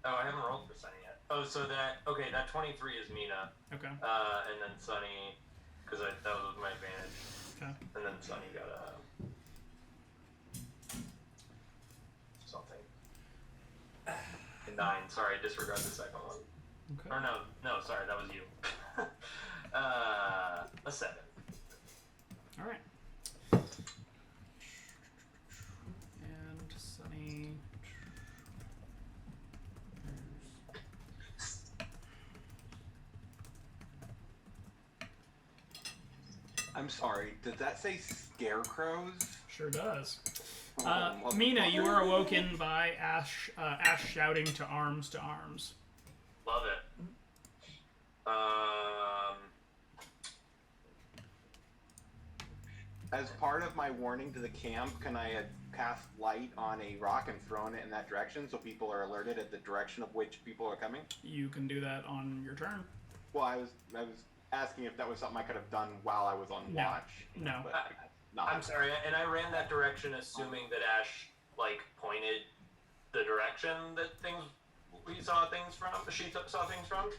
Oh, I haven't rolled for Sunny yet. Oh, so that 23 is Mina, Okay. and then Sunny, because that was my advantage, Okay. and then Sunny got something. A 9. Sorry, disregard the second one. Okay. Or no, sorry, that was you. A 7. All right. And Sunny. I'm sorry. Did that say scarecrows? Sure does. Oh, Mina, you are awoken by Ash shouting to arms. Love it. As part of my warning to the camp, can I cast light on a rock and thrown it in that direction so people are alerted at the direction of which people are coming? You can do that on your turn. Well, I was asking if that was something I could have done while I was on No. watch. No. But not. I'm sorry, and I ran that direction assuming that Ash pointed the direction that she saw things from.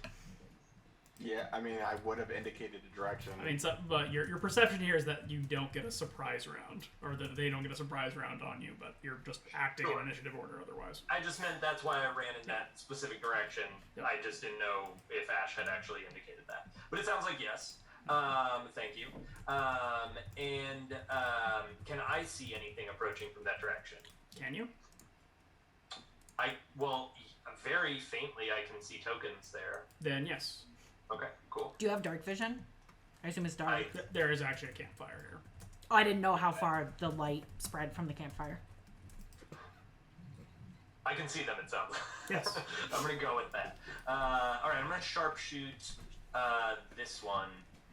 Yeah, I mean, I would have indicated a direction. I mean, but your perception here is that you don't get a surprise round, or that they don't get a surprise round on you, but you're just acting in initiative order otherwise. I just meant that's why I ran in that specific direction. Yep. I just didn't know if Ash had actually indicated that. But it sounds like yes. Thank you. Can I see anything approaching from that direction? Can you? Very faintly I can see tokens there. Then yes. Okay, cool. Do you have dark vision? I assume it's dark. There is actually a campfire here. Oh, I didn't know how far the light spread from the campfire. I can see them, it sounds like. Yes. I'm going to go with that. Alright, I'm going to sharpshoot this one.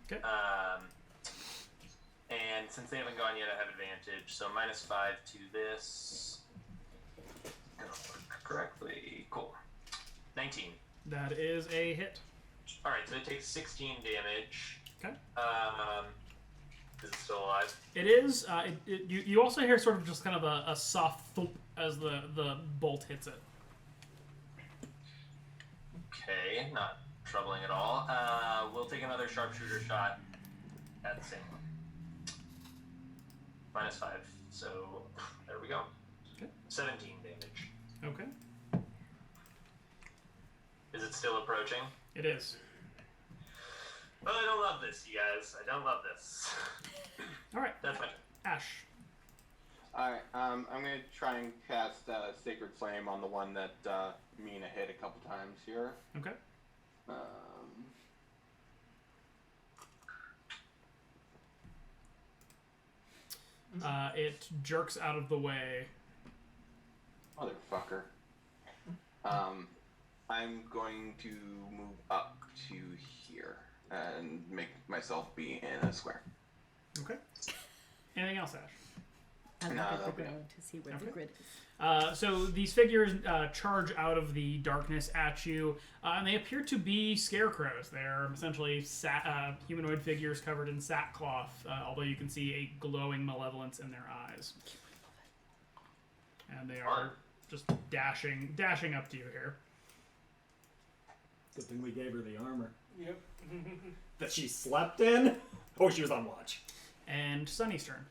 Okay. And since they haven't gone yet, I have advantage. So -5 to this. Gonna work correctly. Cool. 19. That is a hit. Alright, so it takes 16 damage. Okay. Is it still alive? It is. You also hear sort of just kind of a soft thump as the bolt hits it. Okay, not troubling at all. We'll take another sharpshooter shot at the same one. -5. So there we go. Okay. 17 damage. Okay. Is it still approaching? It is. Well, I don't love this, you guys. I don't love this. All right. That's my turn. Ash. Alright, I'm gonna try and cast Sacred Flame on the one that Mina hit a couple times here. Okay. It jerks out of the way. Motherfucker. I'm going to move up to here and make myself be in a square. Okay. Anything else, Ash? I No, look at that'll the be ground to see where the Okay. grid is. So these figures charge out of the darkness at you, and they appear to be scarecrows. They're essentially humanoid figures covered in sackcloth, although you can see a glowing malevolence in their eyes. And they are just dashing up to you here. Good thing we gave her the armor Yep. that she slept in. Oh, she was on watch. And Sunny's turn.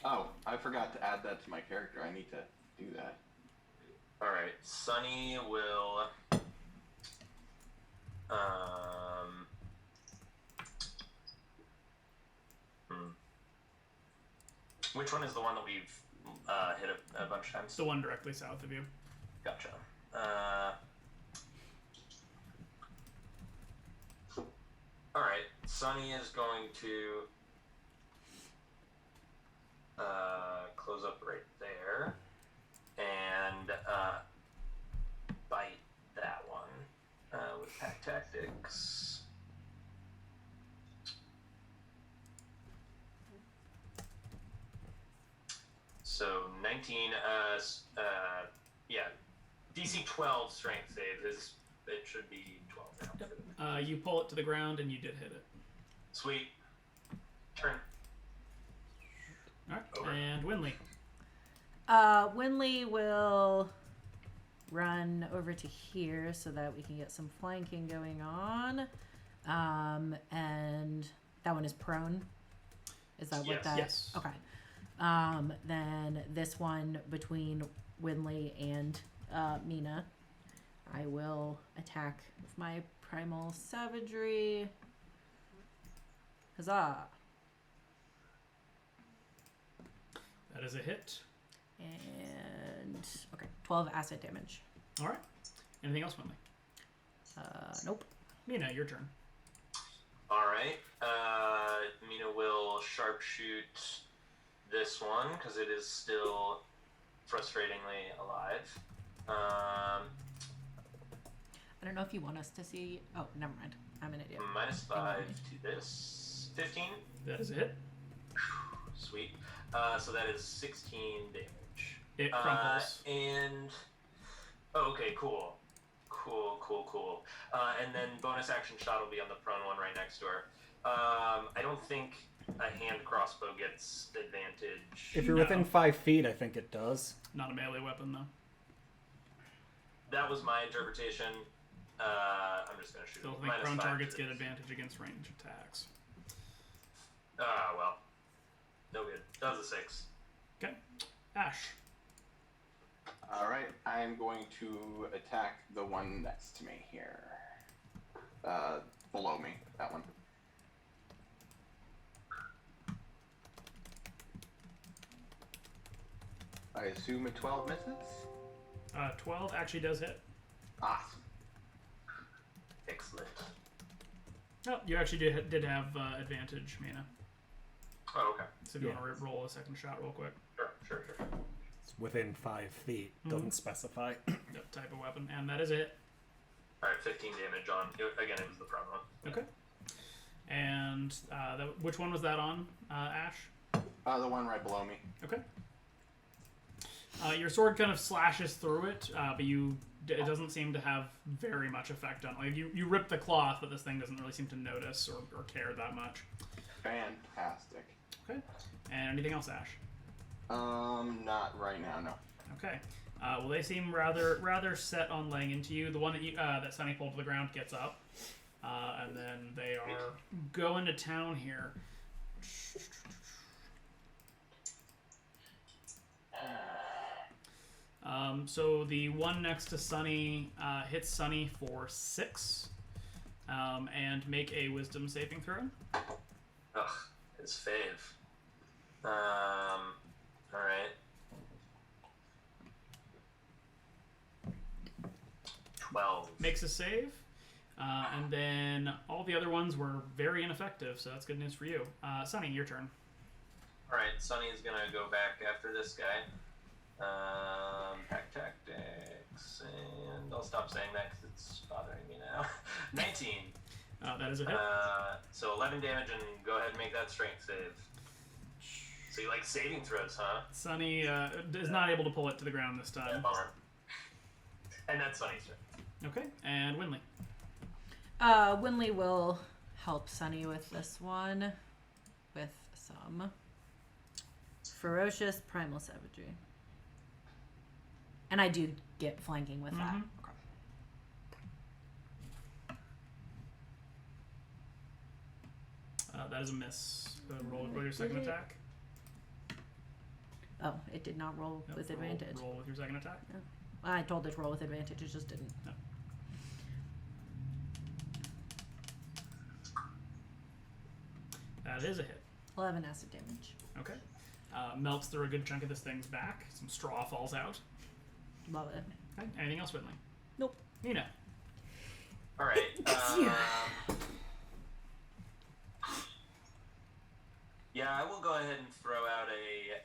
Oh, I forgot to add that to my character. I need to do that. Alright, Sunny will... Which one is the one that we've hit a bunch of times? It's the one directly south of you. Gotcha. Alright, Sunny is going to close up right there and bite that one with Pack Tactics. So 19, DC 12 strength save. It should be 12 now. You pull it to the ground, and you did hit it. Sweet. Turn. All right. Over. And Winley. Winley will run over to here so that we can get some flanking going on. And that one is prone. Is that what Yes. that? Yes. Okay. Then this one between Winley and Mina, I will attack with my primal savagery. Huzzah! That is a hit. And okay, 12 acid damage. All right. Anything else, Winley? Nope. Mina, your turn. Alright. Mina will sharpshoot this one because it is still frustratingly alive. I don't know if you want us to see. Oh, never mind. I'm an idiot. -5 to this. 15. That is it. Sweet. So that is 16 damage. It crumples. And okay, cool. And then bonus action shot will be on the prone one right next to her. I don't think a hand crossbow gets advantage. If you're within 5 feet, I think it does. Not a melee weapon, though. That was my interpretation. I'm just gonna shoot. Still think prone targets get advantage against range attacks. Well. No good. That was a 6. Okay. Ash. Alright, I'm going to attack the one next to me here. Below me, that one. I assume a 12 misses? 12 actually does hit. Awesome. Excellent. Oh, you actually did have advantage, Mina. Oh, okay. So if you want to roll a second shot real quick. Sure. It's within 5 feet. Doesn't specify. Yep, type of weapon. And that is it. Alright, 15 damage on. Again, it was the prone one. Okay. And which one was that on, Ash? The one right below me. Okay. Your sword kind of slashes through it, but it doesn't seem to have very much effect on it. Like, you rip the cloth, but this thing doesn't really seem to notice or care that much. Fantastic. Okay. And anything else, Ash? Not right now, no. Okay. Well, they seem rather set on laying into you. The one that Sunny pulled to the ground gets up, and then they are going to town here. So the one next to Sunny hits Sunny for 6, and make a Wisdom saving throw. Ugh, his fave. Alright. 12. Makes a save, and then all the other ones were very ineffective, so that's good news for you. Sunny, your turn. Alright, Sunny is gonna go back after this guy. Pack tactics, and I'll stop saying that because it's bothering me now. 19. That is a hit. So 11 damage, and go ahead and make that strength save. So you like saving throws, huh? Sunny is not able to pull it to the ground this time. Bummer. And that's Sunny's turn. Okay, and Winley. Winley will help Sunny with this one with some ferocious primal savagery. And I do get flanking with that. Okay. That is a miss. Roll your second attack. Oh, it did not roll with advantage. Roll with your second attack. Yeah. I told it to roll with advantage, it just didn't. No. That is a hit. 11 acid damage. Okay. Melts through a good chunk of this thing's back. Some straw falls out. Love it. Okay. Anything else, Winley? Nope. Nina. Alright. Yeah, I will go ahead and throw out a...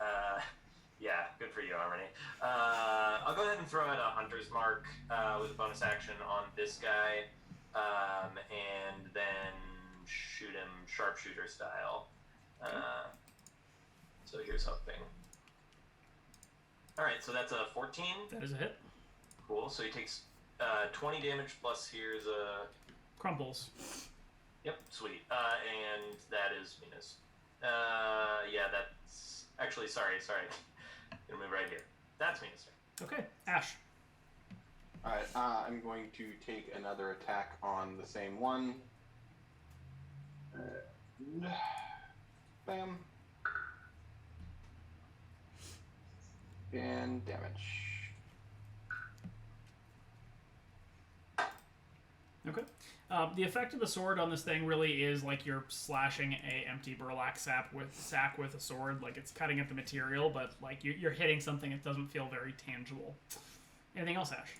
yeah, good for you, Harmony. I'll go ahead and throw out a Hunter's Mark with a bonus action on this guy, and then shoot him sharpshooter style. So here's hoping. Alright, so that's a 14. That is a hit. Cool, so he takes 20 damage plus here's a... Crumples. Yep, sweet. And that is Mina's. Yeah, that's... Actually, sorry. Gonna move right here. That's Mina's turn. Okay, Ash. Alright, I'm going to take another attack on the same one. Bam. And damage. Okay. The effect of the sword on this thing really is like you're slashing a empty burlap sack with a sword. Like it's cutting at the material, but like you're hitting something that doesn't feel very tangible. Anything else, Ash?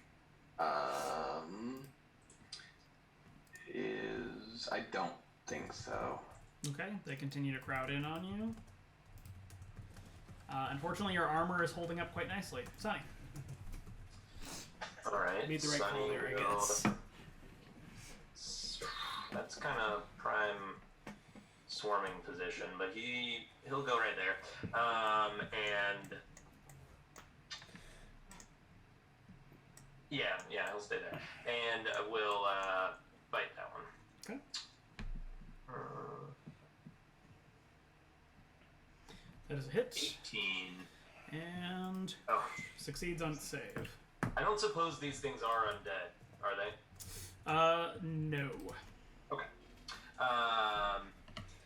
I don't think so. Okay, they continue to crowd in on you. Unfortunately, your armor is holding up quite nicely. Sonny. Alright. Made the right call there, I guess. That's kind of prime swarming position, but he'll go right there. And yeah, he'll stay there, and we'll bite that one. Okay. That is a hit. 18. And Oh, succeeds on its save. I don't suppose these things are undead, are they? No. Okay.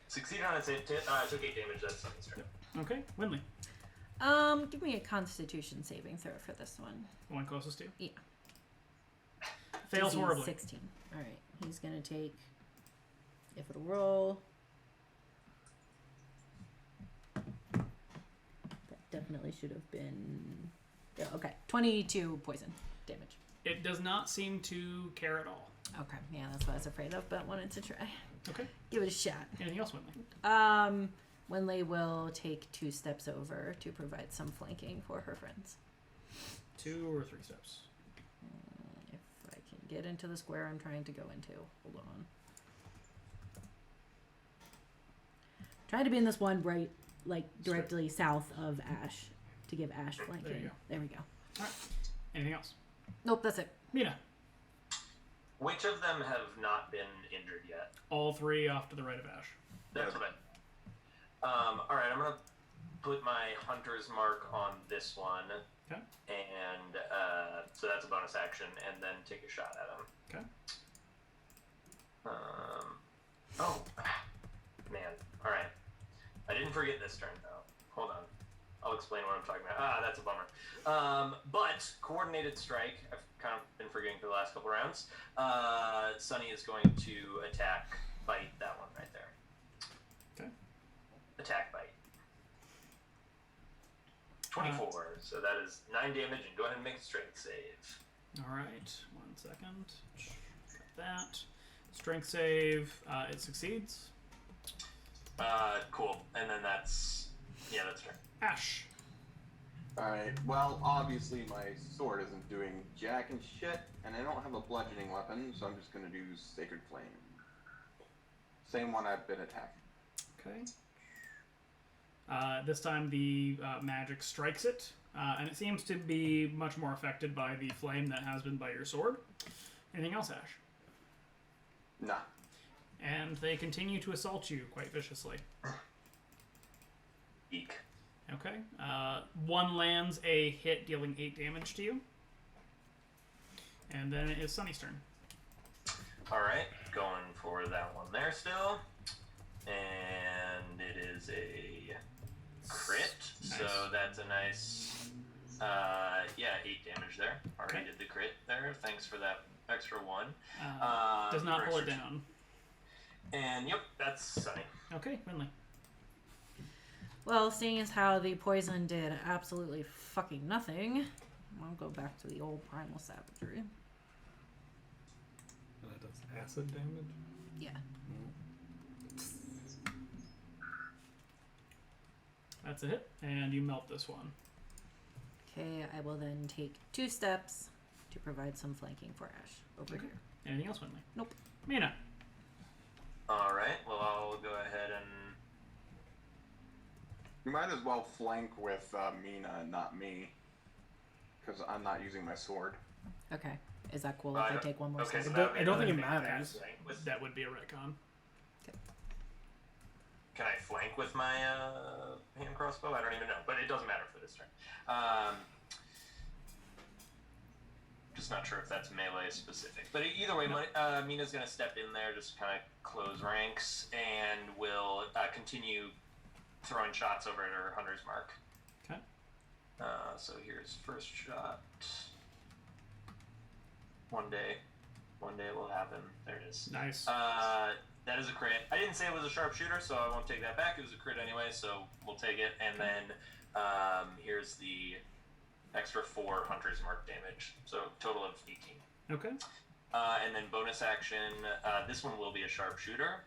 Succeeded on its save. Took 8 damage. That's something straight. Okay, Winley. Give me a Constitution saving throw for this one. The one closest to you. Yeah. Fails DC horribly. 16. All right, he's gonna take. If it'll roll. That definitely should have been. Yeah, okay, 22 poison damage. It does not seem to care at all. Okay, yeah, that's what I was afraid of, but wanted to try. Okay. Give it a shot. Anything else, Winley? Winley will take 2 steps over to provide some flanking for her friends. 2 or 3 steps. If I can get into the square I'm trying to go into. Hold on. Trying to be in this one right, like directly south of Ash to give Ash flanking. There you go. There we go. All right. Anything else? Nope, that's it. Mina. Which of them have not been injured yet? All 3 off to the right of Ash. That's what alright, I'm gonna put my hunter's mark on this one. Okay. And so that's a bonus action, and then take a shot at him. Okay. Oh, man. Alright. I didn't forget this turn, though. Hold on. I'll explain what I'm talking about. That's a bummer. But coordinated strike, I've kind of been forgetting for the last couple rounds. Sunny is going to bite that one right there. Okay. Attack bite. 24. So that is 9 damage, and go ahead and make a strength save. All right. 1 second. Got that. Strength save. It succeeds. Cool. And then that's turn. Ash. Alright, well, obviously my sword isn't doing jack and shit, and I don't have a bludgeoning weapon, so I'm just gonna do Sacred Flame. Same one I've been attacking. Okay. This time the magic strikes it, and it seems to be much more affected by the flame that has been by your sword. Anything else, Ash? Nah. And they continue to assault you quite viciously. Eek. Okay. One lands a hit, dealing 8 damage to you. And then it is Sunny's turn. Alright, going for that one there still. And it is a crit. Nice. So that's a nice 8 damage there. Already did the crit there. Thanks for that extra 1. Does not pull it extra down. And yep, that's Sunny. Okay, Winley. Well, seeing as how the poison did absolutely fucking nothing, I'll go back to the old primal savagery. That does acid damage? Yeah. That's a hit, and you melt this one. Okay, I will then take 2 steps to provide some flanking for Ash over Okay. here. Anything else, Winley? Nope. Mina. Alright, well I'll go ahead and You might as well flank with Mina and not me, because I'm not using my sword. Okay. Is that cool I if I don't- take one more okay, step? so I don't think it matters. That would be a retcon. Can I flank with my hand crossbow? I don't even know, but it doesn't matter for this turn. Just not sure if that's melee specific. But either way, Mina's going to step in there, just kind of close ranks, and will continue throwing shots over at her hunter's mark. Okay. So here's first shot. One day it will happen. There it is. Nice. That is a crit. I didn't say it was a sharpshooter, so I won't take that back. It was a crit anyway, so we'll take it. And then here's the extra 4 hunter's mark damage. So total of 18. Okay. And then bonus action. This one will be a sharpshooter.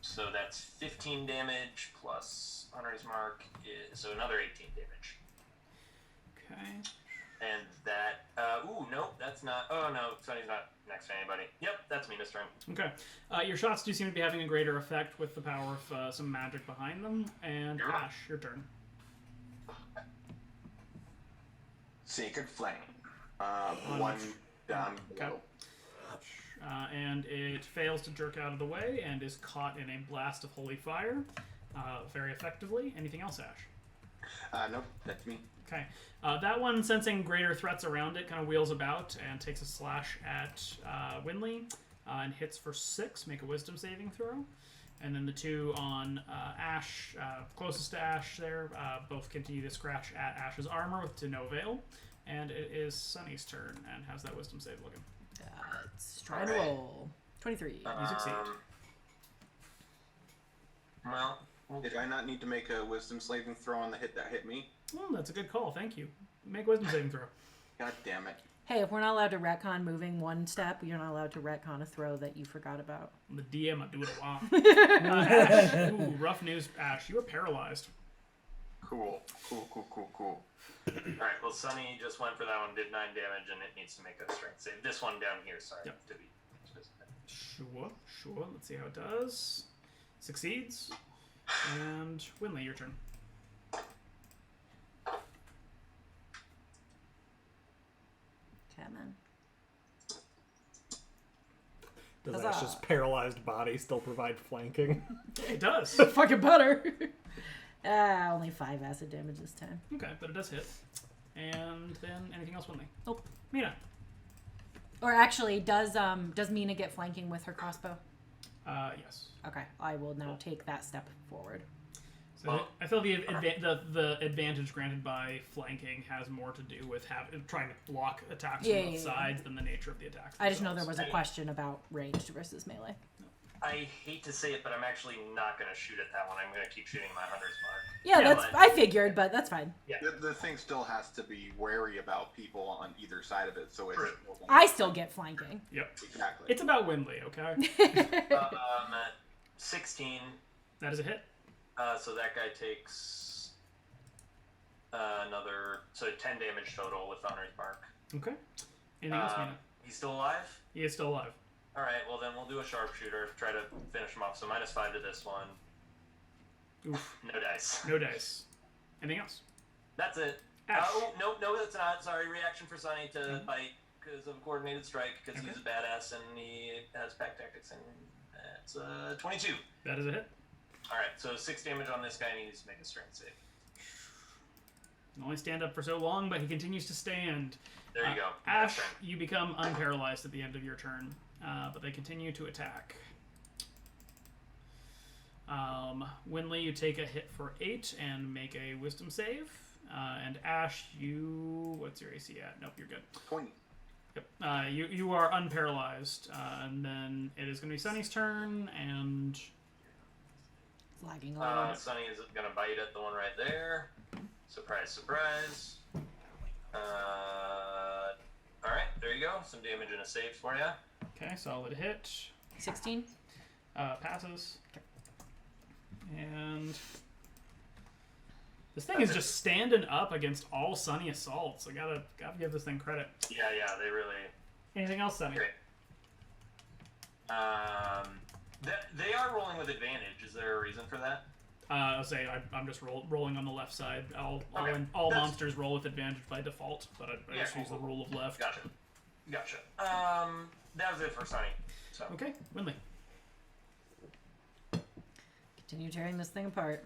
So that's 15 damage plus Hunter's Mark, so another 18 damage. Okay. And that, nope, that's not, oh no, Sunny's not next to anybody. Yep, that's me this turn. Okay. Your shots do seem to be having a greater effect with the power of some magic behind them. And Yeah. Ash, your turn. Sacred Flame. One down below. And it fails to jerk out of the way and is caught in a blast of holy fire very effectively. Anything else, Ash? Nope, that's me. Okay. That one, sensing greater threats around it, kind of wheels about and takes a slash at Winley and hits for 6. Make a wisdom saving throw. And then the two on Ash, closest to Ash there, both continue to scratch at Ash's armor to no avail. And it is Sunny's turn. And how's that wisdom save looking? Let's try to roll. 23. You succeed. Well, Did I not need to make a wisdom saving throw on the hit that hit me? Oh, that's a good call. Thank you. Make a wisdom saving throw. God damn it. Hey, if we're not allowed to retcon moving one step, you're not allowed to retcon a throw that you forgot about. I'm the DM, I do what I want. Ash. Ooh, rough news, Ash. You are paralyzed. Cool. alright, well, Sunny just went for that one, did 9 damage, and it needs to make a strength save. This one down here, sorry, Yep. to be specific. Sure. Let's see how it does. Succeeds. And Winley, your turn. Come on. Does Huzzah. Ash's paralyzed body still provide flanking? It does. Fucking better. Only 5 acid damage this time. Okay, but it does hit. And then anything else, Winley? Nope. Mina. Or actually, does Mina get flanking with her crossbow? Yes. Okay, I will now take that step forward. So I feel the advantage granted by flanking has more to do with trying to block attacks from both sides than the nature of the attacks. I just know there was a question about ranged versus melee. I hate to say it, but I'm actually not going to shoot at that one. I'm going to keep shooting my Hunter's Mark. Yeah, that's but- I figured, but that's fine. Yeah. The thing still has to be wary about people on either side of it, so it's... True. I still get flanking. Yep. Exactly. It's about Winley, okay? 16. That is a hit. So that guy takes another... So 10 damage total with Hunter's Mark. Okay. Anything else, Mina? He's still alive? He is still alive. Alright, well then we'll do a sharpshooter, try to finish him off. So -5 to this one. Oof. No dice. No dice. Anything else? That's it. Ash. No, that's not. Sorry, reaction for Sunny to bite because of a coordinated strike because he's a badass and he has pack tactics, and that's 22. That is a hit. Alright, so 6 damage on this guy, and he needs to make a strength save. Can only stand up for so long, but he continues to stand. There you go. Ash, Strength. you become unparalyzed at the end of your turn, but they continue to attack. Winley, you take a hit for 8 and make a wisdom save. And Ash, what's your AC at? Nope, you're good. 20. Yep. You are unparalyzed, and then it is going to be Sunny's turn, and It's lagging a little bit. Sunny is going to bite at the one right there. Surprise, surprise. Alright, there you go. Some damage and a save for you. okay, solid hit. 16. Passes. And this thing is just standing up against all Sunny assaults. I gotta give this thing credit. Yeah, they really... Anything else, Sunny? Great. They are rolling with advantage. Is there a reason for that? I'll say I'm just rolling on the left side. All Okay, monsters roll with advantage by default, but I just use the rule of left. Gotcha. That was it for Sunny. So. Okay, Winley. Continue tearing this thing apart.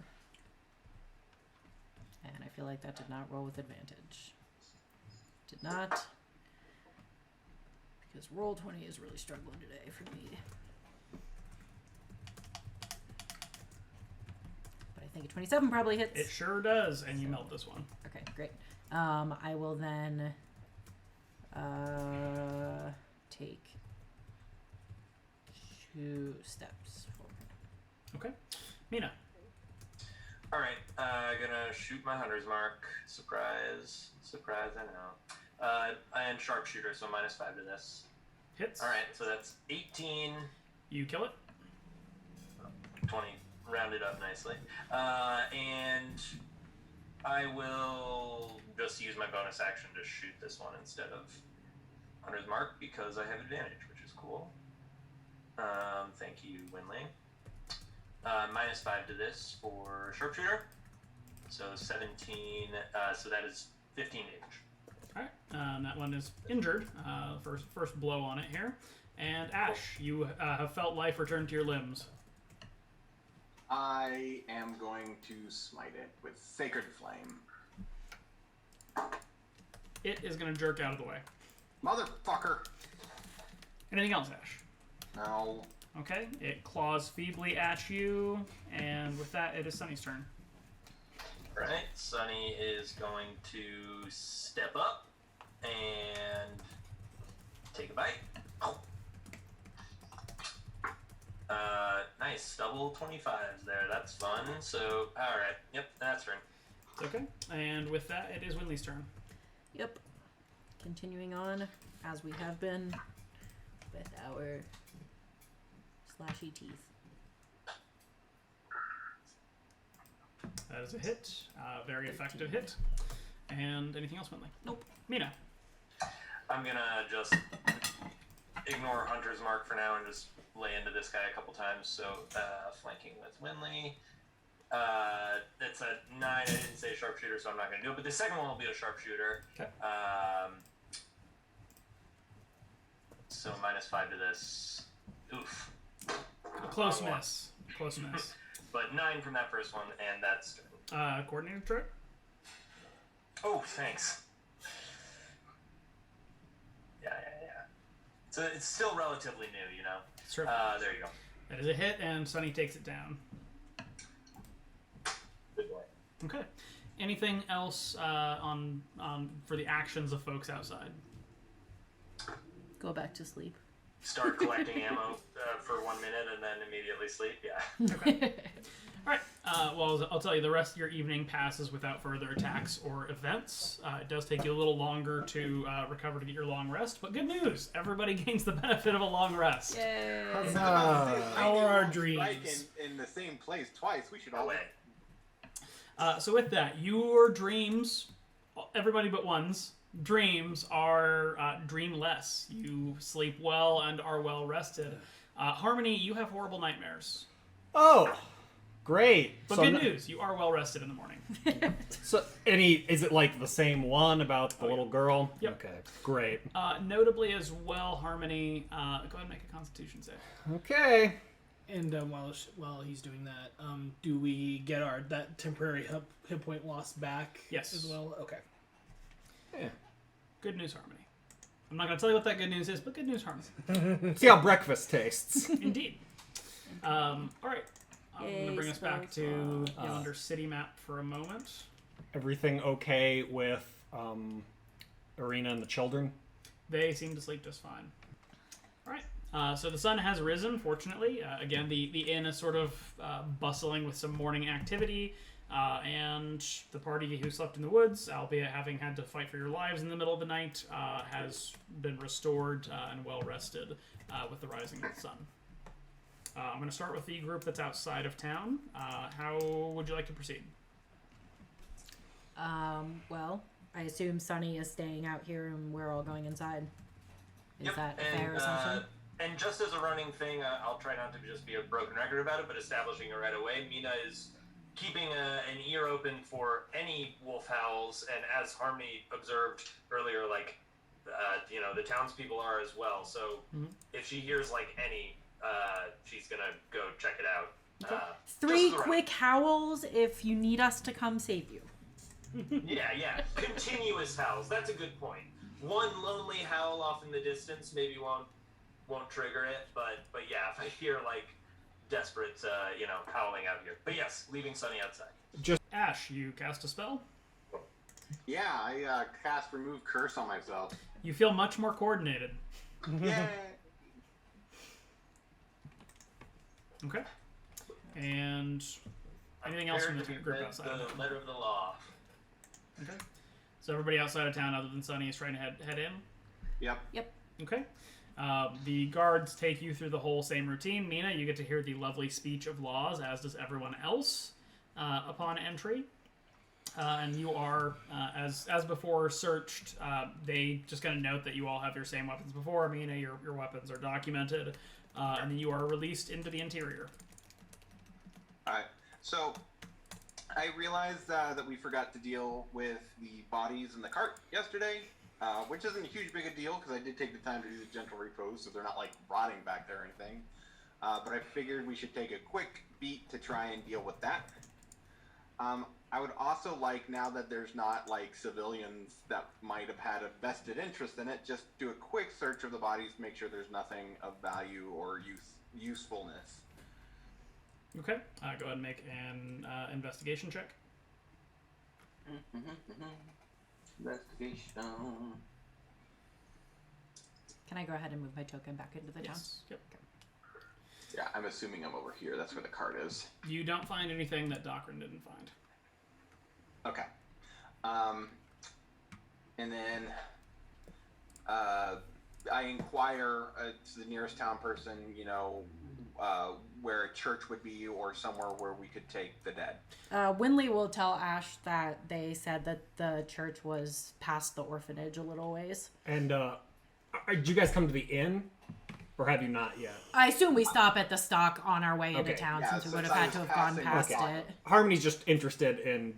And I feel like that did not roll with advantage. Did not. Because roll 20 is really struggling today for me. But I think a 27 probably hits. It sure does, and you melt this one. Okay, great. I will then take 2 steps forward. Okay, Mina. Alright, gonna shoot my Hunter's Mark. Surprise, I know. And sharpshooter, so -5 to this. Hits. Alright, so that's 18. You kill it. 20 rounded up nicely. And I will just use my bonus action to shoot this one instead of Hunter's Mark because I have advantage, which is cool. Thank you, Winley. -5 to this for sharpshooter. So 17, so that is 15 damage. Alright, that one is injured. First blow on it here. And Ash, you have felt life return to your limbs. I am going to smite it with Sacred Flame. It is going to jerk out of the way. Motherfucker! Anything else, Ash? No. Okay, it claws feebly at you, and with that, it is Sunny's turn. Alright, Sunny is going to step up and take a bite. Oh. Nice, double 25s there, that's fun. So, alright, yep, that's right. Okay, and with that, it is Winley's turn. Yep. Continuing on, as we have been, with our slashy teeth. That is a hit. Very effective hit. And anything else, Winley? Nope. Mina. I'm gonna just ignore Hunter's Mark for now and just lay into this guy a couple times. So, flanking with Winley. That's a 9. I didn't say sharpshooter, so I'm not gonna do it. But the second one will be a sharpshooter. Okay. So -5 to this. Oof. Close miss. Close miss. But 9 from that first one, and that's... Coordinated trip? Oh, thanks. Yeah. So it's still relatively new, you know? Sure. There you go. That is a hit, and Sunny takes it down. Good boy. Okay. Anything else on for the actions of folks outside? Go back to sleep. Start collecting ammo for 1 minute and then immediately sleep, yeah. Okay. All right. Well, I'll tell you, the rest of your evening passes without further attacks or events. It does take you a little longer to recover to get your long rest, but good news. Everybody gains the benefit of a long rest. Yay! Our dreams. Like in the same place twice. We should all. So with that, your dreams, everybody but one's dreams are dreamless. You sleep well and are well rested. Harmony, you have horrible nightmares. Oh, great. But So good n- news, you are well rested in the morning. So, is it like the same one about the little girl? Yep. Okay, great. Notably as well, Harmony, go ahead and make a Constitution save. Okay. And while he's doing that, do we get that temporary hit point loss back? Yes. As well. Okay. Yeah. Good news, Harmony. I'm not going to tell you what that good news is, but good news, Harmony. See how breakfast tastes. Indeed. All right. I'm going to Yay, bring us back to spells. Yonder City map for a moment. Everything okay with Arena and the children? They seem to sleep just fine. All right. So the sun has risen, fortunately. Again, the inn is sort of bustling with some morning activity. And the party who slept in the woods, albeit having had to fight for your lives in the middle of the night, has been restored and well rested with the rising of the sun. I'm going to start with the group that's outside of town. How would you like to proceed? Well, I assume Sunny is staying out here and we're all going inside. Is Yep, that a fair assumption? And just as a running thing, I'll try not to just be a broken record about it, but establishing it right away, Mina is keeping an ear open for any wolf howls, and as Harmony observed earlier, the townspeople are as well. So if she hears any, she's gonna go check it out. Okay. 3 quick howls if you need us to come save you. Yeah. Continuous howls. That's a good point. One lonely howl off in the distance maybe won't trigger it, but yeah, if I hear desperate, howling out here. But yes, leaving Sunny outside. Ash, you cast a spell. Yeah, I cast Remove Curse on myself. You feel much more coordinated. Yay! Okay. And anything else from the group outside? The letter of the law. Okay. So everybody outside of town other than Sunny is trying to head in? Yep. Okay. The guards take you through the whole same routine. Mina, you get to hear the lovely speech of laws, as does everyone else upon entry. And you are, as before, searched. They just kind of note that you all have your same weapons before. Mina, your weapons are documented. And then you are released into the interior. Alright, so I realized that we forgot to deal with the bodies in the cart yesterday, which isn't a huge big a deal because I did take the time to do the gentle repose, so they're not like rotting back there or anything. But I figured we should take a quick beat to try and deal with that. I would also like, now that there's not like civilians that might have had a vested interest in it, just do a quick search of the bodies, make sure there's nothing of value or usefulness. Okay, go ahead and make an investigation check. Investigation. Can I go ahead and move my token back into the town? Yes. Yep. Yeah, I'm assuming I'm over here. That's where the cart is. You don't find anything that Docrin didn't find. Okay. And then I inquire to the nearest town person, where a church would be or somewhere where we could take the dead. Winley will tell Ash that they said that the church was past the orphanage a little ways. And did you guys come to the inn? Or have you not yet? I assume we stop at the stock on our way into town, Yeah, since we would since have I had to was have gone passing past by. it. Harmony's just interested in,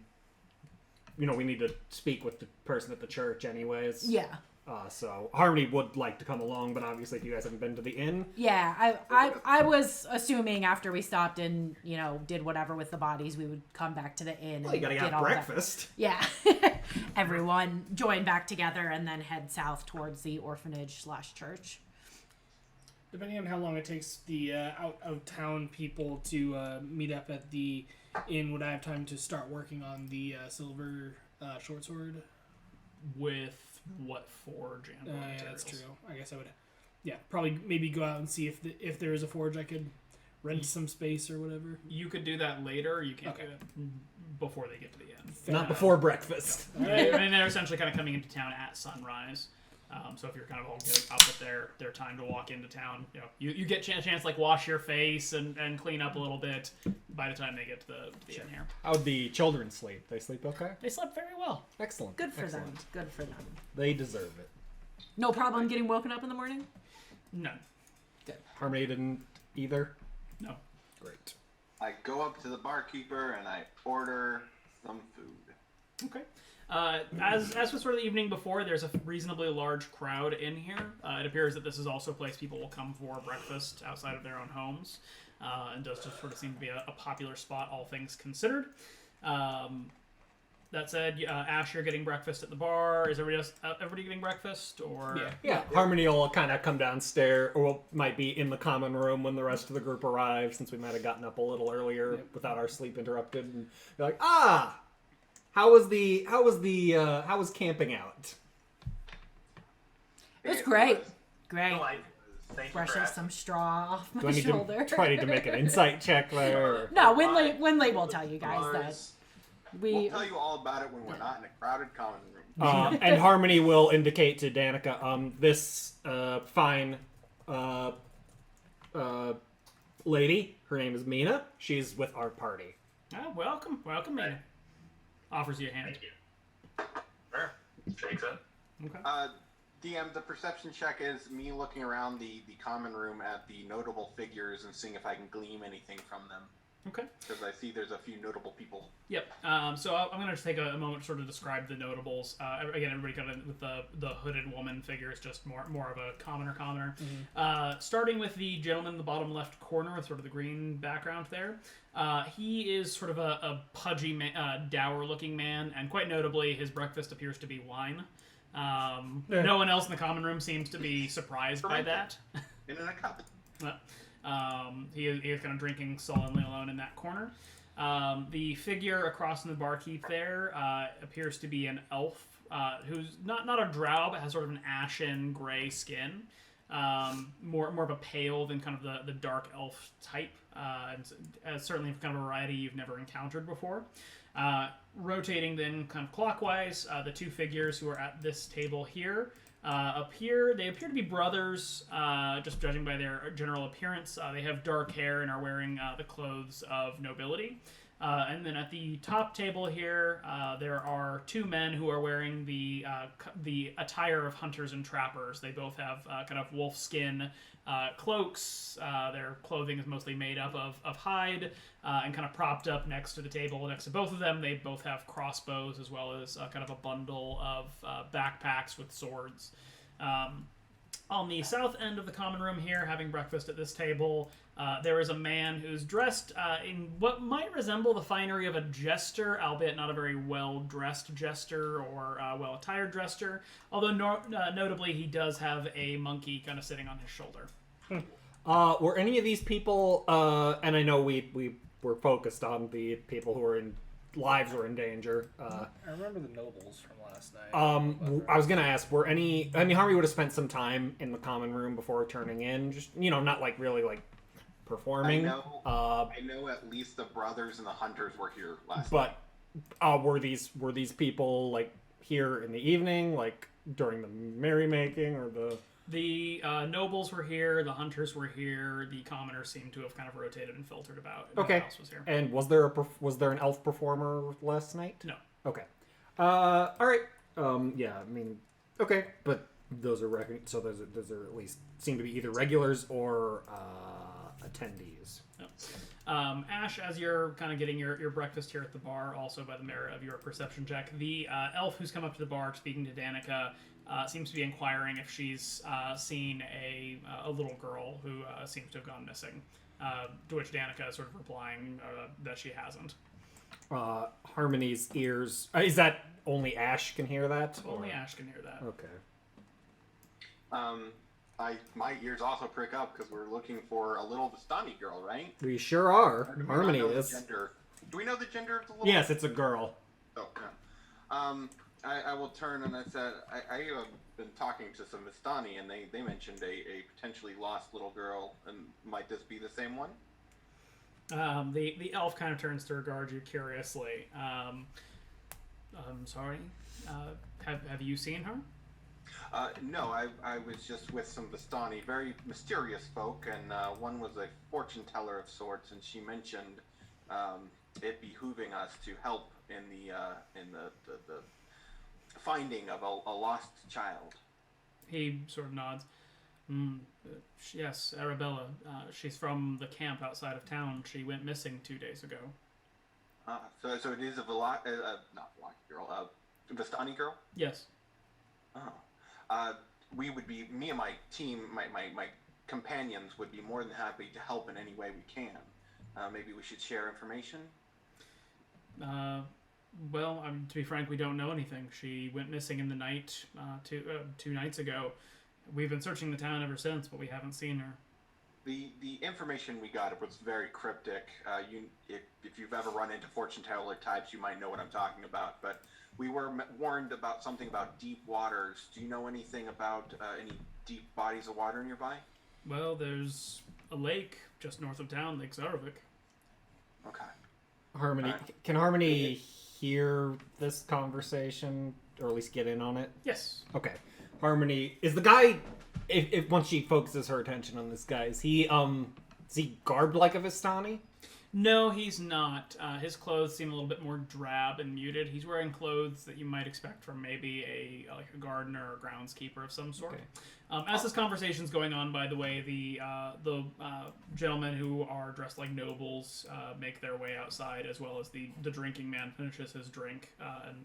we need to speak with the person at the church anyways. Yeah. So Harmony would like to come along, but obviously if you guys haven't been to the inn. Yeah, I was assuming after we stopped and, did whatever with the bodies, we would come back to the inn Well, and you gotta get have all breakfast. that. Yeah. Everyone join back together and then head south towards the orphanage/church. Depending on how long it takes the out-of-town people to meet up at the inn, would I have time to start working on the silver short sword? With what forge and what Yeah, materials? that's true. I guess I would, probably maybe go out and see if there is a forge I could rent some space or whatever. You could do that later. You can't Okay. do it before they get to the end. Fair Not enough. before breakfast. I mean, they're essentially kind of coming into town at sunrise. So if you're kind of all good up at their time to walk into town, you get a chance like wash your face and clean up a little bit by the time they get to the inn here. How'd the children sleep? They sleep okay? They slept very well. Excellent. Good for Excellent. them. Good for them. They deserve it. No problem getting woken up in the morning? None. Harmony didn't either? No. Great. I go up to the barkeeper and I order some food. Okay. As with sort of the evening before, there's a reasonably large crowd in here. It appears that this is also a place people will come for breakfast outside of their own homes, and does just sort of seem to be a popular spot, all things considered. That said, Ash, you're getting breakfast at the bar. Is everybody getting breakfast, or Yeah, Harmony will kind of come downstairs, or might be in the common room when the rest of the group arrives, since we might have gotten up a little earlier without our sleep interrupted, and be like, how was camping out? It was great. was Great. Delightful. Thank you for Brushing asking. some straw off Do my I need shoulder. do I need to make an insight check there? Or? No, Winley will tell you guys that Bars. we. We'll tell you all about it when we're not in a crowded common room. And Harmony will indicate to Danica, this fine lady, her name is Mina. She's with our party. welcome, Mina. Offers you a hand. Thank you. Sure. Shakes it. Okay. DM, the perception check is me looking around the common room at the notable figures and seeing if I can glean anything from them. Okay. Because I see there's a few notable people. Yep. So I'm going to just take a moment to sort of describe the notables. Again, everybody kind of with the hooded woman figure is just more of a commoner. Starting with the gentleman in the bottom left corner with sort of the green background there. He is sort of a pudgy, dour-looking man, and quite notably, his breakfast appears to be wine. No one else in the common room seems to be surprised by that. In a cup. He is kind of drinking sullenly alone in that corner. The figure across from the barkeep there appears to be an elf who's not a drow, but has sort of an ashen gray skin. More of a pale than kind of the dark elf type. And certainly kind of a variety you've never encountered before. Rotating then kind of clockwise, the two figures who are at this table here They appear to be brothers, just judging by their general appearance. They have dark hair and are wearing the clothes of nobility. And then at the top table here, there are two men who are wearing the attire of hunters and trappers. They both have kind of wolf skin cloaks. Their clothing is mostly made up of hide, and kind of propped up next to the table next to both of them. They both have crossbows as well as kind of a bundle of backpacks with swords. On the south end of the common room here, having breakfast at this table, there is a man who's dressed in what might resemble the finery of a jester, albeit not a very well-dressed jester or well-attired jester, although notably he does have a monkey kind of sitting on his shoulder. Were any of these people, and I know we were focused on the people who were lives were in danger. I remember the nobles from last night. I was gonna ask, were any? I mean, Harvey would have spent some time in the common room before turning in, just not like really like performing. I know at least the brothers and the hunters were here last night. But were these people like here in the evening, like during the merrymaking, or the? The nobles were here, the hunters were here, the commoners seem to have kind of rotated and filtered about. Okay. No one else was here. And was there an elf performer last night? No. Okay. All right. Yeah. I mean, okay, but those are so those are at least seem to be either regulars or attendees. No. Ash, as you're kind of getting your breakfast here at the bar, also by the merit of your perception check, the elf who's come up to the bar speaking to Danica seems to be inquiring if she's seen a little girl who seems to have gone missing. To which Danica is sort of replying that she hasn't. Harmony's ears. Is that only Ash can hear that? Only Ash can hear that. Okay. My ears also prick up because we're looking for a little Vistani girl, right? We sure are. Or do we Harmony not know the is. gender? Do we know the gender of the little? Yes, it's a girl. Oh, yeah. I will turn and I said, I have been talking to some Vistani and they mentioned a potentially lost little girl, and might this be the same one? The elf kind of turns to regard you curiously. I'm sorry. Have you seen her? No, I was just with some Vistani, very mysterious folk, and one was a fortune teller of sorts, and she mentioned it behooving us to help in the finding of a lost child. He sort of nods. Yes, Arabella. She's from the camp outside of town. She went missing 2 days ago. So it is a not Vallaki girl, Vistani girl? Yes. Oh. We would be, me and my team, my companions would be more than happy to help in any way we can. Maybe we should share information? Well, to be frank, we don't know anything. She went missing in the night, 2 nights ago. We've been searching the town ever since, but we haven't seen her. The information we got was very cryptic. If you've ever run into fortune teller types, you might know what I'm talking about. But we were warned about something about deep waters. Do you know anything about any deep bodies of water nearby? Well, there's a lake just north of town, Lake Zarovic. Okay. Harmony, can Harmony hear this conversation, or at least get in on it? Yes. Okay. Harmony, is the guy, if once she focuses her attention on this guy, is he garbed like a Vistani? No, he's not. His clothes seem a little bit more drab and muted. He's wearing clothes that you might expect from maybe a gardener or groundskeeper of some sort. Okay. As this conversation's going on, by the way, the gentlemen who are dressed like nobles make their way outside, as well as the drinking man finishes his drink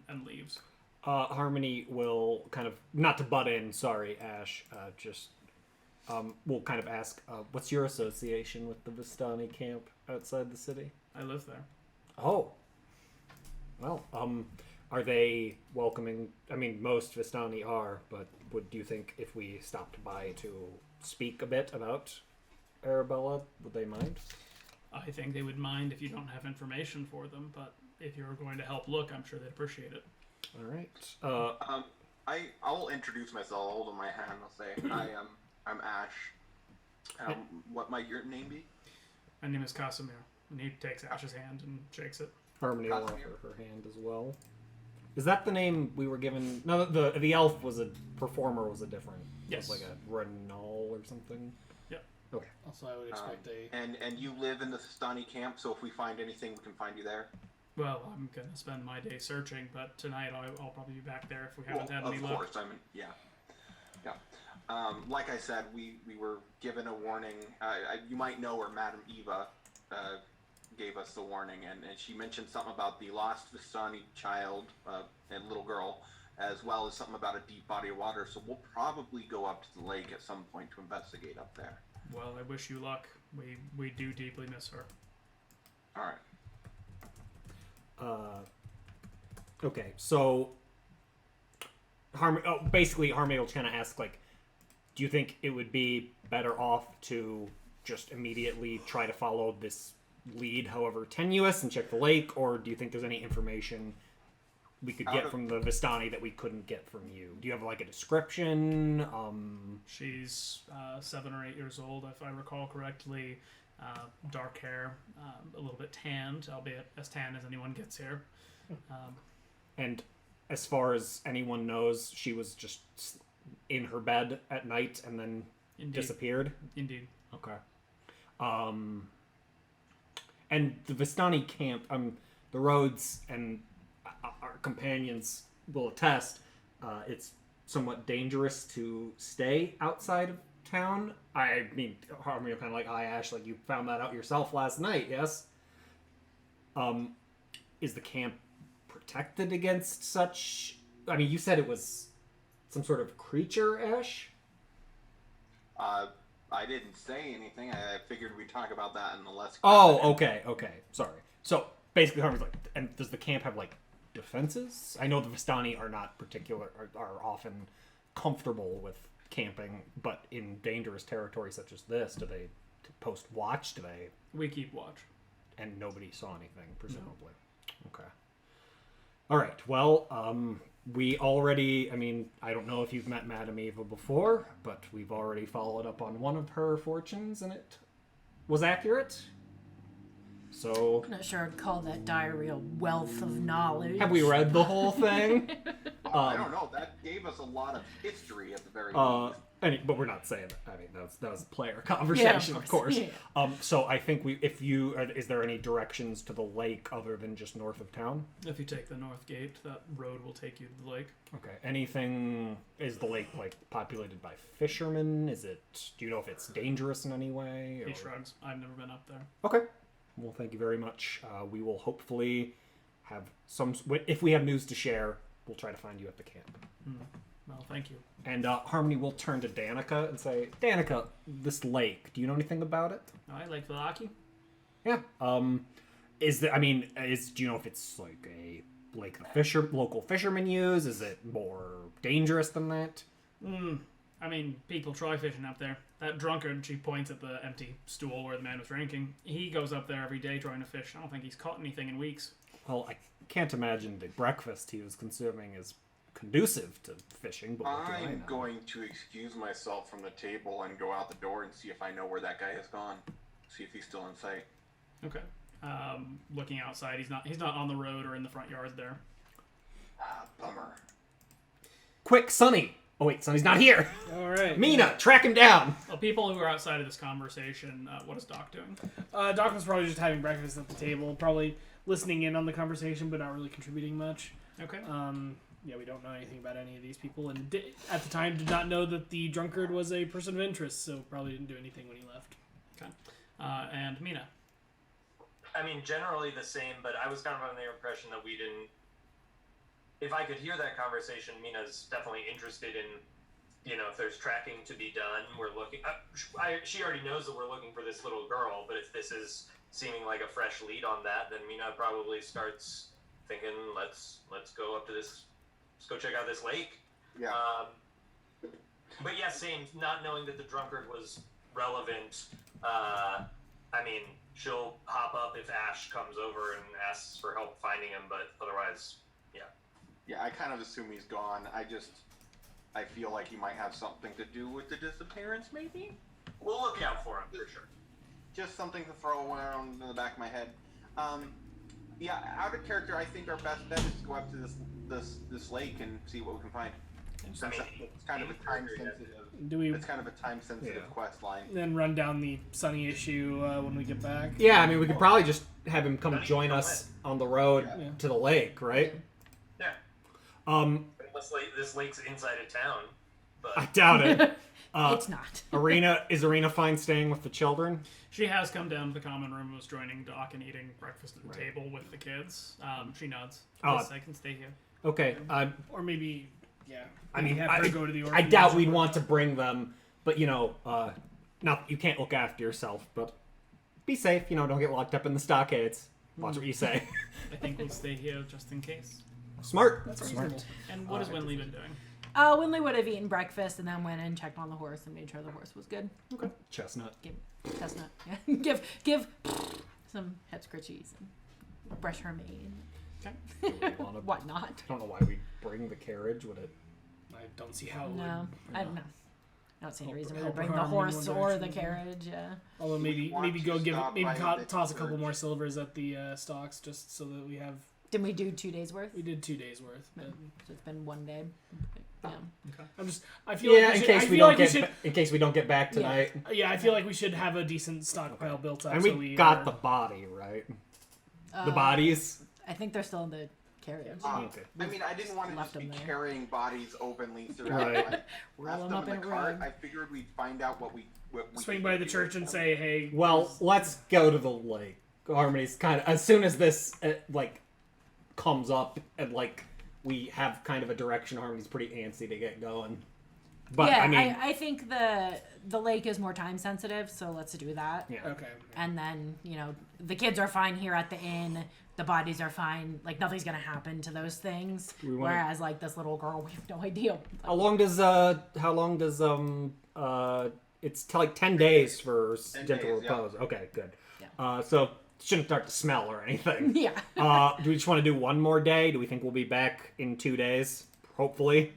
and leaves. Harmony will kind of, not to butt in, sorry, Ash, we'll kind of ask, what's your association with the Vistani camp outside the city? I live there. Oh. Well, are they welcoming? I mean, most Vistani are, but do you think if we stopped by to speak a bit about Arabella, would they mind? I think they would mind if you don't have information for them, but if you're going to help look, I'm sure they'd appreciate it. All right. I'll introduce myself. I'll hold up my hand. I'll say, I'm Ash. What might your name be? My name is Casimir. And he takes Ash's hand and shakes it. Harmony will Casimir. offer her hand as well. Is that the name we were given? No, the elf was a performer. Was a different. Yes. It was like a Renal or something. Yep. Okay. Also, I would expect And you live in the Vistani camp, so if we find anything, we can find you there. Well, I'm gonna spend my day searching, but tonight I'll probably be back there if we haven't had any of luck. course. I mean, yeah. Like I said, we were given a warning. You might know where Madam Eva gave us the warning, and she mentioned something about the lost Vistani child and little girl, as well as something about a deep body of water. So we'll probably go up to the lake at some point to investigate up there. Well, I wish you luck. We do deeply miss her. All right. Okay, so basically Harmony will kind of ask, like, do you think it would be better off to just immediately try to follow this lead, however tenuous, and check the lake, or do you think there's any information we could get from the Vistani that we couldn't get from you? Do you have, like, a description? She's 7 or 8 years old, if I recall correctly. Dark hair, a little bit tanned, albeit as tan as anyone gets here. And as far as anyone knows, she was just in her bed at night and then disappeared? Indeed. Okay. And the Vistani camp, the roads and our companions will attest, it's somewhat dangerous to stay outside of town. I mean, Harmony kind of like, hi Ash, like you found that out yourself last night, yes? Is the camp protected against such? I mean, you said it was some sort of creature, Ash? I didn't say anything. I figured we'd talk about that in the less. Oh, okay, sorry. So basically, Harmony's like, and does the camp have like defenses? I know the Vistani are not are often comfortable with camping, but in dangerous territory such as this, do they post watch? Do they? We keep watch. And nobody saw anything, presumably. No. Okay. All right. Well, we already. I mean, I don't know if you've met Madame Eva before, but we've already followed up on one of her fortunes, and it was accurate. So. I'm not sure I'd call that diary a wealth of knowledge. Have we read the whole thing? I don't know. That gave us a lot of history at the very least. But we're not saying that. I mean, that was a player conversation, of course. Yeah. So I think is there any directions to the lake other than just north of town? If you take the north gate, that road will take you to the lake. Okay. Anything? Is the lake like populated by fishermen? Do you know if it's dangerous in any way? He shrugs. I've never been up there. Okay. Well, thank you very much. We will hopefully have if we have news to share, we'll try to find you at the camp. Well, thank you. And Harmony will turn to Danica and say, Danica, this lake, do you know anything about it? I like Vallaki. Yeah. Do you know if it's like a lake the local fishermen use? Is it more dangerous than that? I mean, people try fishing up there. That drunkard, she points at the empty stool where the man was drinking. He goes up there every day trying to fish. I don't think he's caught anything in weeks. Well, I can't imagine the breakfast he was consuming is conducive to fishing, but what do I know? I'm going to excuse myself from the table and go out the door and see if I know where that guy has gone. See if he's still in sight. Okay. Looking outside, he's not on the road or in the front yard there. Bummer. Quick, Sonny! Oh wait, Sonny's not here! All right. Mina, track him down! Well, people who are outside of this conversation, what is Doc doing? Doc was probably just having breakfast at the table, probably listening in on the conversation, but not really contributing much. Okay. Yeah, we don't know anything about any of these people, and at the time did not know that the drunkard was a person of interest, so probably didn't do anything when he left. Okay. And Mina? I mean, generally the same, but I was kind of under the impression that we didn't... If I could hear that conversation, Mina's definitely interested in, if there's tracking to be done, we're looking... she already knows that we're looking for this little girl, but if this is seeming like a fresh lead on that, then Mina probably starts thinking, let's go up to this... Let's go check out this lake. Yeah. But yeah, same. Not knowing that the drunkard was relevant. She'll hop up if Ash comes over and asks for help finding him, but otherwise, yeah. Yeah, I kind of assume he's gone. I feel like he might have something to do with the disappearance, maybe? We'll look out for him, for sure. Just something to throw around in the back of my head. Yeah, out of character, I think our best bet is to go up to this lake and see what we can find. Since it's kind of a time sensitive. Do we It's kind of a time sensitive quest line. then run down the Sunny issue when we get back? Yeah, I mean, we could probably just have him come join us on the road to the lake, right? Yeah. Unless this lake's inside of town, but I doubt it. It's not. Is Arena fine staying with the children? She has come down to the common room and was joining Doc and eating breakfast at the table with the kids. She nods. Yes, I can stay here. Okay. Or maybe, I mean, have her go to the I orphanage. doubt we'd want to bring them, but not you can't look after yourself, but be safe. Don't get locked up in the stockades. Watch what you say. I think we'll stay here just in case. Smart. That's reasonable. And what has Winley been doing? Winley would have eaten breakfast and then went and checked on the horse and made sure the horse was good. Okay. Chestnut. Give Chestnut, yeah. give some head scritchies and brush her mane. Okay. Why not? I don't know why we bring the carriage. Would it? I don't see how it No, would. I don't see any reason we help would her bring the harm in horse one or the direction. carriage. Yeah. Although maybe want go to give stop maybe by the toss a couple church. more silvers at the stocks just so that we have. Didn't we do 2 days worth? We did 2 days worth. But So it's been 1 day. Yeah. I feel like Yeah, we in should, case I we feel don't like we get in case we don't get back tonight. Yeah, I feel like we should have a decent stockpile built up. And so we we got the body, right? The bodies. I think they're still in the carriage. Okay. I mean, I didn't want to Left just be them there. carrying bodies openly throughout. Right. Like, Roll left them them up in in the a cart. rug. I figured we'd find out what we swing could by the do church and with say, hey. Well, let's go to the lake. Harmony's kind of as soon as this comes up and we have kind of a direction. Harmony's pretty antsy to get going. But yeah, I mean, I think the lake is more time sensitive, so let's do that. yeah. Okay. And then, the kids are fine here at the inn. The bodies are fine. Nothing's gonna happen to those things. We wanna- Whereas, this little girl, we have no idea. How long does it's 10 days for 10 gentle days, yeah. repose. Okay, good. Yeah. So it shouldn't start to smell or anything. Yeah. Do we just want to do one more day? Do we think we'll be back in 2 days? Hopefully.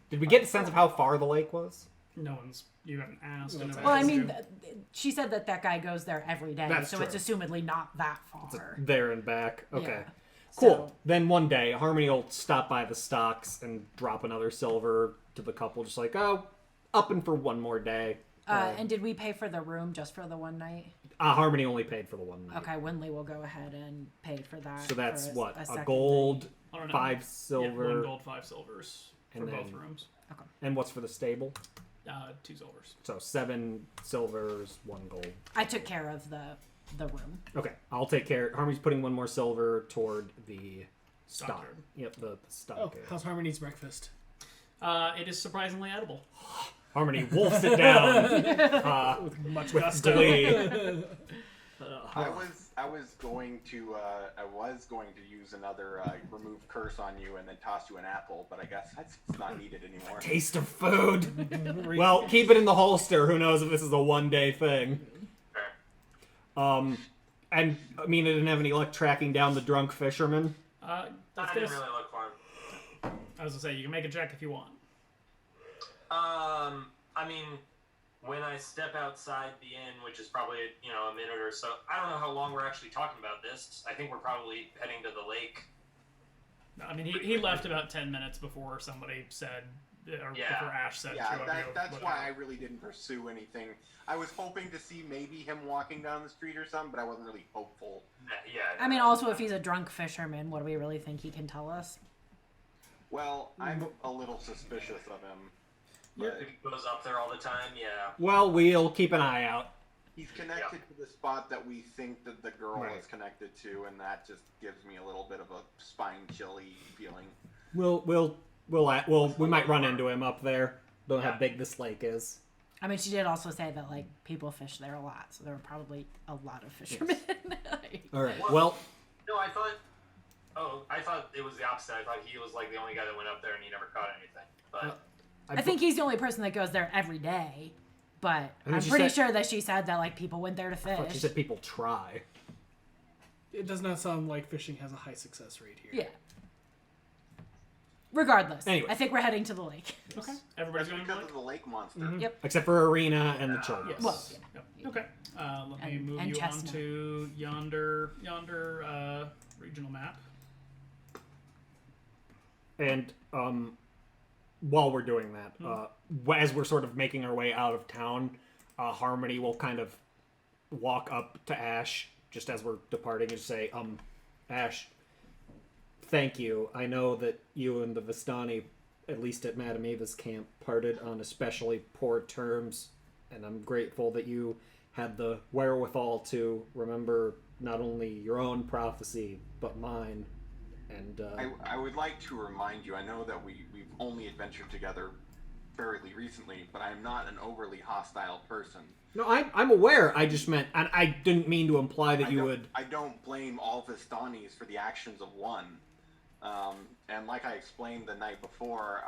Did we get a sense of how far the lake was? You haven't asked. Well, and Well, I asked mean, you. she said that guy goes there every day, That's so true. it's assumedly not that far. There and back. Okay. Yeah. Cool. So- Then one day, Harmony will stop by the stocks and drop another silver to the couple, just up and for one more day. And did we pay for the room just for the one night? Harmony only paid for the one night. Okay, Winley will go ahead and pay for that. So that's for a second gold, I don't know. 5 Yeah, silver, 1 gold, 5 silvers for And both then- rooms. and what's for the stable? 2 silvers. So 7 silvers, 1 gold. thing. I took care of the room. Okay, I'll take care. Harmony's putting 1 more silver toward the stock. Stockyard. Yep, the stock. Oh, how's Harmony's breakfast? It is surprisingly edible. Harmony wolfs it down Much with gusto. glee. I was going to use another remove curse on you and then toss you an apple, but I guess that's not needed anymore. Taste of food. Well, keep it in the holster. Who knows if this is a 1-day thing. And I mean, it didn't have any luck tracking down the drunk fisherman. I That's didn't gonna, really look for him. I was gonna say you can make a check if you want. I mean, when I step outside the inn, which is probably a minute or so, I don't know how long we're actually talking about this. I think we're probably heading to the lake. I mean, he left about 10 minutes before somebody said, or Yeah. before Ash said. Yeah, show up, that's whatever. why I really didn't pursue anything. I was hoping to see maybe him walking down the street or something, but I wasn't really hopeful. Yeah. I mean, also, if he's a drunk fisherman, what do we really think he can tell us? Well, I'm a little suspicious of him. But If he goes up there all the time, yeah. Well, we'll keep an eye out. he's connected to the spot that we think that the girl Right. is connected to, and that just gives me a little bit of a spine chilly feeling. We might run into him up there. Don't know how big this lake is. I mean, she did also say that people fish there a lot, so there were probably a lot of fishermen. All right. What? Well, No, I thought it was the opposite. I thought he was the only guy that went up there and he never caught anything. But I think he's the only person that goes there every day, but think I'm she pretty said- sure that she said that people went there to I thought she fish. said people try. It does not sound like fishing has a high success rate here. Yeah. Regardless, Anyways. I think we're heading to the lake. Okay. Everybody's That's going to because of the lake monster. Mm-hmm. Yep. Except for Arena and the children. Yes. Well, yeah. Yep. Okay. Let me And- move and you Chestnut. on to yonder regional map. And while we're doing that, as we're sort of making our way out of town, Harmony will kind of walk up to Ash just as we're departing and say, Ash, thank you. I know that you and the Vistani, at least at Madame Eva's camp, parted on especially poor terms, and I'm grateful that you had the wherewithal to remember not only your own prophecy, but mine. And I would like to remind you, I know that we've only adventured together fairly recently, but I'm not an overly hostile person. No, I'm aware. I just meant, and I didn't mean to imply that you would. I don't blame all Vistanis for the actions of one. And like I explained the night before,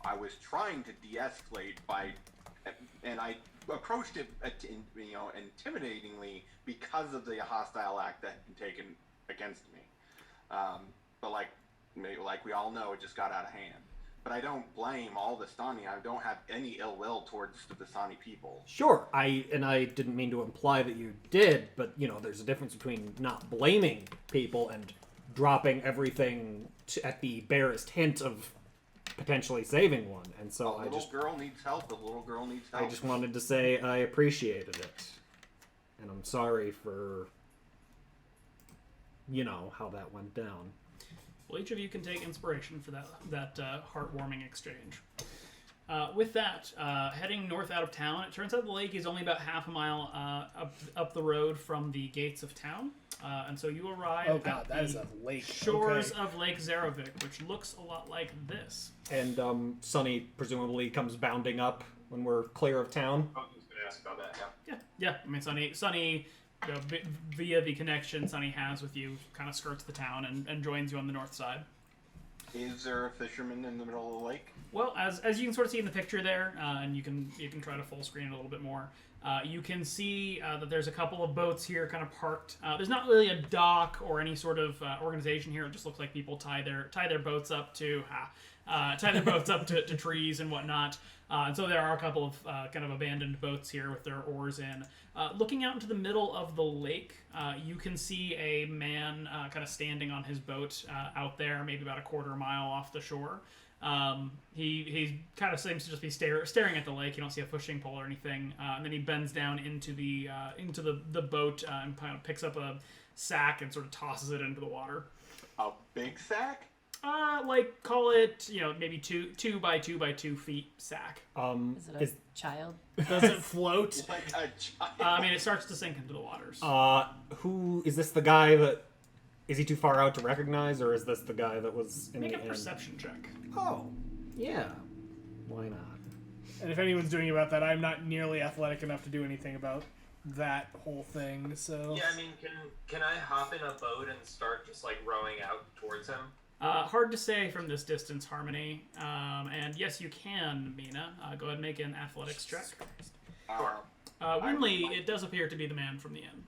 I was trying to de-escalate and I approached it, intimidatingly because of the hostile act that had been taken against me. But like we all know, it just got out of hand. But I don't blame all Vistani. I don't have any ill will towards the Vistani people. Sure, I didn't mean to imply that you did, but there's a difference between not blaming people and dropping everything at the barest hint of potentially saving one. And so A little girl needs help. The little girl needs help. I just wanted to say I appreciated it, and I'm sorry for how that went down. Well, each of you can take inspiration for that heartwarming exchange. With that, heading north out of town, it turns out the lake is only about half a mile up the road from the gates of town. And so you arrive Oh god, at that the is a lake. shores Okay. of Lake Zarovic, which looks a lot like this. And Sunny presumably comes bounding up when we're clear of town. I was going to ask about that, yeah. Yeah. I mean, Sunny via the connection Sunny has with you, kind of skirts the town and joins you on the north side. Is there a fisherman in the middle of the lake? Well, as you can sort of see in the picture there, and you can try to full screen it a little bit more. You can see that there's a couple of boats here, kind of parked. There's not really a dock or any sort of organization here. It just looks like people tie their boats up to trees and whatnot. And so there are a couple of kind of abandoned boats here with their oars in. Looking out into the middle of the lake, you can see a man kind of standing on his boat out there, maybe about a quarter mile off the shore. He kind of seems to just be staring at the lake. You don't see a fishing pole or anything. And then he bends down into the boat and kind of picks up a sack and sort of tosses it into the water. A big sack? Call it, maybe 2 by 2 by 2 feet sack. Is it a child? Does it float? Like a child? I mean, it starts to sink into the waters. Who is this? The guy that is he too far out to recognize, or is this the guy that was in Make the a end? perception check. Oh, yeah. Why not? And if anyone's doing about that, I'm not nearly athletic enough to do anything about that whole thing. So Yeah, I mean, can I hop in a boat and start just like rowing out towards him? Hard to say from this distance, Harmony. And yes, you can, Mina. Go ahead and make an athletics check. Winley, it does appear to be the man from the inn.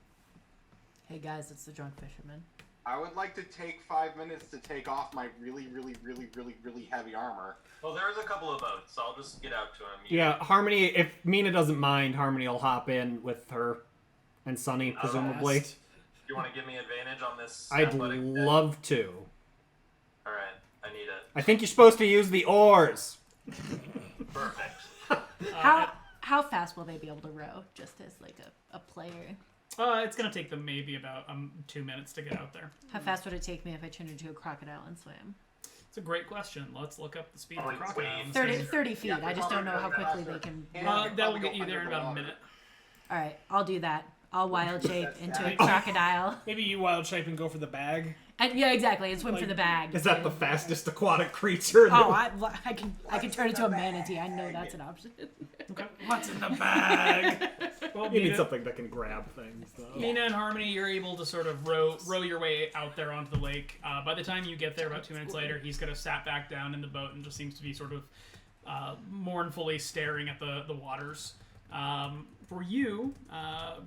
Hey guys, it's the drunk fisherman. I would like to take 5 minutes to take off my really, really, really, really, really heavy armor. Well, there's a couple of boats, so I'll just get out to him. Yeah, Harmony. If Mina doesn't mind, Harmony will hop in with her and Sunny, presumably. Do you want to give me advantage on this? I'd athletic check? love to. All right, I need it. I think you're supposed to use the oars. Perfect. How fast will they be able to row? Just as like a player. It's going to take them maybe about 2 minutes to get out there. How fast would it take me if I turned into a crocodile and swam? It's a great question. Let's look up the speed of Probably the crocodile. 30 feet. I just don't know how quickly they can. That will get you there in about a minute. All right, I'll do that. I'll wild shape into a crocodile. maybe you wild shape and go for the bag. Yeah, exactly. And swim for the bag. Is that the fastest aquatic creature? Oh, I can turn into a manatee. I know that's an option. What's in the bag? Well, You need something that can grab things, though. Mina and Harmony, you're able to sort of row your way out there onto the lake. By the time you get there, about 2 minutes later, he's kind of sat back down in the boat and just seems to be sort of mournfully staring at the waters. For you,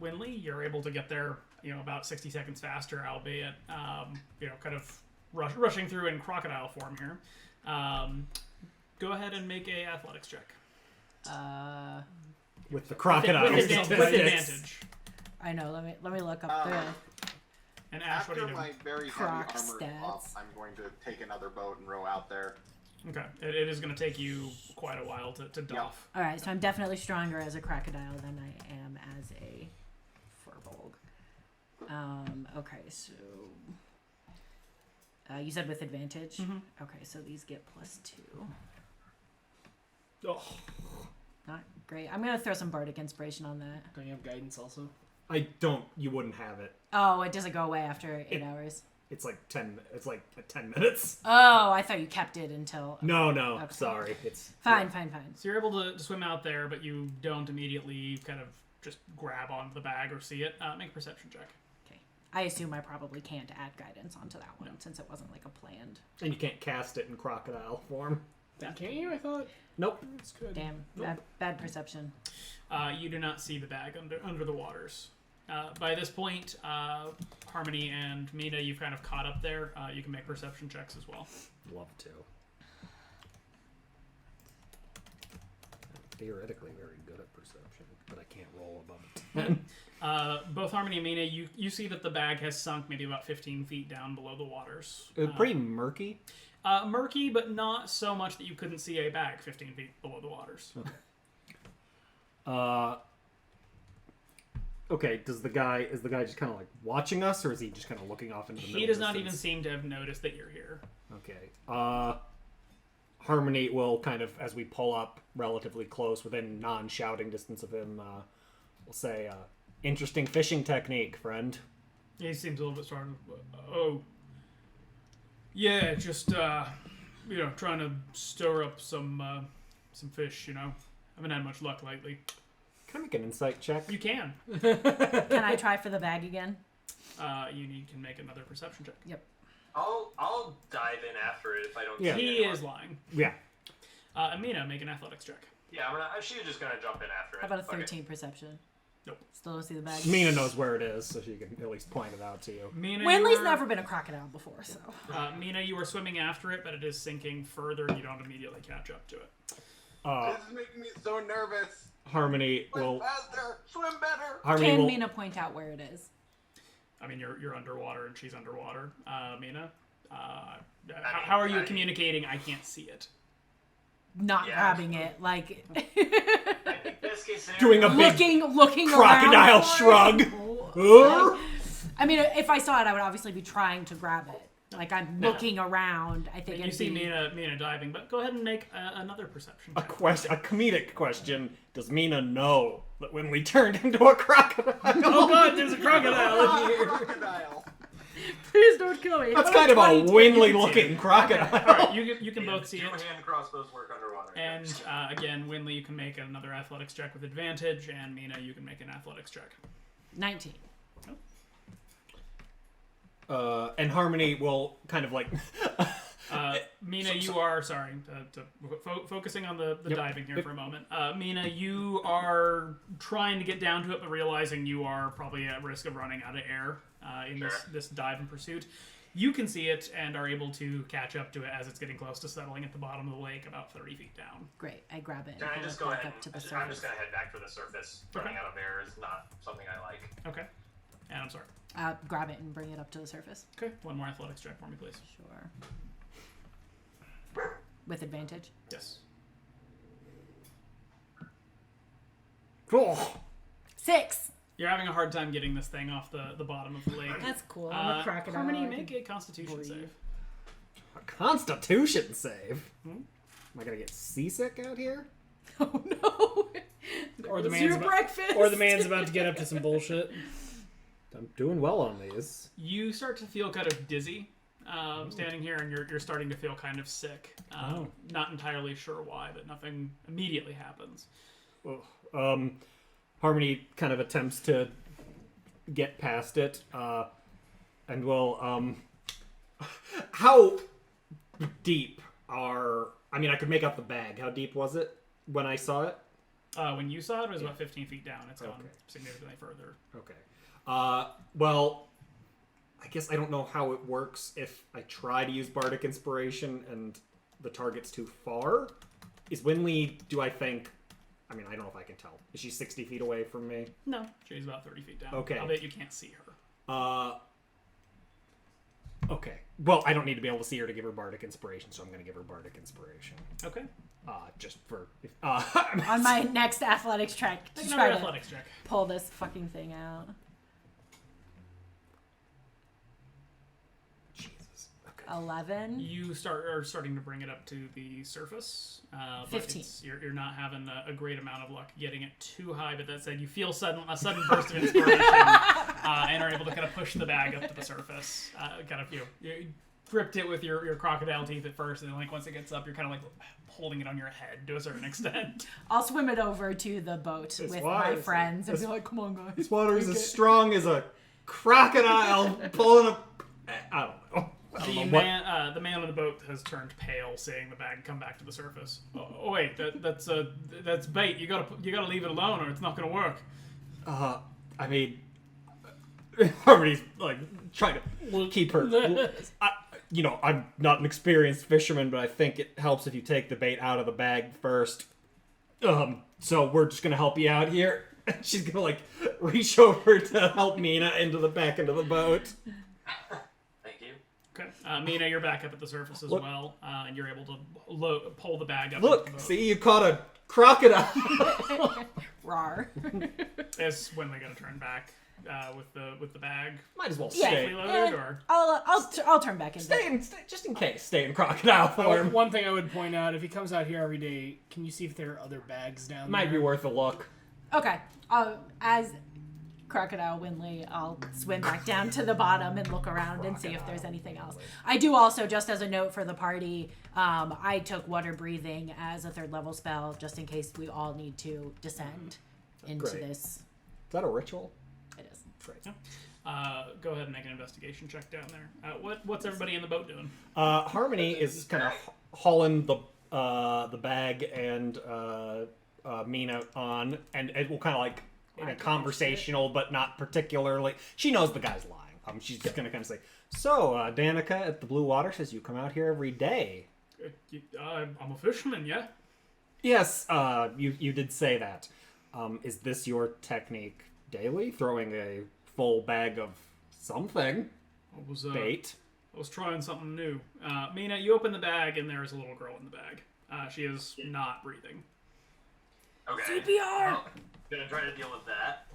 Winley, you're able to get there, about 60 seconds faster, albeit, kind of rushing through in crocodile form here. Go ahead and make a athletics check. With the crocodile. With advantage. I know. Let me look up the. And Ash, what are After you doing? my very heavy Croc armor stats. up, I'm going to take another boat and row out there. Okay. It is going to take you quite a while to doff. All right, so I'm definitely stronger as a crocodile than I am as a furbolg. Okay, so you said with advantage. Mm-hmm. Okay, so these get +2. Oh. Not great. I'm gonna throw some bardic inspiration on that. Don't you have guidance also? I don't. You wouldn't have it. Oh, it doesn't go away after 8 hours. It's like 10. It's like 10 minutes. Oh, I thought you kept it until. No. Okay. Sorry. It's Fine. So you're able to swim out there, but you don't immediately kind of just grab onto the bag or see it. Make a perception check. Okay. I assume I probably can't add guidance onto that one since it wasn't like a planned. And you can't cast it in crocodile form. Can't you? I thought. Nope. That's good. Damn, Nope. bad perception. You do not see the bag under the waters. By this point, Harmony and Mina, you've kind of caught up there. You can make perception checks as well. Love to. I'm theoretically very good at perception, but I can't roll above a 10. Both Harmony and Mina, you see that the bag has sunk maybe about 15 feet down below the waters. Pretty murky. Murky, but not so much that you couldn't see a bag 15 feet below the waters. Okay, is the guy just kind of like watching us, or is he just kind of looking off into the middle He does not distance? even seem to have noticed that you're here. Okay. Harmony will kind of, as we pull up relatively close, within non-shouting distance of him, we'll say, interesting fishing technique, friend. He seems a little bit startled. Oh. Yeah, just, trying to stir up some fish, Haven't had much luck lately. Can I make an insight check? You can. Can I try for the bag again? You can make another perception check. Yep. I'll dive in after it if I don't Yeah. see He anyone. is lying. Yeah. Amina, make an athletics check. Yeah, she's just gonna jump in after it. How about a Fuck it. 13 perception? Nope. Still don't see the bag. Mina knows where it is, so she can at least point it out to you. Mina, Winley's you are- never been a crocodile before, so. Mina, you are swimming after it, but it is sinking further, and you don't immediately catch up to it. This is making me so nervous. Harmony Swim will. faster. Swim better. Harmony Can will. Mina point out where it is? I mean, you're underwater, and she's underwater. Mina, how are you communicating? I can't see it. Not Yeah. grabbing it, like I think best case scenario. Doing a big looking crocodile around for shrug. it. I mean, if I saw it, I would obviously be trying to grab it. Like I'm looking around. I think And you it'd see be... Mina diving, but go ahead and make another perception A check. comedic question. Does Mina know that when we turned into a crocodile? Oh god, there's a crocodile in here. Crocodile. Please don't kill me. That's kind of a Winley-looking crocodile. Alright, you can both see it. Two-hand crossbows work underwater. And again, Winley, you can make another athletics check with advantage, and Mina, you can make an athletics check. 19. And Harmony will kind of like. Mina, you are focusing on the diving here for a moment. Mina, you are trying to get down to it, but realizing you are probably at risk of running out of air in this dive and pursuit. You can see it and are able to catch up to it as it's getting close to settling at the bottom of the lake, about 30 feet down. Great. I grab it and Can I pull just it go back ahead? up to the I'm surface. just gonna head back for the surface. Running out of air is not something I like. Okay. And I'm sorry. Grab it and bring it up to the surface. Okay. One more athletics check for me, please. Sure. With advantage? Yes. Cool. 6. You're having a hard time getting this thing off the bottom of the lake. That's cool. I'm a crocodile. Harmony, I make can a Constitution breathe. save. A Constitution save. Am I gonna get seasick out here? Oh no! Or the It's man's your about, breakfast. or the man's about to get up to some bullshit. I'm doing well on these. You start to feel kind of dizzy standing here, and you're starting to feel kind of sick. Not entirely sure why, but nothing immediately happens. Harmony kind of attempts to get past it, and will. How deep are? I mean, I could make up the bag. How deep was it when I saw it? When you saw it was about 15 feet down. It's gone Okay. significantly further. Okay. Well, I guess I don't know how it works if I try to use Bardic Inspiration and the target's too far. Is Winley, do I think... I mean, I don't know if I can tell. Is she 60 feet away from me? No. She's about 30 feet down. Okay. I'll bet you can't see her. Okay. Well, I don't need to be able to see her to give her Bardic Inspiration, so I'm going to give her Bardic Inspiration. Okay. Just for... On my next athletics check to Make try another to athletics check. pull this fucking thing out. Jesus. Okay. 11. You are starting to bring it up to the surface. 15. You're not having a great amount of luck getting it too high, but that said, you feel a sudden burst of inspiration and are able to kind of push the bag up to the surface. You gripped it with your crocodile teeth at first, and then like once it gets up, you're kind of like holding it on your head to a certain extent. I'll swim it over to the boat with my friends and be like, come on, guys. This water is as strong as a crocodile pulling a... I don't know. The man on the boat has turned pale, seeing the bag come back to the surface. Oh wait, that's bait. You gotta leave it alone, or it's not gonna work. I mean... Harmony's, like, trying to keep her... I'm not an experienced fisherman, but I think it helps if you take the bait out of the bag first. So we're just gonna help you out here. She's gonna, like, reach over to help Mina into the back into the boat. Thank you. Okay. Mina, you're back up at the surface as well, and you're able to pull the bag up. Look, into the boat. see, you caught a crocodile. Rawr. Is Winley gonna turn back with the bag? Might as well Yeah. stay. Fully loaded, or I'll turn back in. Stay, just in case. Stay in crocodile form. One thing I would point out, if he comes out here every day, can you see if there are other bags down there? Might be worth a look. Okay. As Crocodile Winley, I'll swim back down to the bottom and look around and see if there's anything else. I do also, just as a note for the party, I took water breathing as a 3rd level spell, just in case we all need to descend into Great. this. Is that a ritual? It is. Great. go ahead and make an investigation check down there. What's everybody in the boat doing? Harmony is kind of hauling the bag and Mina on, and it will kind of like in a conversational, but not particularly. She knows the guy's lying. She's just gonna kind of say, "So, Danica at the Blue Water says you come out here every day." I'm a fisherman, yeah. Yes, you did say that. Is this your technique daily? Throwing a full bag of something? Bait? I was trying something new. Mina, you open the bag and there is a little girl in the bag. She is not breathing. Okay. CPR! Well, gonna try to deal with that.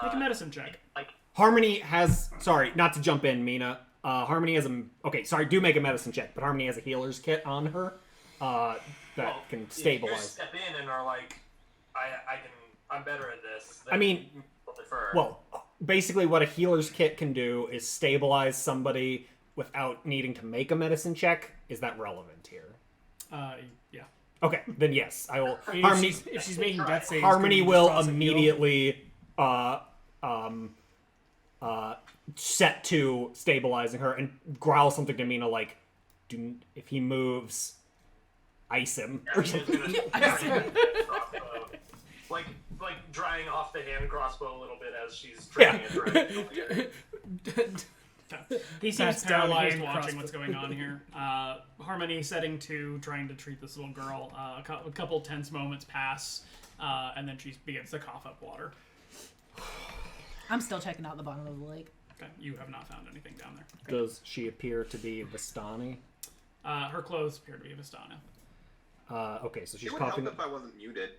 Make a medicine check. Harmony has... Sorry, not to jump in, Mina. Harmony has a... Okay, sorry, do make a medicine check, but Harmony has a healer's kit on her that can stabilize. If you step in and are like, I'm better at this. I mean, well, basically what a healer's kit can do is stabilize somebody without needing to make a medicine check. Is that relevant here? Yeah. Okay, then yes, I will. I mean, Harmony, if she's making death saves, Harmony can we will just toss a heal? immediately set to stabilizing her and growl something to Mina like, if he moves, ice him or something. Like drying off the hand crossbow a little bit as she's training it. Right? He seems That's down paralyzed hand watching crossbow. what's going on here. Harmony setting to trying to treat this little girl. A couple tense moments pass, and then she begins to cough up water. I'm still checking out the bottom of the lake. Okay, you have not found anything down there. Does she appear to be Vistani? Her clothes appear to be Vistana. Okay, so she's It would help coughing. if I wasn't muted.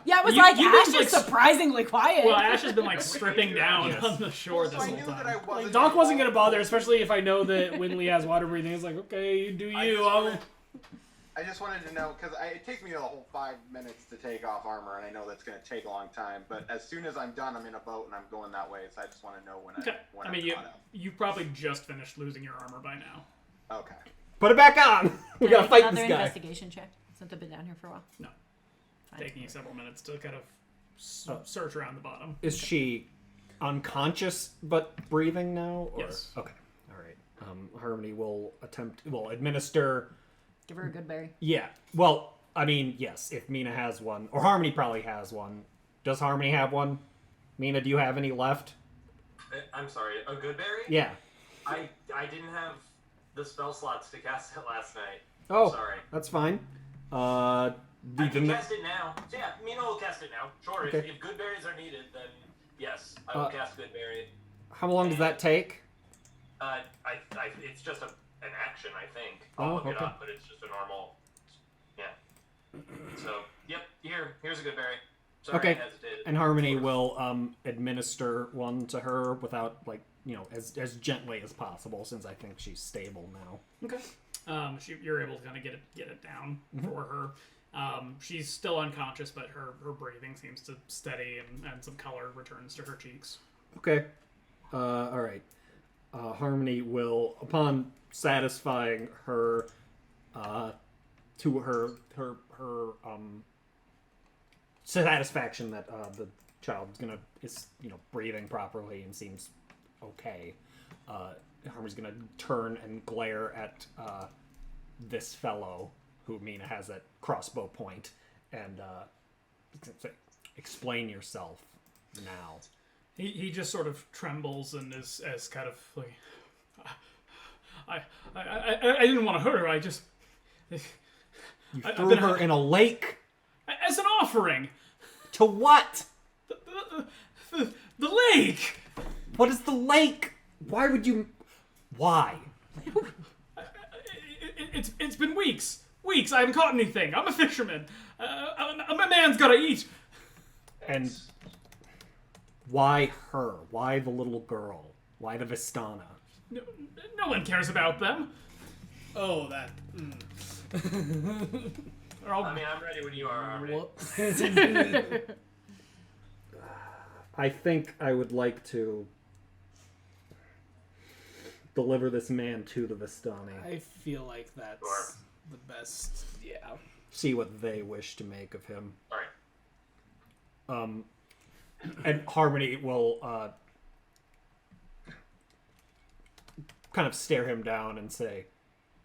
Yeah, it was You- like you've Ash been, is like, surprisingly quiet. Well, Ash has been like stripping down Yes. on the shore So this I whole knew that I time. wasn't. Doc wasn't gonna bother, especially if I know that Winley has water breathing. It's like, okay, you do you. I just wanted to know because it takes me a whole 5 minutes to take off armor, and I know that's going to take a long time. But as soon as I'm done, I'm in a boat and I'm going that way. So I just want to know when Okay. when I mean, I'm caught up. you probably just finished losing your armor by now. Okay. Put it back on. We Can I gotta make fight another this guy. investigation check since I've been down here for a while. No. Fine. Taking you several minutes to kind of search around the bottom. Is she unconscious but breathing now? Or? Yes. Okay. All right. Harmony will administer. Give her a good berry. Yeah. Well, I mean, yes. If Mina has one, or Harmony probably has one. Does Harmony have one? Mina, do you have any left? I'm sorry, a good berry? Yeah. I didn't have the spell slots to cast it last night. Oh, Sorry. that's fine. I can cast it now. So yeah, Mina will cast it now. Sure, Okay. if good berries are needed, then yes, I will cast good berry. How long does that take? It's just an action, I think. Oh, I'll look it okay. up, but it's just a normal. Yeah. So, yep. Here's a good berry. Sorry, Okay. I hesitated. And Harmony will administer one to her without, like, as gently as possible, since I think she's stable now. Okay. You're able to kind of get it down for her. She's still unconscious, but her breathing seems to steady and some color returns to her cheeks. Okay. All right. Harmony will, upon satisfying her, to her satisfaction that the child is breathing properly and seems okay. Harmony's gonna turn and glare at this fellow who Mina has at crossbow point and say, "Explain yourself now." He just sort of trembles and is as kind of like, I didn't want to hurt her. I just You threw her in a lake. As an offering. To what? The lake. What is the lake? Why would you? Why? It's been weeks. I haven't caught anything. I'm a fisherman. A man's gotta eat. And why her? Why the little girl? Why the Vistana? No one cares about them. Oh, that. They're all... I mean, I'm ready when you are, Harmony. Whoops. I think I would like to deliver this man to the Vistani. I feel like that's Sure. the best. Yeah. See what they wish to make of him. Alright. And Harmony will kind of stare him down and say,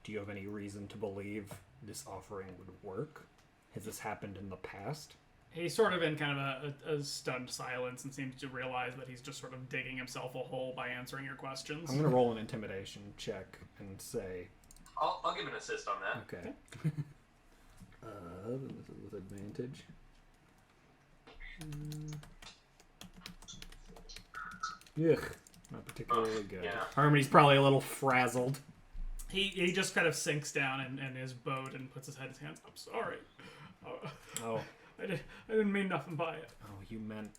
"Do you have any reason to believe this offering would work? Has this happened in the past?" He's sort of in kind of a stunned silence and seems to realize that he's just sort of digging himself a hole by answering your questions. I'm going to roll an intimidation check and say... I'll give an assist on that. Okay. With advantage. Ugh, not particularly good. Yeah. Harmony's probably a little frazzled. He just kind of sinks down in his boat and puts his head in his hands. I'm sorry. Oh, I didn't mean nothing by it. you meant...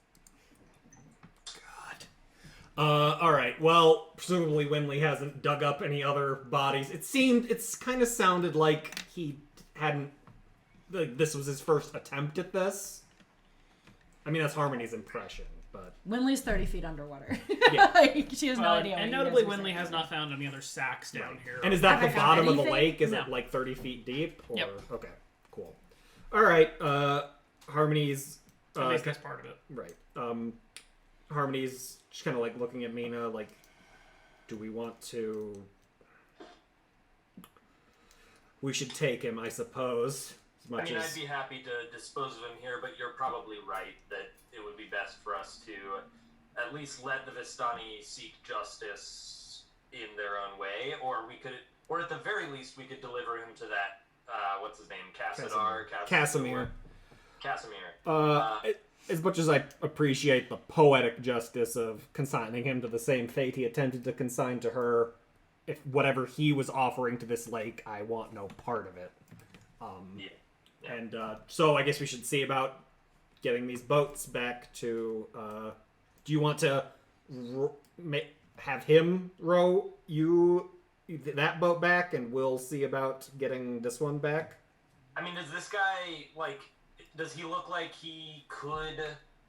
God. All right. Well, presumably Winley hasn't dug up any other bodies. It's kind of sounded like he hadn't... this was his first attempt at this. I mean, that's Harmony's impression, but... Winley's 30 feet underwater. Yeah. Like, she has no idea. what And you notably, guys are Winley saying. has not found any other sacks down here. And is that Have the I found bottom of the anything? lake? Is No. it like 30 feet deep? Or... Yep. Okay, cool. All right. Harmony's... At least that's part of it. Right. Harmony's just kind of like looking at Mina like, do we want to... We should take him, I suppose. As much I mean, as... I'd be happy to dispose of him here, but you're probably right that it would be best for us to at least let the Vistani seek justice in their own way, or at the very least, we could deliver him to that, what's his name, Casimir. Casimir. As much as I appreciate the poetic justice of consigning him to the same fate he attempted to consign to her, if whatever he was offering to this lake, I want no part of it. Yeah. And so I guess we should see about getting these boats back to... do you want to have him row that boat back, and we'll see about getting this one back? I mean, does this guy, like, does he look like he could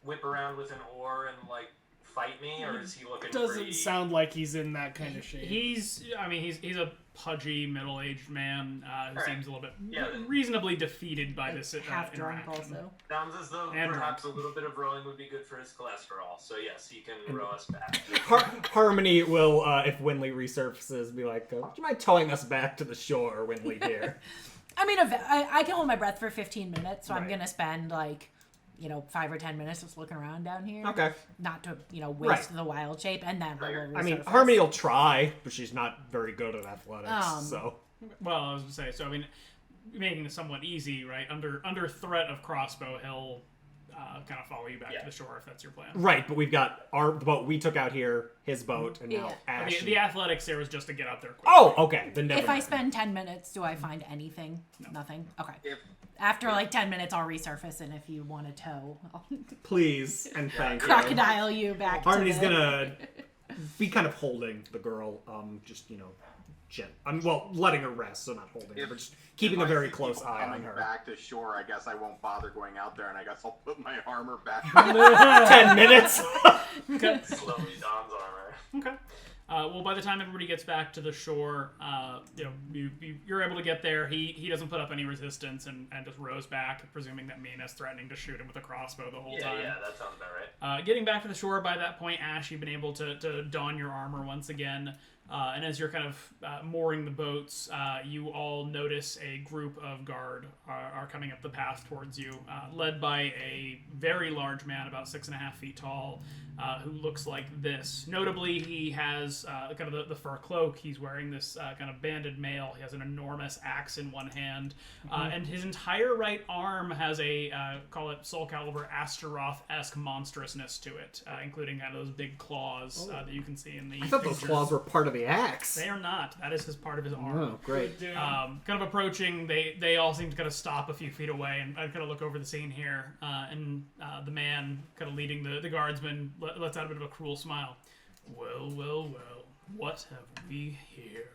whip around with an oar and, like, fight me, or is he looking Doesn't pretty... sound like he's in that kind of shape. He's a pudgy middle-aged man who Alright. seems a little bit Yeah. reasonably defeated by this half drunk interaction. also. Sounds as though And perhaps drunk. a little bit of rowing would be good for his cholesterol. So yes, he can row us back. Harmony will, if Winley resurfaces, be like, would you mind towing us back to the shore, Winley, dear? I mean, I can hold my breath for 15 minutes, so I'm Right. going to spend, like, 5 or 10 minutes just looking around down here. Okay. Not to, waste Right. the wild shape, and then we'll I mean, resurface. Harmony will try, but she's not very good at athletics, so... Well, I was going to say, so I mean, making it somewhat easy, right? Under threat of crossbow, he'll kind of follow you back to the shore if that's your plan. Right, but we've got the boat we took out here, his boat, and now Ash. The athletics there was just to get out there quickly. Oh, okay. Then never If mind. I spend 10 minutes, do I find anything? No. Nothing? Okay. If After like 10 minutes, I'll resurface, and if you want to tow, I'll Please and thank you. crocodile you back Harmony's to the... gonna be kind of holding the girl, just, letting her rest, so not holding her, but just keeping a very close eye on coming her. back to shore, I guess I won't bother going out there, and I guess I'll put my armor back. 10 minutes? Slowly dons armor. Okay. Well, by the time everybody gets back to the shore, you're able to get there. He doesn't put up any resistance and just rows back, presuming that Mina's threatening to shoot him with a crossbow the whole time. Yeah, that sounds about right. Getting back to the shore, by that point, Ash, you've been able to don your armor once again. And as you're kind of mooring the boats, you all notice a group of guard are coming up the path towards you, led by a very large man, about 6.5 feet tall, who looks like this. Notably, he has kind of the fur cloak. He's wearing this kind of banded mail. He has an enormous axe in one hand, and his entire right arm has a, call it Soul Calibur Astaroth-esque monstrousness to it, including kind of those big claws that you can see in the I thought those pictures. claws were part of the axe. They are not. That is his part of his arm. Oh, great. Kind of approaching, they all seem to kind of stop a few feet away and kind of look over the scene here. And the man kind of leading the guardsman lets out a bit of a cruel smile. Well, well, well. What have we here?